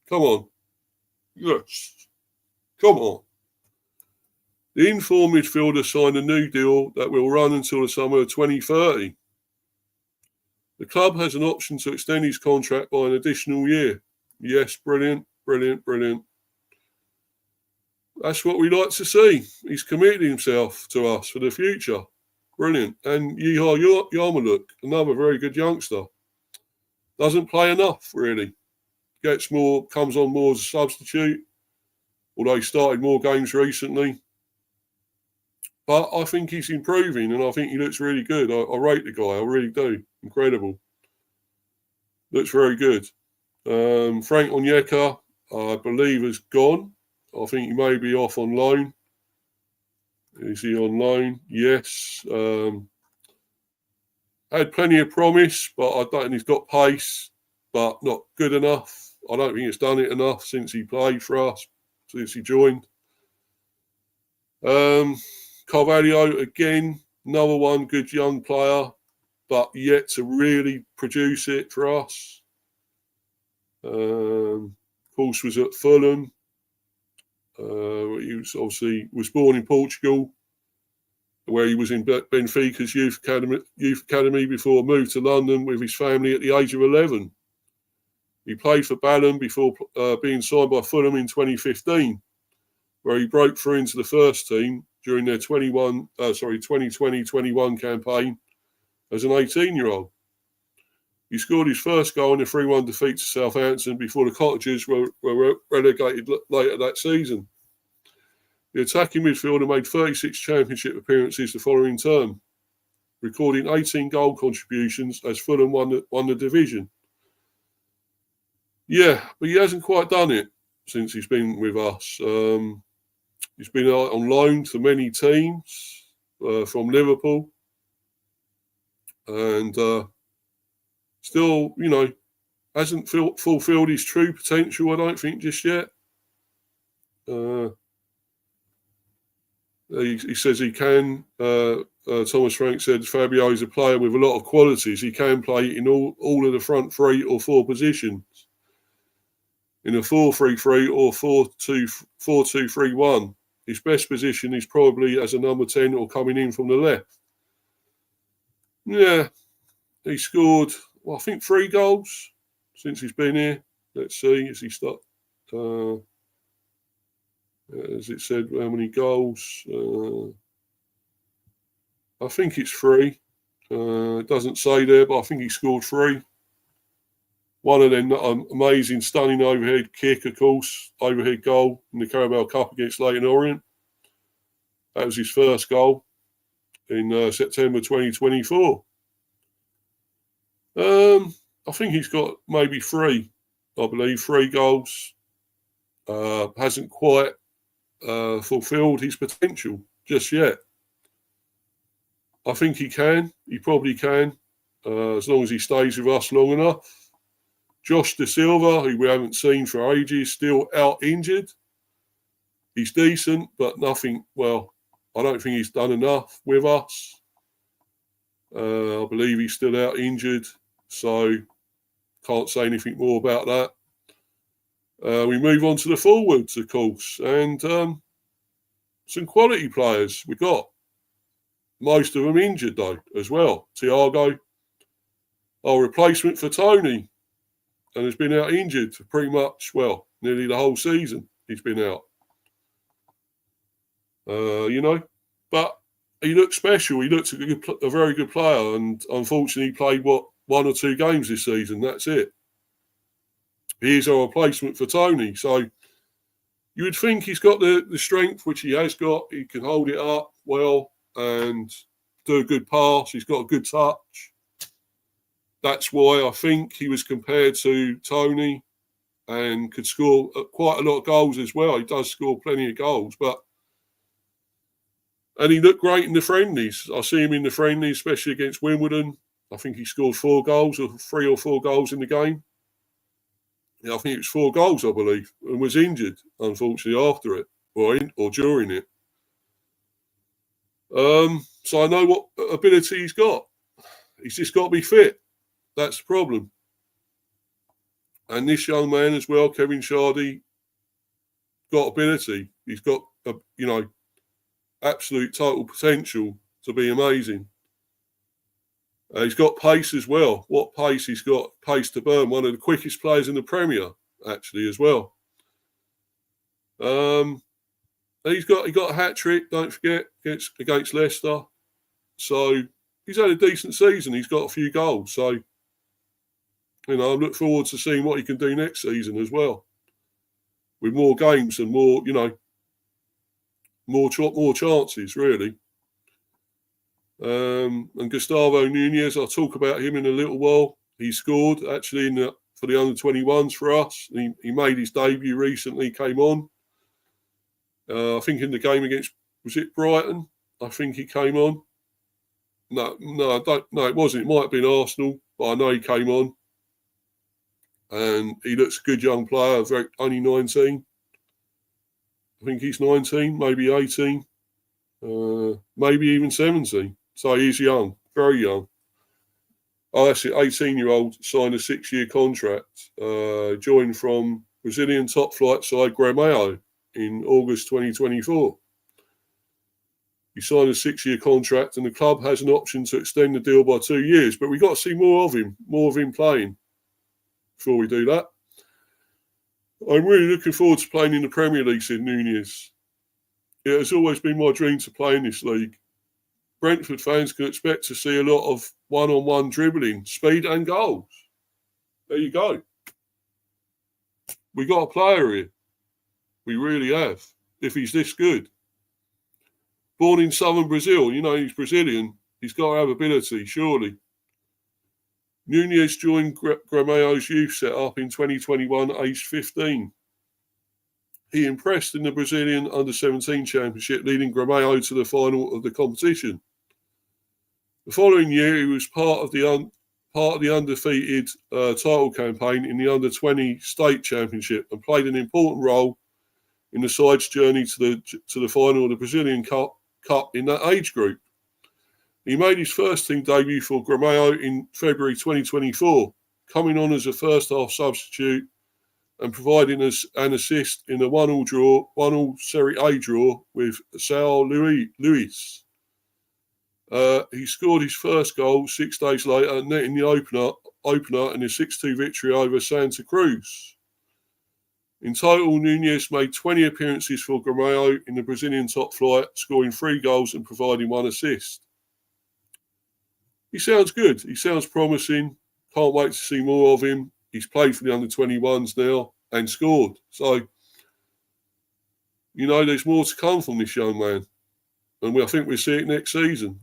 Come on. Yes. Come on. The informed midfielder signed a new deal that will run until the summer of 2030. The club has an option to extend his contract by an additional year. Yes, brilliant. That's what we like to see. He's committed himself to us for the future. Brilliant. And Yeehaw Yarmaluk, another very good youngster. Doesn't play enough, really. Comes on more as a substitute, although he started more games recently. But I think he's improving, and I think he looks really good. I rate the guy, I really do. Incredible. Looks very good. Frank Onyeka, I believe, has gone. I think he may be off on loan. Is he on loan? Yes. Had plenty of promise, but I don't think he's got pace, but not good enough. I don't think he's done it enough since he played for us, since he joined. Carvalho, again, another one, good young player, but yet to really produce it for us. Of course, was at Fulham. He was born in Portugal, where he was in Benfica's youth academy before he moved to London with his family at the age of 11. He played for Ballon before being signed by Fulham in 2015, where he broke through into the first team during their 2020-21 campaign as an 18-year-old. He scored his first goal in a 3-1 defeat to Southampton before the Cottagers were relegated later that season. The attacking midfielder made 36 championship appearances the following term, recording 18 goal contributions as Fulham won the division. Yeah, but he hasn't quite done it since he's been with us. He's been on loan to many teams from Liverpool, and still, hasn't fulfilled his true potential, I don't think, just yet. He says he can. Thomas Frank said Fabio is a player with a lot of qualities. He can play in all of the front 3 or 4 positions, in a 4-3-3 or 4-2-3-1. His best position is probably as a number 10 or coming in from the left. Yeah, he scored I think 3 goals since he's been here. Let's see, has he stopped? As it said, how many goals? I think it's 3. It doesn't say there, but I think he scored 3. One of them amazing, stunning overhead kick, of course, overhead goal in the Carabao Cup against Leyton Orient. That was his first goal in September 2024. I think he's got maybe 3, I believe, 3 goals. Hasn't quite fulfilled his potential just yet. I think he can. He probably can, as long as he stays with us long enough. Josh De Silva, who we haven't seen for ages, still out injured. He's decent, but nothing. Well, I don't think he's done enough with us. I believe he's still out injured, so can't say anything more about that. We move on to the forwards, of course, and some quality players we got. Most of them injured, though, as well. Thiago, our replacement for Tony, and has been out injured for pretty much, well, nearly the whole season he's been out. But he looked special. He looked a very good player, and unfortunately played, 1 or 2 games this season. That's it. He is our replacement for Tony. So you would think he's got the strength, which he has got. He can hold it up well and do a good pass. He's got a good touch. That's why I think he was compared to Tony and could score quite a lot of goals as well. He does score plenty of goals, and he looked great in the friendlies. I see him in the friendlies, especially against Wimbledon. I think he scored 4 goals, or 3 or 4 goals in the game. Yeah, I think it was 4 goals, I believe, and was injured, unfortunately, after it or during it. So I know what ability he's got. He's just got to be fit. That's the problem. And this young man as well, Kevin Shardy, got ability. He's got, absolute total potential to be amazing. He's got pace as well. What pace he's got? Pace to burn. One of the quickest players in the Premier, actually, as well. He got a hat-trick, don't forget, against Leicester. So he's had a decent season. He's got a few goals. So, I look forward to seeing what he can do next season as well. With more games and more chances, really. And Gustavo Nunez, I'll talk about him in a little while. He scored, actually, for the under-21s for us. He made his debut recently, came on. I think in the game against, was it Brighton? I think he came on. No, it wasn't. It might have been Arsenal, but I know he came on. And he looks a good young player, only 19. I think he's 19, maybe 18, maybe even 17. So he's young, very young. Oh, that's it, 18-year-old, signed a 6-year contract, joined from Brazilian top flight side Grêmio in August 2024. He signed a 6-year contract, and the club has an option to extend the deal by 2 years. But we've got to see more of him playing before we do that. I'm really looking forward to playing in the Premier League, said Nunez. It has always been my dream to play in this league. Brentford fans can expect to see a lot of one-on-one dribbling, speed and goals. There you go. We got a player here. We really have, if he's this good. Born in southern Brazil, he's Brazilian. He's got to have ability, surely. Nunez joined Grêmio's youth set-up in 2021, aged 15. He impressed in the Brazilian Under-17 Championship, leading Grêmio to the final of the competition. The following year, he was part of the undefeated title campaign in the Under-20 State Championship and played an important role in the side's journey to the final of the Brazilian Cup in that age group. He made his first team debut for Grêmio in February 2024, coming on as a first-half substitute and providing us an assist in a 1-1 Serie A draw with São Luís. He scored his first goal 6 days later, netting the opener opener in a 6-2 victory over Santa Cruz. In total, Nunez made 20 appearances for Grêmio in the Brazilian top flight, scoring 3 goals and providing 1 assist. He sounds good. He sounds promising. Can't wait to see more of him. He's played for the under-21s now and scored. So, there's more to come from this young man. And I think we'll see it next season,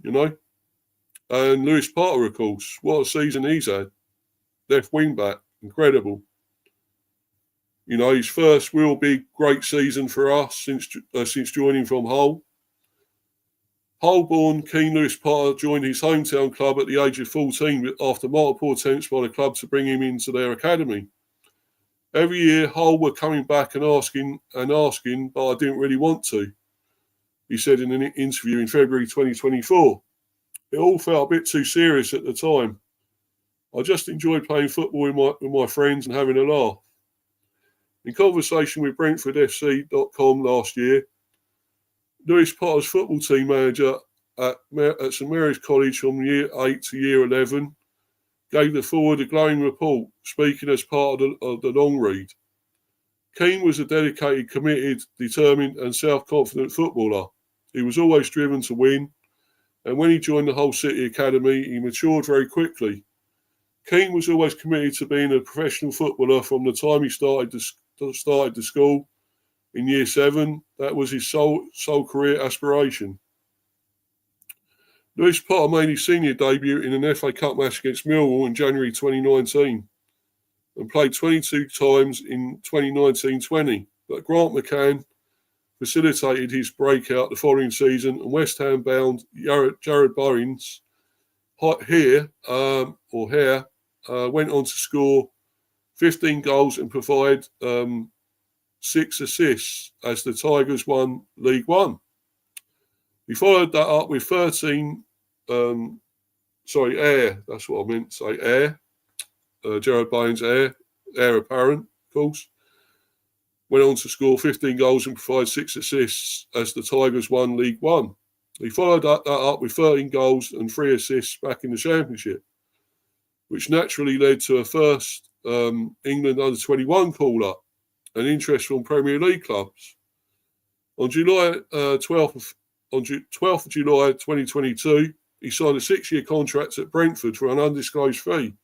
And Lewis Potter, of course, what a season he's had. Left wing back, incredible. His first real big, great season for us since joining from Hull. Hull-born Keane Lewis Potter joined his hometown club at the age of 14 after multiple attempts by the club to bring him into their academy. Every year, Hull were coming back and asking, but I didn't really want to, he said in an interview in February 2024. It all felt a bit too serious at the time. I just enjoyed playing football with my friends and having a laugh. In conversation with BrentfordFC.com last year, Lewis Potter's football team manager at St Mary's College from year 8 to year 11 gave the forward a glowing report, speaking as part of the long read. Keane was a dedicated, committed, determined and self-confident footballer. He was always driven to win, and when he joined the Hull City Academy, he matured very quickly. Keane was always committed to being a professional footballer from the time he started the school. In year 7, that was his sole career aspiration. Lewis Potter made his senior debut in an FA Cup match against Millwall in January 2019 and played 22 times in 2019-20, but Grant McCann facilitated his breakout the following season, and West Ham bound Jared Boyens went on to score 15 goals and provide 6 assists as the Tigers won League One. He followed that up with 13, heir, that's what I meant to say, heir. Jared Boyens' heir apparent, of course. Went on to score 15 goals and provide 6 assists as the Tigers won League One. He followed that up with 13 goals and 3 assists back in the Championship, which naturally led to a first England under-21 call-up and interest from Premier League clubs. On 12th of July 2022, he signed a 6-year contract at Brentford for an undisclosed fee.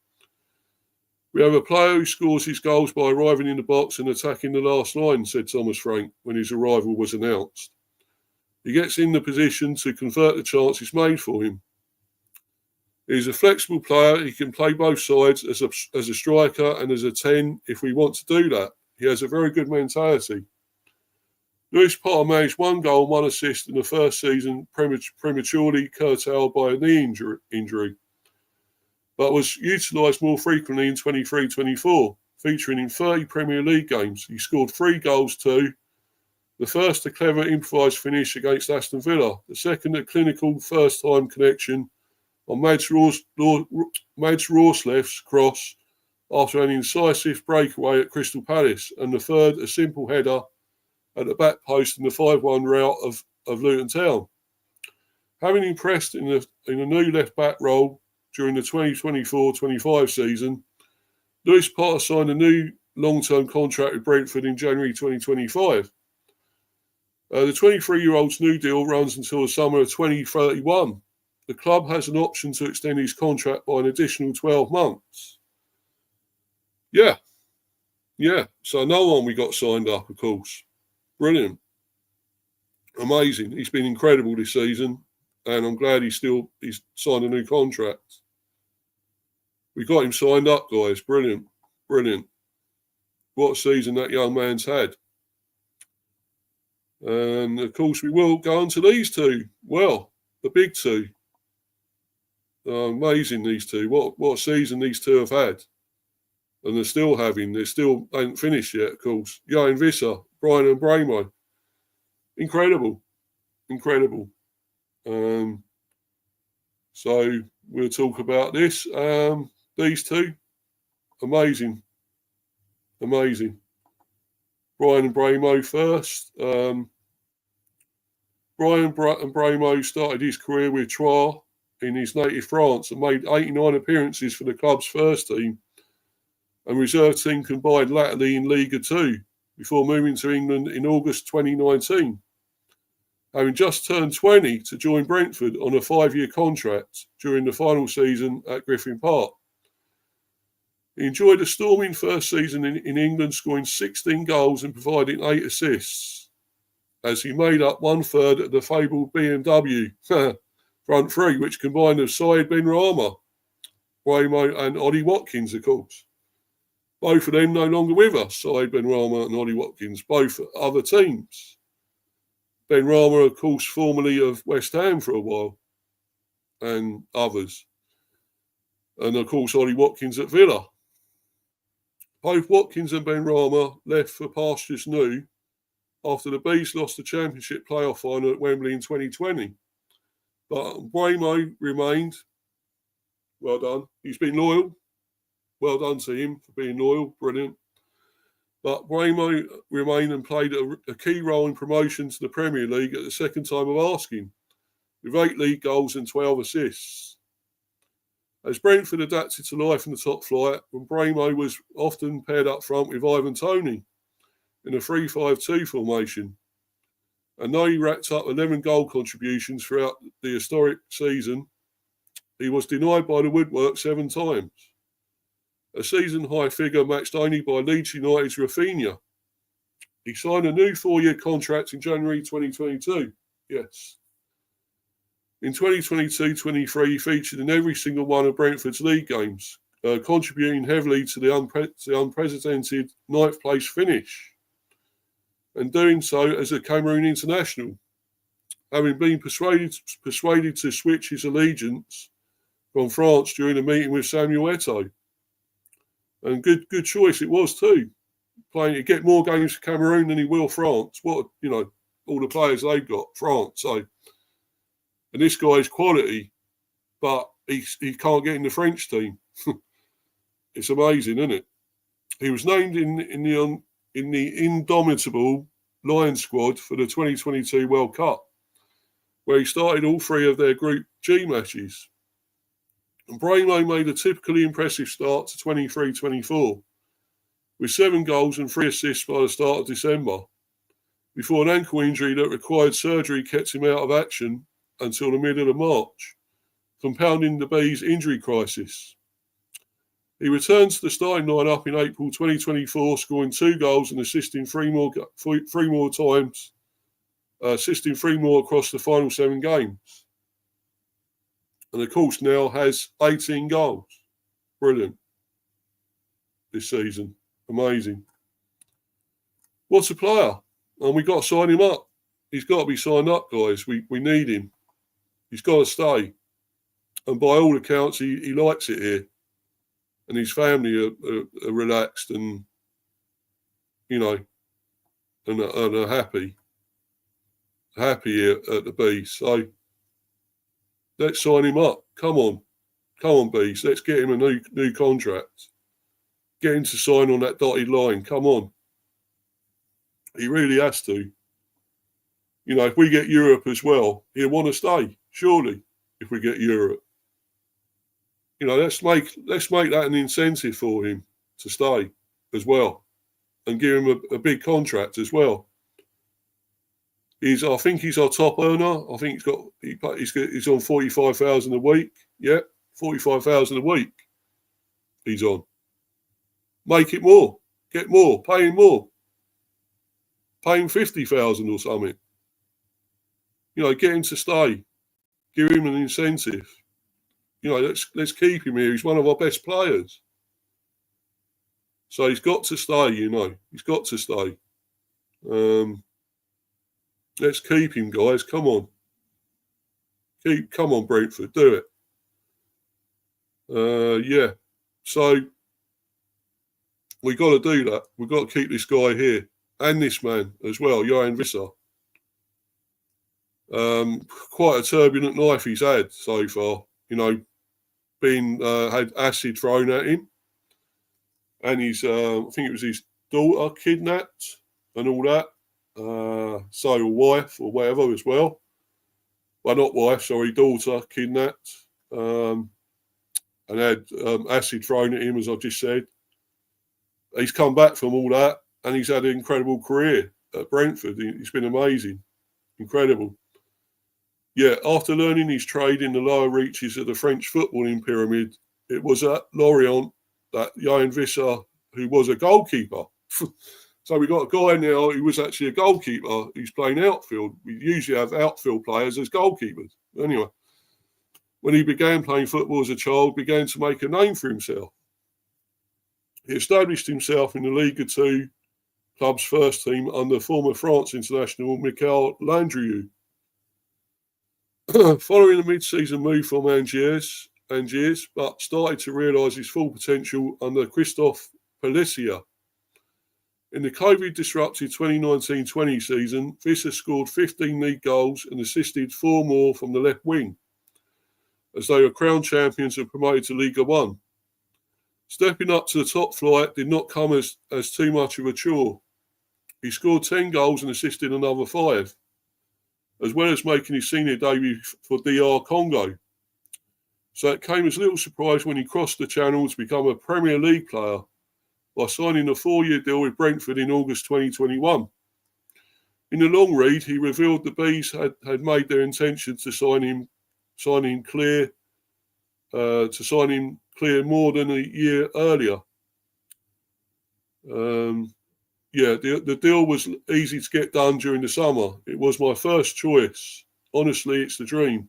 We have a player who scores his goals by arriving in the box and attacking the last line, said Thomas Frank when his arrival was announced. He gets in the position to convert the chances made for him. He's a flexible player. He can play both sides as a striker and as a 10 if we want to do that. He has a very good mentality. Lewis Potter managed 1 goal and 1 assist in the first season, prematurely curtailed by a knee injury, but was utilised more frequently in 23-24, featuring in 30 Premier League games. He scored 3 goals too. The first, a clever improvised finish against Aston Villa. The second, a clinical first-time connection on Mads Rorslef's cross after an incisive breakaway at Crystal Palace. And the third, a simple header at the back post in the 5-1 rout of Luton Town. Having impressed in a new left-back role during the 2024-25 season, Lewis Potter signed a new long-term contract with Brentford in January 2025. The 23-year-old's new deal runs until the summer of 2031. The club has an option to extend his contract by an additional 12 months. Yeah. So another one we got signed up, of course. Brilliant. Amazing. He's been incredible this season, and I'm glad he's signed a new contract. We got him signed up, guys. Brilliant. What a season that young man's had. And, of course, we will go on to these two. Well, the big two. Amazing, these two. What season these two have had. And they're still having. They still ain't finished yet, of course. Johan Visser, Brian and Bramo. Incredible. So we'll talk about this. These two. Amazing. Brian and Bramo first. Brian and Bramo started his career with Troyes in his native France and made 89 appearances for the club's first team and reserve team combined latterly in Liga 2 before moving to England in August 2019. Having just turned 20 to join Brentford on a 5-year contract during the final season at Griffin Park. He enjoyed a storming first season in England, scoring 16 goals and providing 8 assists, as he made up 1/3 of the fabled BMW front three, which combined of Saeed Benrahma, Bremo and Ollie Watkins, of course. Both of them no longer with us, Saeed Benrahma and Ollie Watkins, both at other teams. Benrahma, of course, formerly of West Ham for a while, and others. And, of course, Ollie Watkins at Villa. Both Watkins and Benrahma left for pastures new after the Bees lost the Championship playoff final at Wembley in 2020. But Bremo remained. Well done. He's been loyal. Well done to him for being loyal. Brilliant. But Bremo remained and played a key role in promotion to the Premier League at the second time of asking, with 8 league goals and 12 assists. As Brentford adapted to life in the top flight, when Bremo was often paired up front with Ivan Toney in a 3-5-2 formation. And though he racked up 11 goal contributions throughout the historic season, he was denied by the woodwork 7 times. A season-high figure matched only by Leeds United's Rafinha. He signed a new 4-year contract in January 2022. Yes. In 2022-23, he featured in every single one of Brentford's league games, contributing heavily to the unprecedented 9th place finish, and doing so as a Cameroon international, having been persuaded to switch his allegiance from France during a meeting with Samuel Eto'o. And good choice it was too. Playing to get more games for Cameroon than he will France. What, all the players they've got, France. So, and this guy's quality, but he can't get in the French team. It's amazing, isn't it? He was named in the indomitable Lions squad for the 2022 World Cup, where he started all 3 of their Group G matches. And Bremo made a typically impressive start to 23-24, with 7 goals and 3 assists by the start of December, before an ankle injury that required surgery kept him out of action until the middle of March, compounding the Bees' injury crisis. He returned to the starting lineup in April 2024, scoring 2 goals and assisting 3 more times, assisting 3 more across the final 7 games. And of course now has 18 goals. Brilliant. This season. Amazing. What's a player? And we've got to sign him up. He's got to be signed up, guys. We need him. He's got to stay. And by all accounts, he likes it here. And his family are relaxed and, and are happy. Happy here at the Bees. So, let's sign him up. Come on, Bees. Let's get him a new contract. Get him to sign on that dotted line. Come on. He really has to. If we get Europe as well, he'll want to stay. Surely, if we get Europe, let's make that an incentive for him to stay as well, and give him a big contract as well. I think he's our top earner. I think he's on 45,000 a week. Yeah, 45,000 a week. He's on. Make it more. Get more. Pay him more. Pay him 50,000 or something. Get him to stay. Give him an incentive. Let's keep him here. He's one of our best players. So he's got to stay. He's got to stay. Let's keep him, guys. Come on. Come on, Brentford. Do it. Yeah. So we got to do that. We've got to keep this guy here. And this man as well, Johan Visser. Quite a turbulent life he's had so far. Had acid thrown at him. And I think it was his daughter kidnapped and all that. So wife or whatever as well. Well, not wife, sorry, daughter kidnapped. and had acid thrown at him, as I've just said. He's come back from all that, and he's had an incredible career at Brentford. It's been amazing, incredible. Yeah, after learning his trade in the lower reaches of the French footballing pyramid, it was at Lorient that Johan Visser, who was a goalkeeper. So we got a guy now who was actually a goalkeeper who's playing outfield. We usually have outfield players as goalkeepers. Anyway, when he began playing football as a child, began to make a name for himself. He established himself in the Ligue 2 club's first team under former France international Michael Landrieu. Following the mid-season move from Angers, but started to realise his full potential under Christophe Pellissier. In the COVID-disrupted 2019-20 season, Visser scored 15 league goals and assisted 4 more from the left wing, as they were crowned champions and promoted to Liga 1. Stepping up to the top flight did not come as too much of a chore. He scored 10 goals and assisted another 5, as well as making his senior debut for DR Congo. So it came as little surprise when he crossed the channel to become a Premier League player by signing a 4-year deal with Brentford in August 2021. In the long read, he revealed the Bees had made their intention to sign him clear more than a year earlier. The deal was easy to get done during the summer. It was my first choice. Honestly, it's the dream.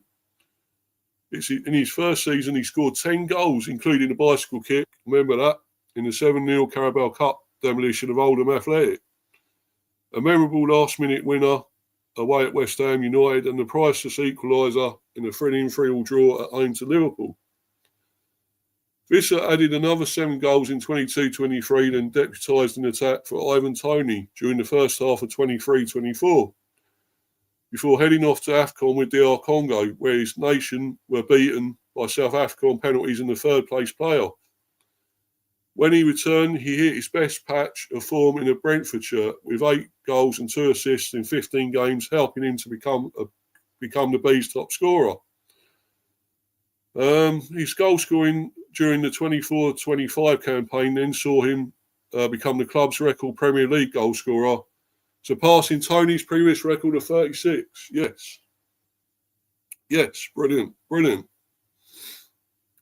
In his first season, he scored 10 goals, including a bicycle kick. Remember that? In the 7-0 Carabao Cup demolition of Oldham Athletic. A memorable last-minute winner away at West Ham United and the priceless equaliser in a 3-3 draw at home to Liverpool. Visser added another 7 goals in 22-23, then deputised in attack for Ivan Toney during the first half of 23-24, before heading off to AFCON with DR Congo, where his nation were beaten by South Africa on penalties in the third-place playoff. When he returned, he hit his best patch of form in a Brentford shirt with 8 goals and 2 assists in 15 games, helping him to become the Bees' top scorer. His goal scoring during the 24-25 campaign then saw him become the club's record Premier League goal scorer, surpassing Tony's previous record of 36. Yes, brilliant.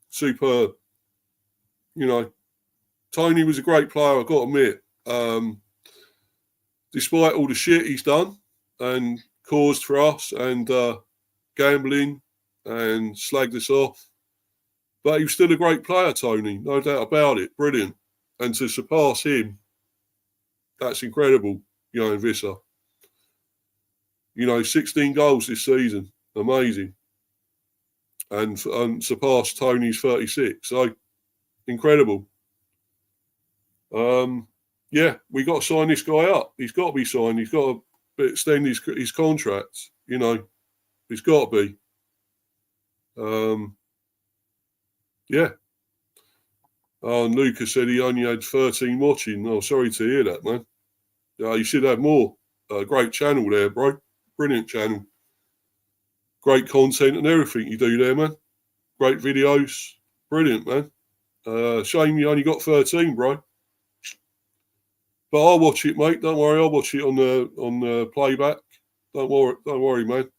Superb. Tony was a great player, I've got to admit. Despite all the shit he's done and caused for us and gambling and slagged us off, but he was still a great player, Tony, no doubt about it. Brilliant. And to surpass him, that's incredible, Johan Visser. 16 goals this season. Amazing. And surpassed Tony's 36. So, incredible. We got to sign this guy up. He's got to be signed. He's got to extend his contract. He's got to be. And Lucas said he only had 13 watching. Oh, sorry to hear that, man. You should have more. Great channel there, bro. Brilliant channel. Great content and everything you do there, man. Great videos. Brilliant, man. Shame you only got 13, bro. But I'll watch it, mate. Don't worry. I'll watch it on the playback. Don't worry, man.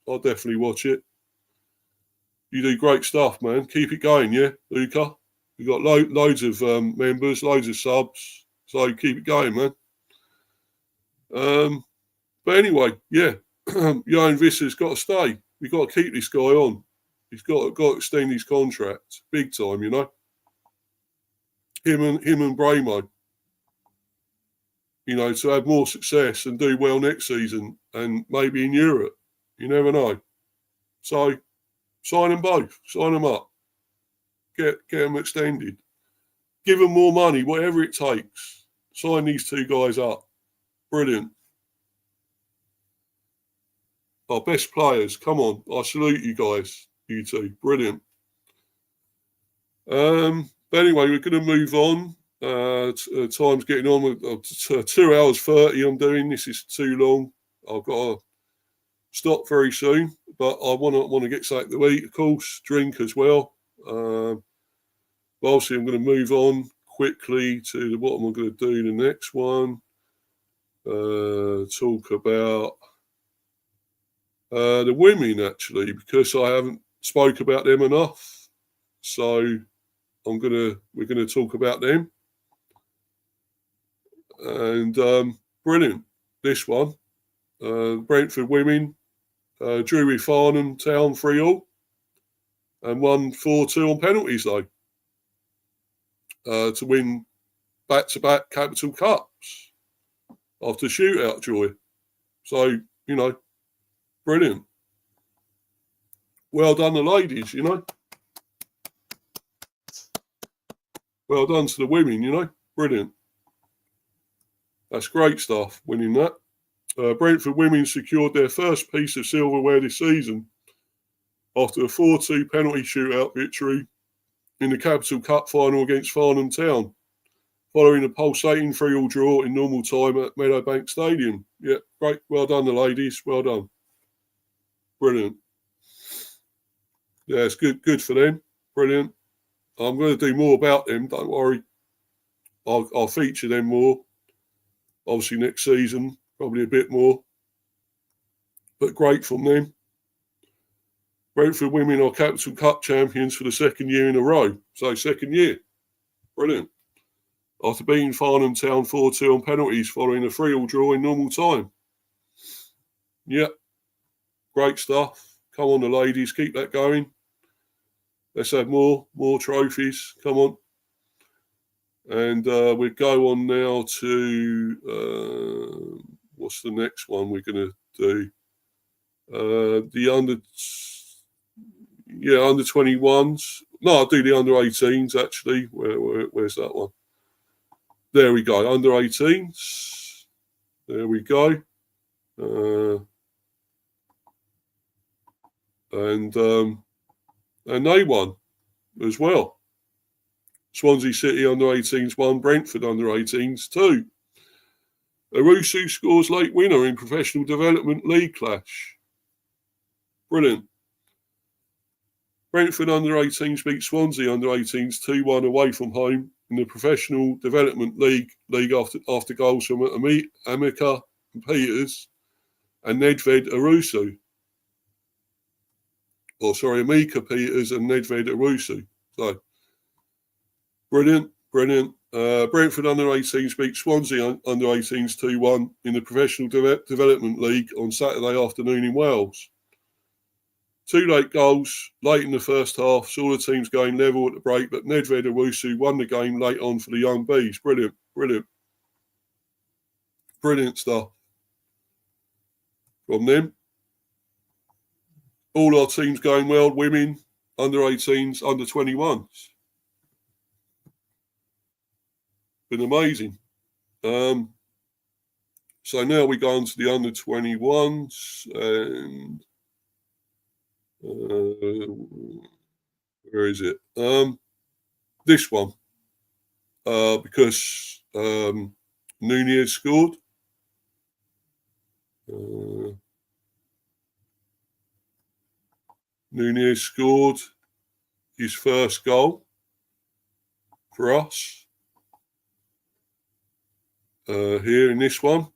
I'll definitely watch it. You do great stuff, man. Keep it going, yeah, Luca. You've got loads of members, loads of subs. So keep it going, man. But anyway, yeah. Johan Visser's got to stay. We've got to keep this guy on. He's got to extend his contract. Big time, Him and Bramo. To have more success and do well next season and maybe in Europe. You never know. So sign them both. Sign them up. Get them extended. Give them more money, whatever it takes. Sign these 2 guys up. Brilliant. Our best players. Come on. I salute you guys. You two. Brilliant. But anyway, we're going to move on. Time's getting on with 2 hours 30 I'm doing. This is too long. I've got to stop very soon, but I want to get something to eat, of course, drink as well. Obviously, I'm going to move on quickly to what am I going to do the next one. Talk about the women, actually, because I haven't spoke about them enough. So we're gonna talk about them. And brilliant, this one. Brentford women drew with Farnham Town 3-3 and won 4-2 on penalties, though, to win back-to-back Capital Cups after shootout joy. So, brilliant. Well done, the ladies, Well done to the women, Brilliant. That's great stuff, winning that. Brentford women secured their first piece of silverware this season after a 4-2 penalty shootout victory in the Capital Cup final against Farnham Town, following a pulsating 3-3 draw in normal time at Meadowbank Stadium. Yeah, great. Well done, the ladies. Well done. Brilliant. Yeah, it's good for them. Brilliant. I'm going to do more about them, don't worry. I'll feature them more, obviously, next season, probably a bit more. But great from them. Brentford women are Capital Cup champions for the second year in a row. So, second year. Brilliant. After beating Farnham Town 4-2 on penalties following a 3-3 draw in normal time. Yep. Great stuff. Come on, the ladies. Keep that going. Let's have more trophies. Come on. And we go on now to what's the next one we're going to do? The under 21s. No, I'll do the under 18s actually. Where's that one? There we go. Under 18s. There we go. And they won as well. Swansea City under 18s won, Brentford under 18s 2. Owusu scores late winner in Professional Development League clash. Brilliant. Brentford under 18s beat Swansea under 18s 2-1 away from home in the Professional Development League after goals from Amika Peters and Nedved Owusu. Amika Peters and Nedved Owusu. So, brilliant. Brentford under 18s beat Swansea under 18s 2-1 in the Professional Development League on Saturday afternoon in Wales. 2 late goals late in the first half saw the teams going level at the break, but Nedved Owusu won the game late on for the young bees. Brilliant stuff from them. All our teams going well, women, under 18s, under 21s. Been amazing. So now we go on to the under 21s and where is it? This one. Because Nunez scored. Nunez scored his first goal for us here in this one.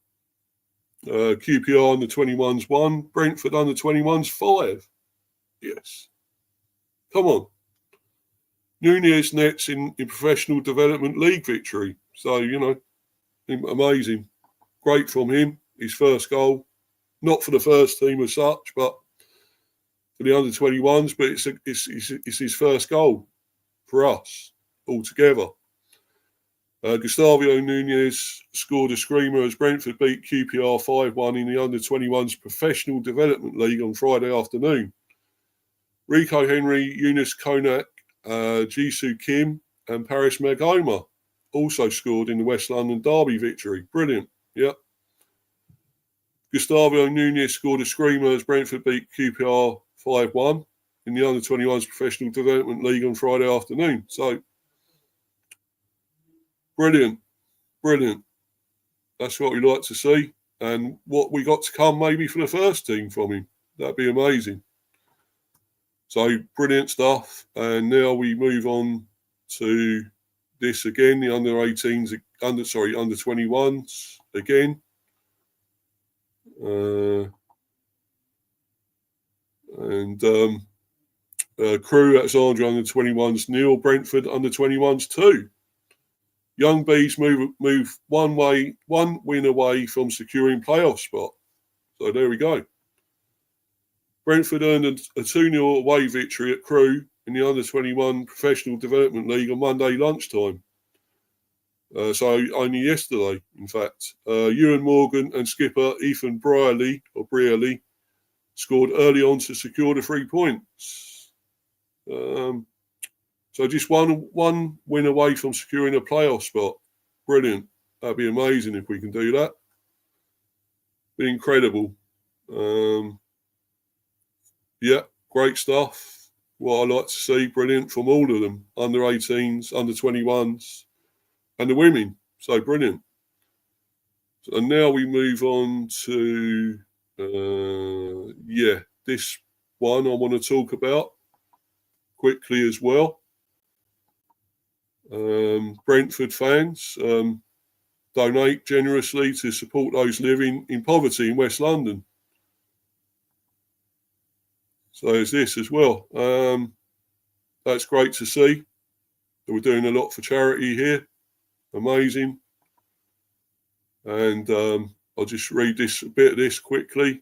QPR under 21s 1, Brentford under 21s 5. Yes. Come on. Nunez nets in Professional Development League victory. So, amazing. Great from him. His first goal. Not for the first team as such, but for the under 21s. But it's his first goal for us altogether. Gustavo Nunez scored a screamer as Brentford beat QPR 5-1 in the under 21s Professional Development League on Friday afternoon. Rico Henry, Eunice Konak, Jisoo Kim and Paris Magoma also scored in the West London Derby victory. Brilliant. Yep. Gustavo Nunez scored a screamer as Brentford beat QPR 5-1 in the under 21s Professional Development League on Friday afternoon. So, brilliant. That's what we like to see. and what we got to come maybe for the first team from him. That'd be amazing. So brilliant stuff. And now we move on to this again, the under 18s, under 21s again. Crewe, that's Andrew under 21s, Neil Brentford under 21s too. Young Bees move one win away from securing playoff spot. So there we go. Brentford earned a 2-0 away victory at Crewe in the under 21 Professional Development League on Monday lunchtime. So only yesterday, in fact. Ewan Morgan and skipper Ethan Brierley scored early on to secure the 3 points. So just one win away from securing a playoff spot. Brilliant. That'd be amazing if we can do that. Be incredible. Yeah, great stuff. What I like to see, brilliant from all of them. Under 18s, under 21s, and the women. So brilliant. And now we move on to, this one I want to talk about quickly as well. Brentford fans donate generously to support those living in poverty in West London. So there's this as well. That's great to see. We're doing a lot for charity here. Amazing. And I'll just read a bit of this quickly.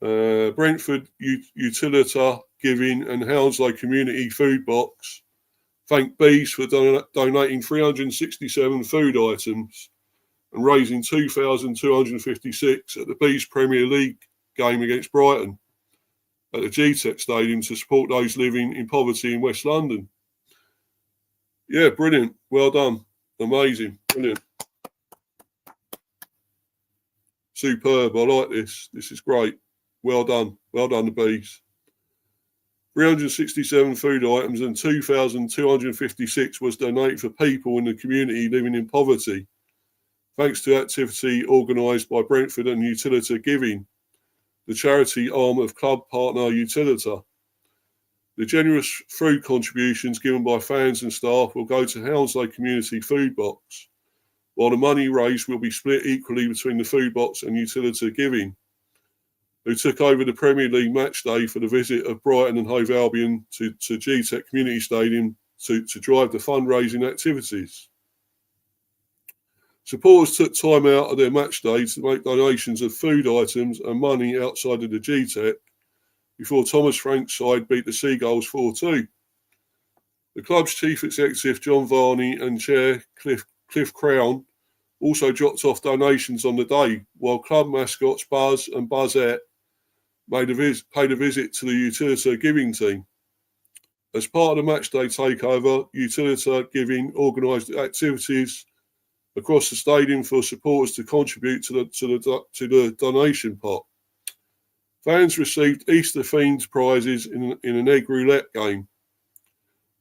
Brentford Utilita Giving and Hounslow Community Food Box thank Bees for donating 367 food items and raising 2,256 at the Bees Premier League game against Brighton at the GTEC Stadium to support those living in poverty in West London. Yeah, brilliant. Well done. Amazing. Brilliant. Superb. I like this. This is great. Well done. Well done, the Bees. 367 food items and 2,256 was donated for people in the community living in poverty, thanks to activity organised by Brentford and Utilita Giving, the charity arm of club partner Utilita. The generous food contributions given by fans and staff will go to Hounslow Community Food Box, while the money raised will be split equally between the food box and Utilita Giving, who took over the Premier League match day for the visit of Brighton and Hove Albion to GTEC Community Stadium to drive the fundraising activities. Supporters took time out of their match day to make donations of food items and money outside of the GTEC before Thomas Frank's side beat the Seagulls 4-2. The club's chief executive, John Varney, and chair, Cliff Crown, also dropped off donations on the day, while club mascots Buzz and Buzzette paid a visit to the Utilita Giving team. As part of the matchday takeover, Utilita Giving organised activities across the stadium for supporters to contribute to the donation pot. Fans received Easter-themed prizes in an egg roulette game,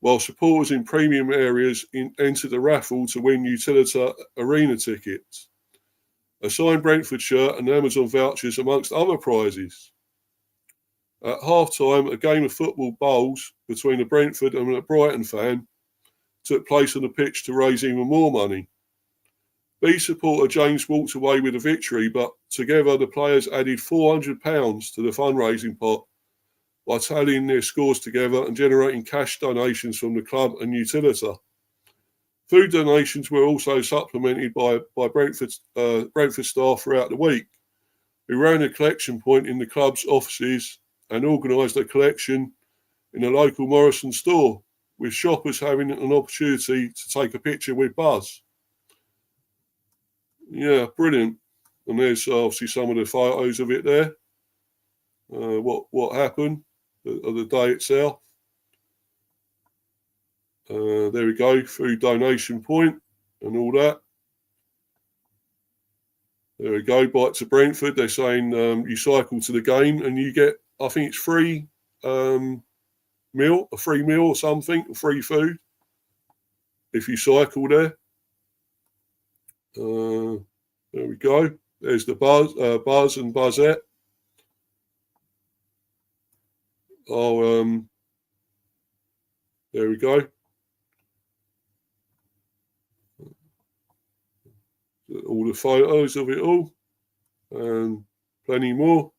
while supporters in premium areas entered a raffle to win Utilita arena tickets, a signed Brentford shirt and Amazon vouchers amongst other prizes. At half-time, a game of football bowls between a Brentford and a Brighton fan took place on the pitch to raise even more money. B supporter James walked away with a victory, but together the players added £400 to the fundraising pot by tallying their scores together and generating cash donations from the club and Utilita. Food donations were also supplemented by Brentford staff throughout the week, who ran a collection point in the club's offices and organised a collection in a local Morrison store, with shoppers having an opportunity to take a picture with Buzz. Yeah, brilliant. And there's obviously some of the photos of it there. What happened of the day itself. There we go, food donation point and all that. There we go, bite to Brentford. They're saying you cycle to the game and you get, I think it's free meal or something, free food if you cycle there. There we go. There's the Buzz and Buzzette. There we go. All the photos of it all, and plenty more.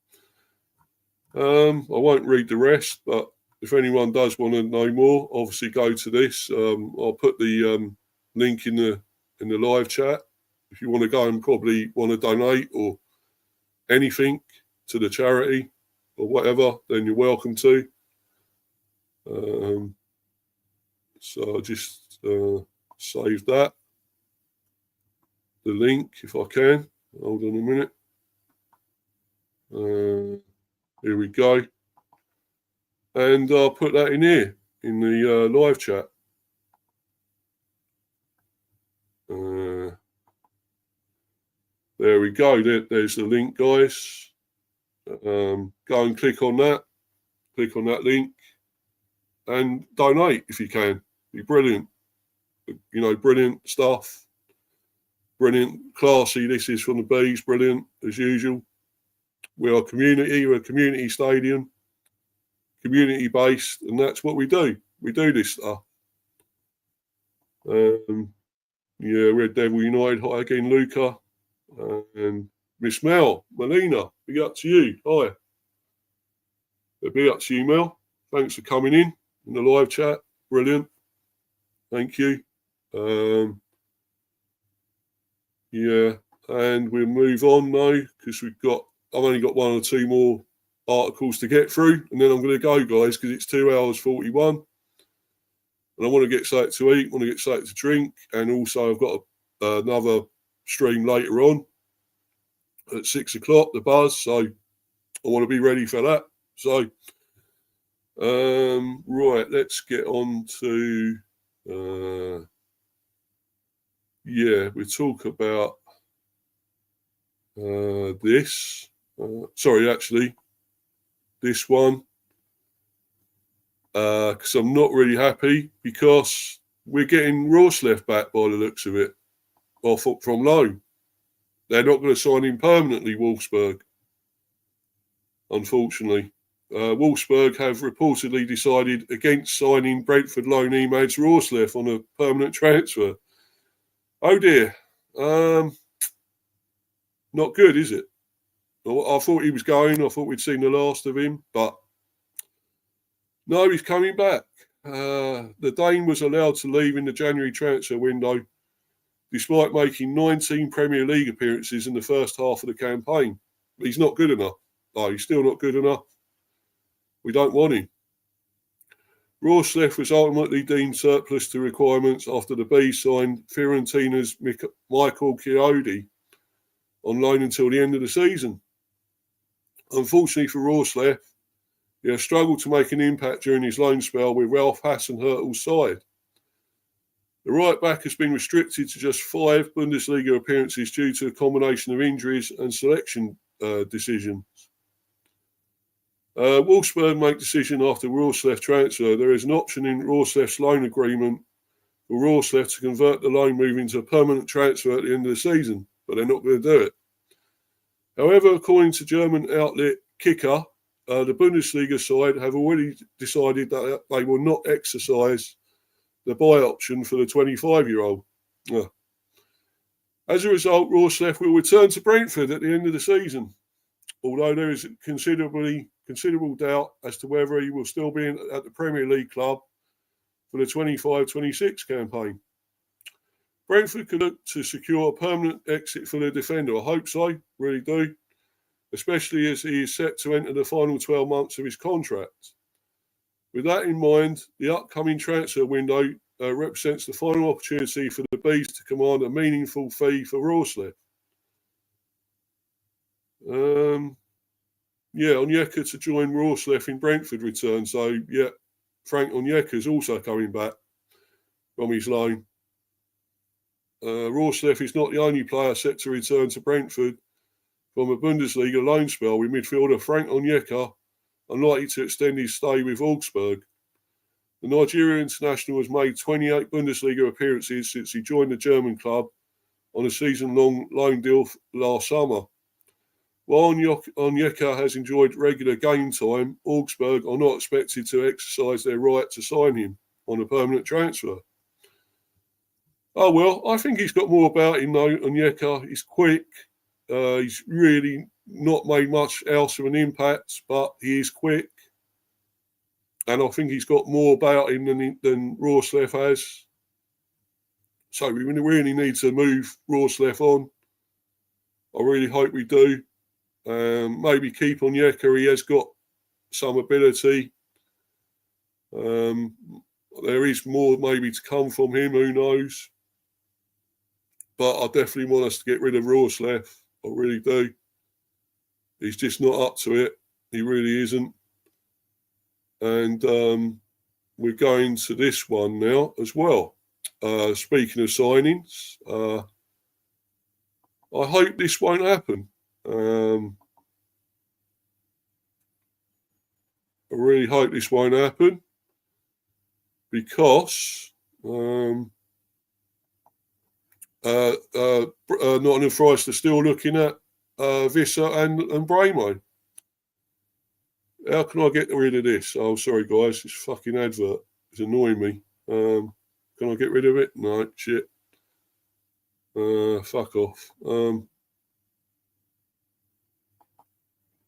I won't read the rest, but if anyone does want to know more, obviously go to this. I'll put the link in the live chat. If you want to go and probably want to donate or anything to the charity or whatever, then you're welcome to. So I'll just save that. The link, if I can. Hold on a minute. Here we go. And I'll put that in here, in the live chat. There we go. There's the link, guys. Go and click on that. Click on that link. And donate if you can. Be brilliant. You know, brilliant stuff. Brilliant, classy. This is from the Bees. Brilliant, as usual. We're a community stadium. Community-based. And that's what we do. We do this stuff. Yeah, Red Devil United. Hi again, Luca. And Miss Mel, Melina, big up to you. Hi. Big up to you, Mel. Thanks for coming in the live chat. Brilliant. Thank you. Yeah, and we'll move on now because I've only got 1 or 2 more articles to get through, and then I'm going to go, guys, because it's 2 hours 41. And I want to get something to eat, want to get something to drink, and also I've got another stream later on at 6 o'clock, the Buzz, so I want to be ready for that. So, right, let's get on to, we talk about this. This one, because I'm not really happy because we're getting Rorsleff back by the looks of it, from loan. They're not going to sign him permanently, Wolfsburg, unfortunately. Wolfsburg have reportedly decided against signing Brentford loanee Mads Rorsleff on a permanent transfer. Oh dear. Not good, is it? I thought he was going. I thought we'd seen the last of him, but no, he's coming back. The Dane was allowed to leave in the January transfer window despite making 19 Premier League appearances in the first half of the campaign. He's not good enough. No, he's still not good enough. We don't want him. Rorsleff was ultimately deemed surplus to requirements after the Bees signed Fiorentina's Michael Chiodi on loan until the end of the season. Unfortunately for Rorsleff, he has struggled to make an impact during his loan spell with Ralph Hasenhüttl's side. The right back has been restricted to just 5 Bundesliga appearances due to a combination of injuries and selection decisions. Wolfsburg make decision after Rorsleff transfer. There is an option in Rorsleff's loan agreement for Rorsleff to convert the loan move into a permanent transfer at the end of the season, but they're not going to do it. However, according to German outlet Kicker, the Bundesliga side have already decided that they will not exercise the buy option for the 25-year-old. As a result, Rorsleff will return to Brentford at the end of the season, although there is considerable doubt as to whether he will still be at the Premier League club for the 25-26 campaign. Brentford could look to secure a permanent exit for the defender. I hope so, really do, especially as he is set to enter the final 12 months of his contract. With that in mind, the upcoming transfer window represents the final opportunity for the Bees to command a meaningful fee for Rorsleff. Onyeka to join Rorsleff in Brentford return. So, Frank Onyeka is also coming back from his loan. Rorsleff is not the only player set to return to Brentford from a Bundesliga loan spell, with midfielder Frank Onyeka unlikely to extend his stay with Augsburg. The Nigerian international has made 28 Bundesliga appearances since he joined the German club on a season-long loan deal last summer. While Onyeka has enjoyed regular game time, Augsburg are not expected to exercise their right to sign him on a permanent transfer. Oh, well, I think he's got more about him, though. Onyeka, he's quick. He's really not made much else of an impact, but he is quick. And I think he's got more about him than Rorslev has. So we really need to move Rorslev on. I really hope we do. Maybe keep Onyeka. He has got some ability. There is more maybe to come from him. Who knows? But I definitely want us to get rid of Rorslev. I really do. He's just not up to it. He really isn't. And we're going to this one now as well. Speaking of signings, I hope this won't happen. I really hope this won't happen because Nottingham Forest are still looking at Visser and Bramo. How can I get rid of this? Oh, sorry, guys. This fucking advert is annoying me. Can I get rid of it? No, shit. Fuck off.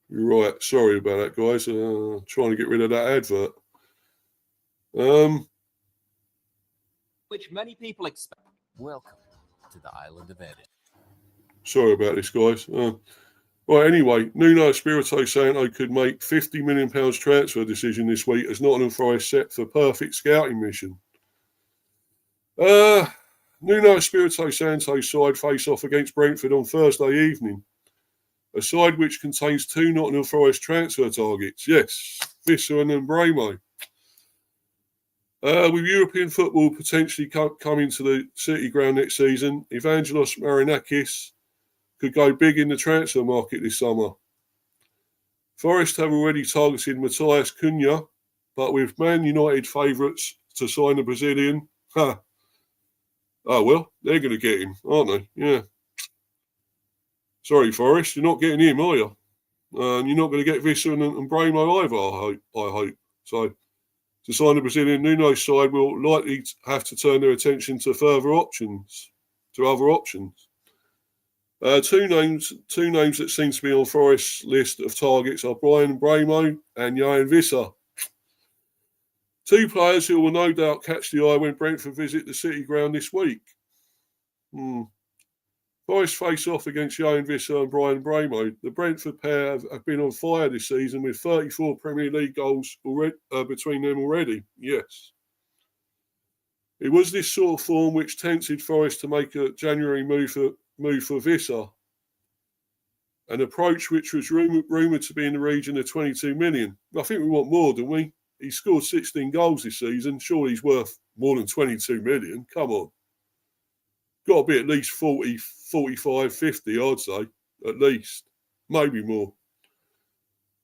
You're right. Sorry about that, guys. Trying to get rid of that advert.
Which many people expect. Welcome to the Island of Edit.
Sorry about this, guys. Right, anyway, Nuno Espirito Santo could make £50 million transfer decision this week as Nottingham Forest set for perfect scouting mission. Nuno Espirito Santo's side face off against Brentford on Thursday evening. A side which contains two Nottingham Forest transfer targets. Yes, Visser and Bramo. With European football potentially coming to the City Ground next season, Evangelos Marinakis could go big in the transfer market this summer. Forest have already targeted Matthias Cunha, but with Man United favourites to sign a Brazilian, oh well, they're going to get him, aren't they? Yeah. Sorry, Forest, you're not getting him, are you? And you're not going to get Visser and Bramo either, I hope. So, to sign a Brazilian, Nuno's side will likely have to turn their attention to other options. Two names that seem to be on Forest's list of targets are Brian Bramo and Johan Visser. Two players who will no doubt catch the eye when Brentford visit the City Ground this week. Forest face off against Johan Visser and Brian Bramo. The Brentford pair have been on fire this season with 34 Premier League goals between them already. Yes. It was this sort of form which tempted Forest to make a January move for Visser, an approach which was rumoured to be in the region of 22 million. I think we want more, don't we? He scored 16 goals this season. Surely he's worth more than 22 million. Come on. Got to be at least 40, 45, 50, I'd say. At least. Maybe more.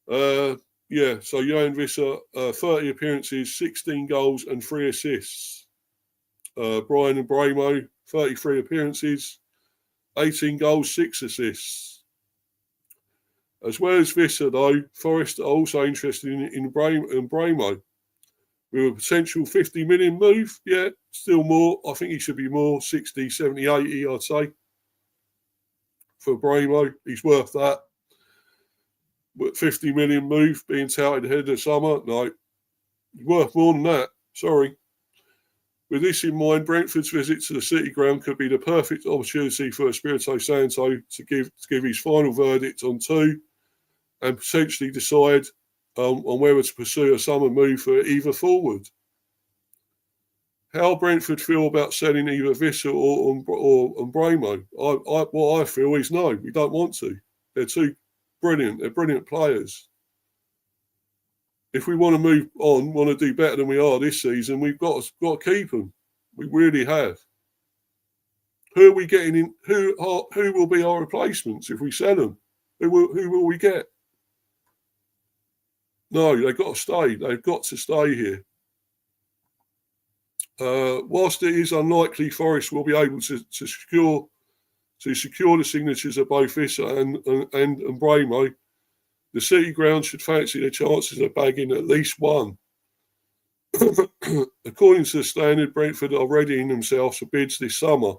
So Johan Visser, 30 appearances, 16 goals and 3 assists. Brian and Bramo, 33 appearances, 18 goals, 6 assists. As well as Visser, though, Forest are also interested in Bramo. With a potential 50 million move, yeah, still more. I think he should be more, 60, 70, 80, I'd say. For Bramo, he's worth that. But 50 million move, being touted ahead of the summer, no. He's worth more than that, sorry. With this in mind, Brentford's visit to the City Ground could be the perfect opportunity for Espirito Santo to give his final verdict on two and potentially decide on whether to pursue a summer move for either forward. How Brentford feel about selling either Visser or Bramo? What I feel is no, we don't want to. They're too brilliant. They're brilliant players. If we want to move on, want to do better than we are this season, we've got to keep them. We really have. Who are we getting in? Who will be our replacements if we sell them? Who will we get? No, they've got to stay. They've got to stay here. Whilst it is unlikely Forest will be able to secure to secure the signatures of both Visser and Bramo, the City ground should fancy their chances of bagging at least one. According to the Standard, Brentford are readying themselves for bids this summer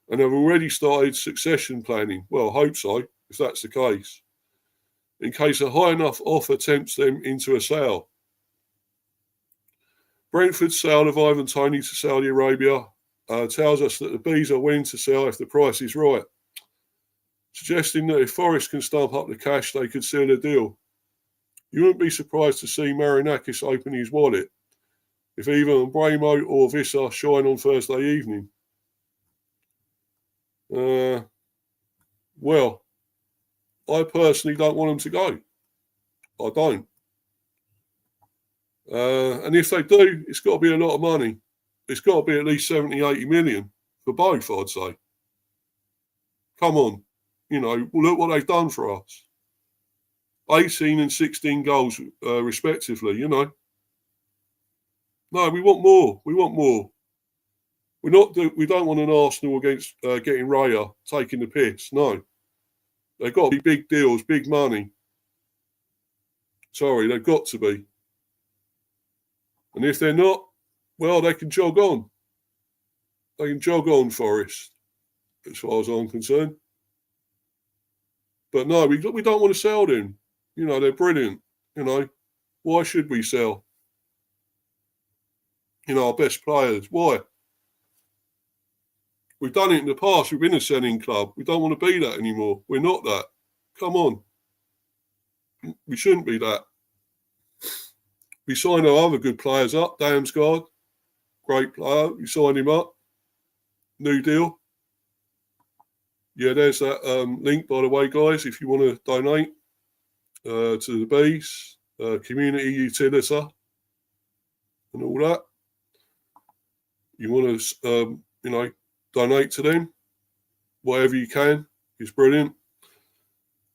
and have already started succession planning. Well, I hope so, if that's the case, in case a high enough offer tempts them into a sale. Brentford's sale of Ivan Toney to Saudi Arabia tells us that the Bees are willing to sell if the price is right, suggesting that if Forest can stump up the cash, they could seal a deal. You wouldn't be surprised to see Marinakis open his wallet if either Bramo or Visser shine on Thursday evening. Well, I personally don't want them to go. I don't. And if they do, it's got to be a lot of money. It's got to be at least 70, 80 million for both, I'd say. Come on. Look what they've done for us. 18 and 16 goals, respectively, No, we want more. We want more. We don't want an Arsenal against getting Raya taking the piss. No. They've got to be big deals, big money. Sorry, they've got to be. And if they're not, well, they can jog on. They can jog on, Forest, as far as I'm concerned. But no, we don't want to sell them. They're brilliant. Why should we sell? Our best players. Why? We've done it in the past. We've been a selling club. We don't want to be that anymore. We're not that. Come on. We shouldn't be that. We signed our other good players up. Damsgaard, great player. We signed him up. New deal. Yeah, there's that link, by the way, guys, if you want to donate to the Bees, community utility and all that. You want to, donate to them, whatever you can. It's brilliant.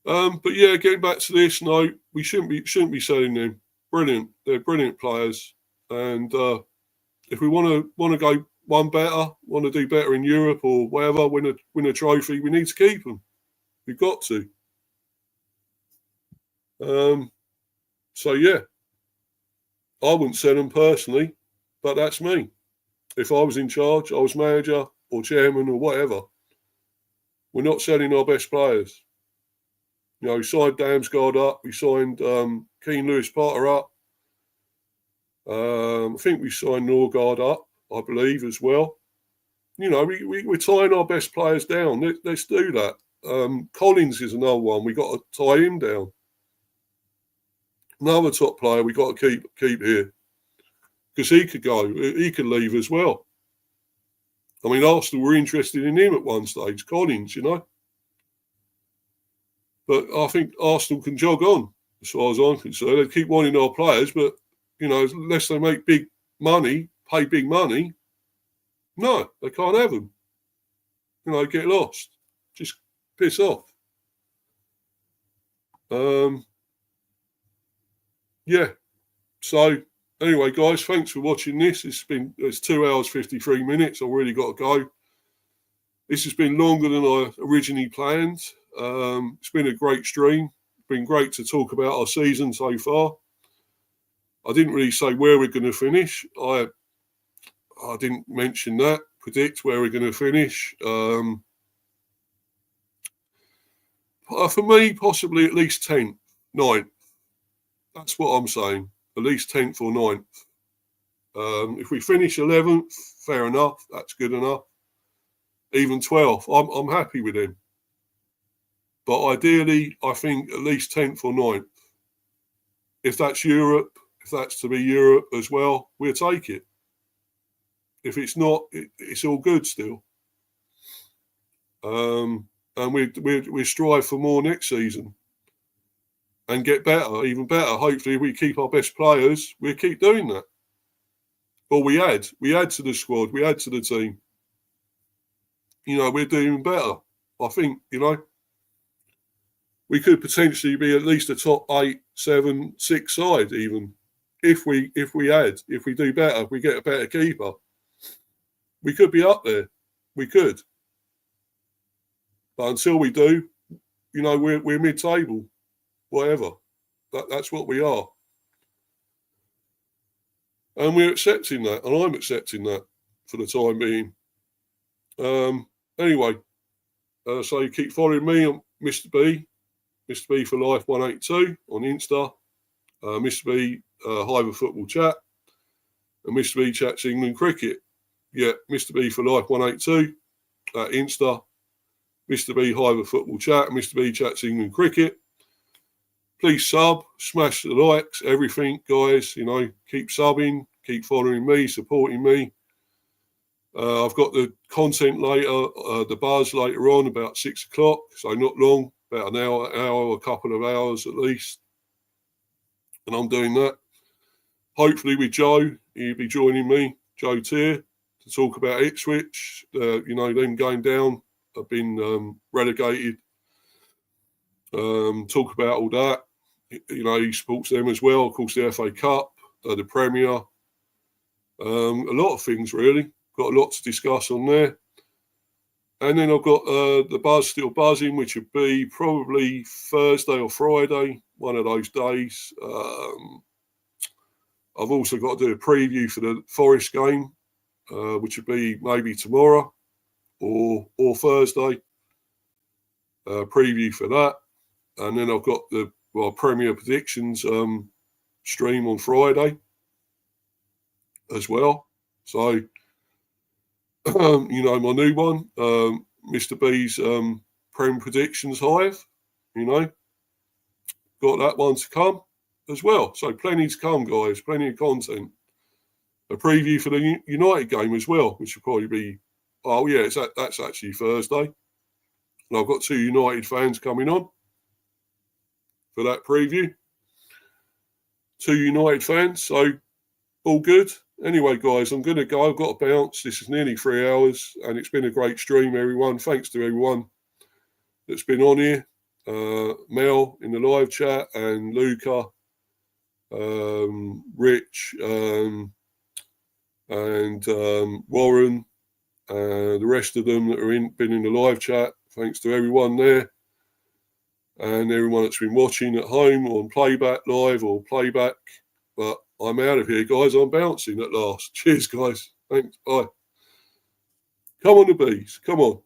But yeah, getting back to this, no, we shouldn't be selling them. Brilliant. They're brilliant players. And if we want to go one better, want to do better in Europe or whatever, win a trophy, we need to keep them. We've got to. So yeah, I wouldn't sell them personally, but that's me. If I was in charge, I was manager or chairman or whatever. We're not selling our best players. We signed Damsgaard up. We signed Keane Lewis Potter up. I think we signed Norgard up, I believe, as well. We're tying our best players down. Let's do that. Collins is another one. We got to tie him down. Another top player we got to keep here because he could go. He could leave as well. I mean, Arsenal were interested in him at one stage, Collins, But I think Arsenal can jog on, as far as I'm concerned. They keep wanting our players, but, unless they make big money, pay big money, no, they can't have them. Get lost. Just piss off. Yeah. So, anyway, guys, thanks for watching this. It's 2 hours, 53 minutes. I've really got to go. This has been longer than I originally planned. It's been a great stream. It's been great to talk about our season so far. I didn't really say where we're going to finish. I didn't mention that. Predict where we're going to finish. For me, possibly at least 10th, 9th. That's what I'm saying. At least 10th or 9th. If we finish 11th, fair enough. That's good enough. Even 12th, I'm happy with him. But ideally, I think at least 10th or 9th. If that's Europe, if that's to be Europe as well, we'll take it. If it's not, it's all good still. And we strive for more next season and get better, even better. Hopefully, if we keep our best players, we'll keep doing that. Or we add to the squad, we add to the team. We're doing better. I think, we could potentially be at least a top 8, 7, 6 side even. If we do better, if we get a better keeper. We could be up there. We could. But until we do, you know, we're mid-table, whatever. That's what we are. And we're accepting that, and I'm accepting that for the time being. Anyway, so you keep following me on Mr. B for Life 182 on Insta, Mr. B Hiver Football Chat, and Mr. B Chats England Cricket. Yeah, Mr. B for Life 182 at Insta, Mr. B Hiver Football Chat, and Mr. B Chats England Cricket. Please sub, smash the likes, everything, guys. You know, keep subbing, keep following me, supporting me. I've got the content later, the buzz later on, about 6 o'clock, so not long, about an hour, a couple of hours at least. And I'm doing that. Hopefully with Joe, he'll be joining me, Joe Tier, to talk about Ipswich. You know, them going down, have been relegated. Talk about all that. You know, he supports them as well. Of course, the FA Cup, the Premier. A lot of things, really. Got a lot to discuss on there. And then I've got the buzz still buzzing, which would be probably Thursday or Friday, one of those days. I've also got to do a preview for the Forest game, which would be maybe tomorrow or Thursday. Preview for that. And then I've got the Premier predictions stream on Friday as well. So, you know, my new one, Mr. B's Prem predictions hive, you know, got that one to come as well. So plenty to come, guys, plenty of content. A preview for the United game as well, which will probably be, oh yeah, that's actually Thursday. And I've got 2 United fans coming on for that preview. 2 United fans, so all good. Anyway, guys, I'm going to go. I've got to bounce. This is nearly 3 hours, and it's been a great stream, everyone. Thanks to everyone that's been on here. Mel in the live chat, and Luca, Rich, and Warren, the rest of them that are been in the live chat. Thanks to everyone there. And everyone that's been watching at home on playback live or playback. But I'm out of here, guys. I'm bouncing at last. Cheers, guys. Thanks. Bye. Come on, the bees. Come on.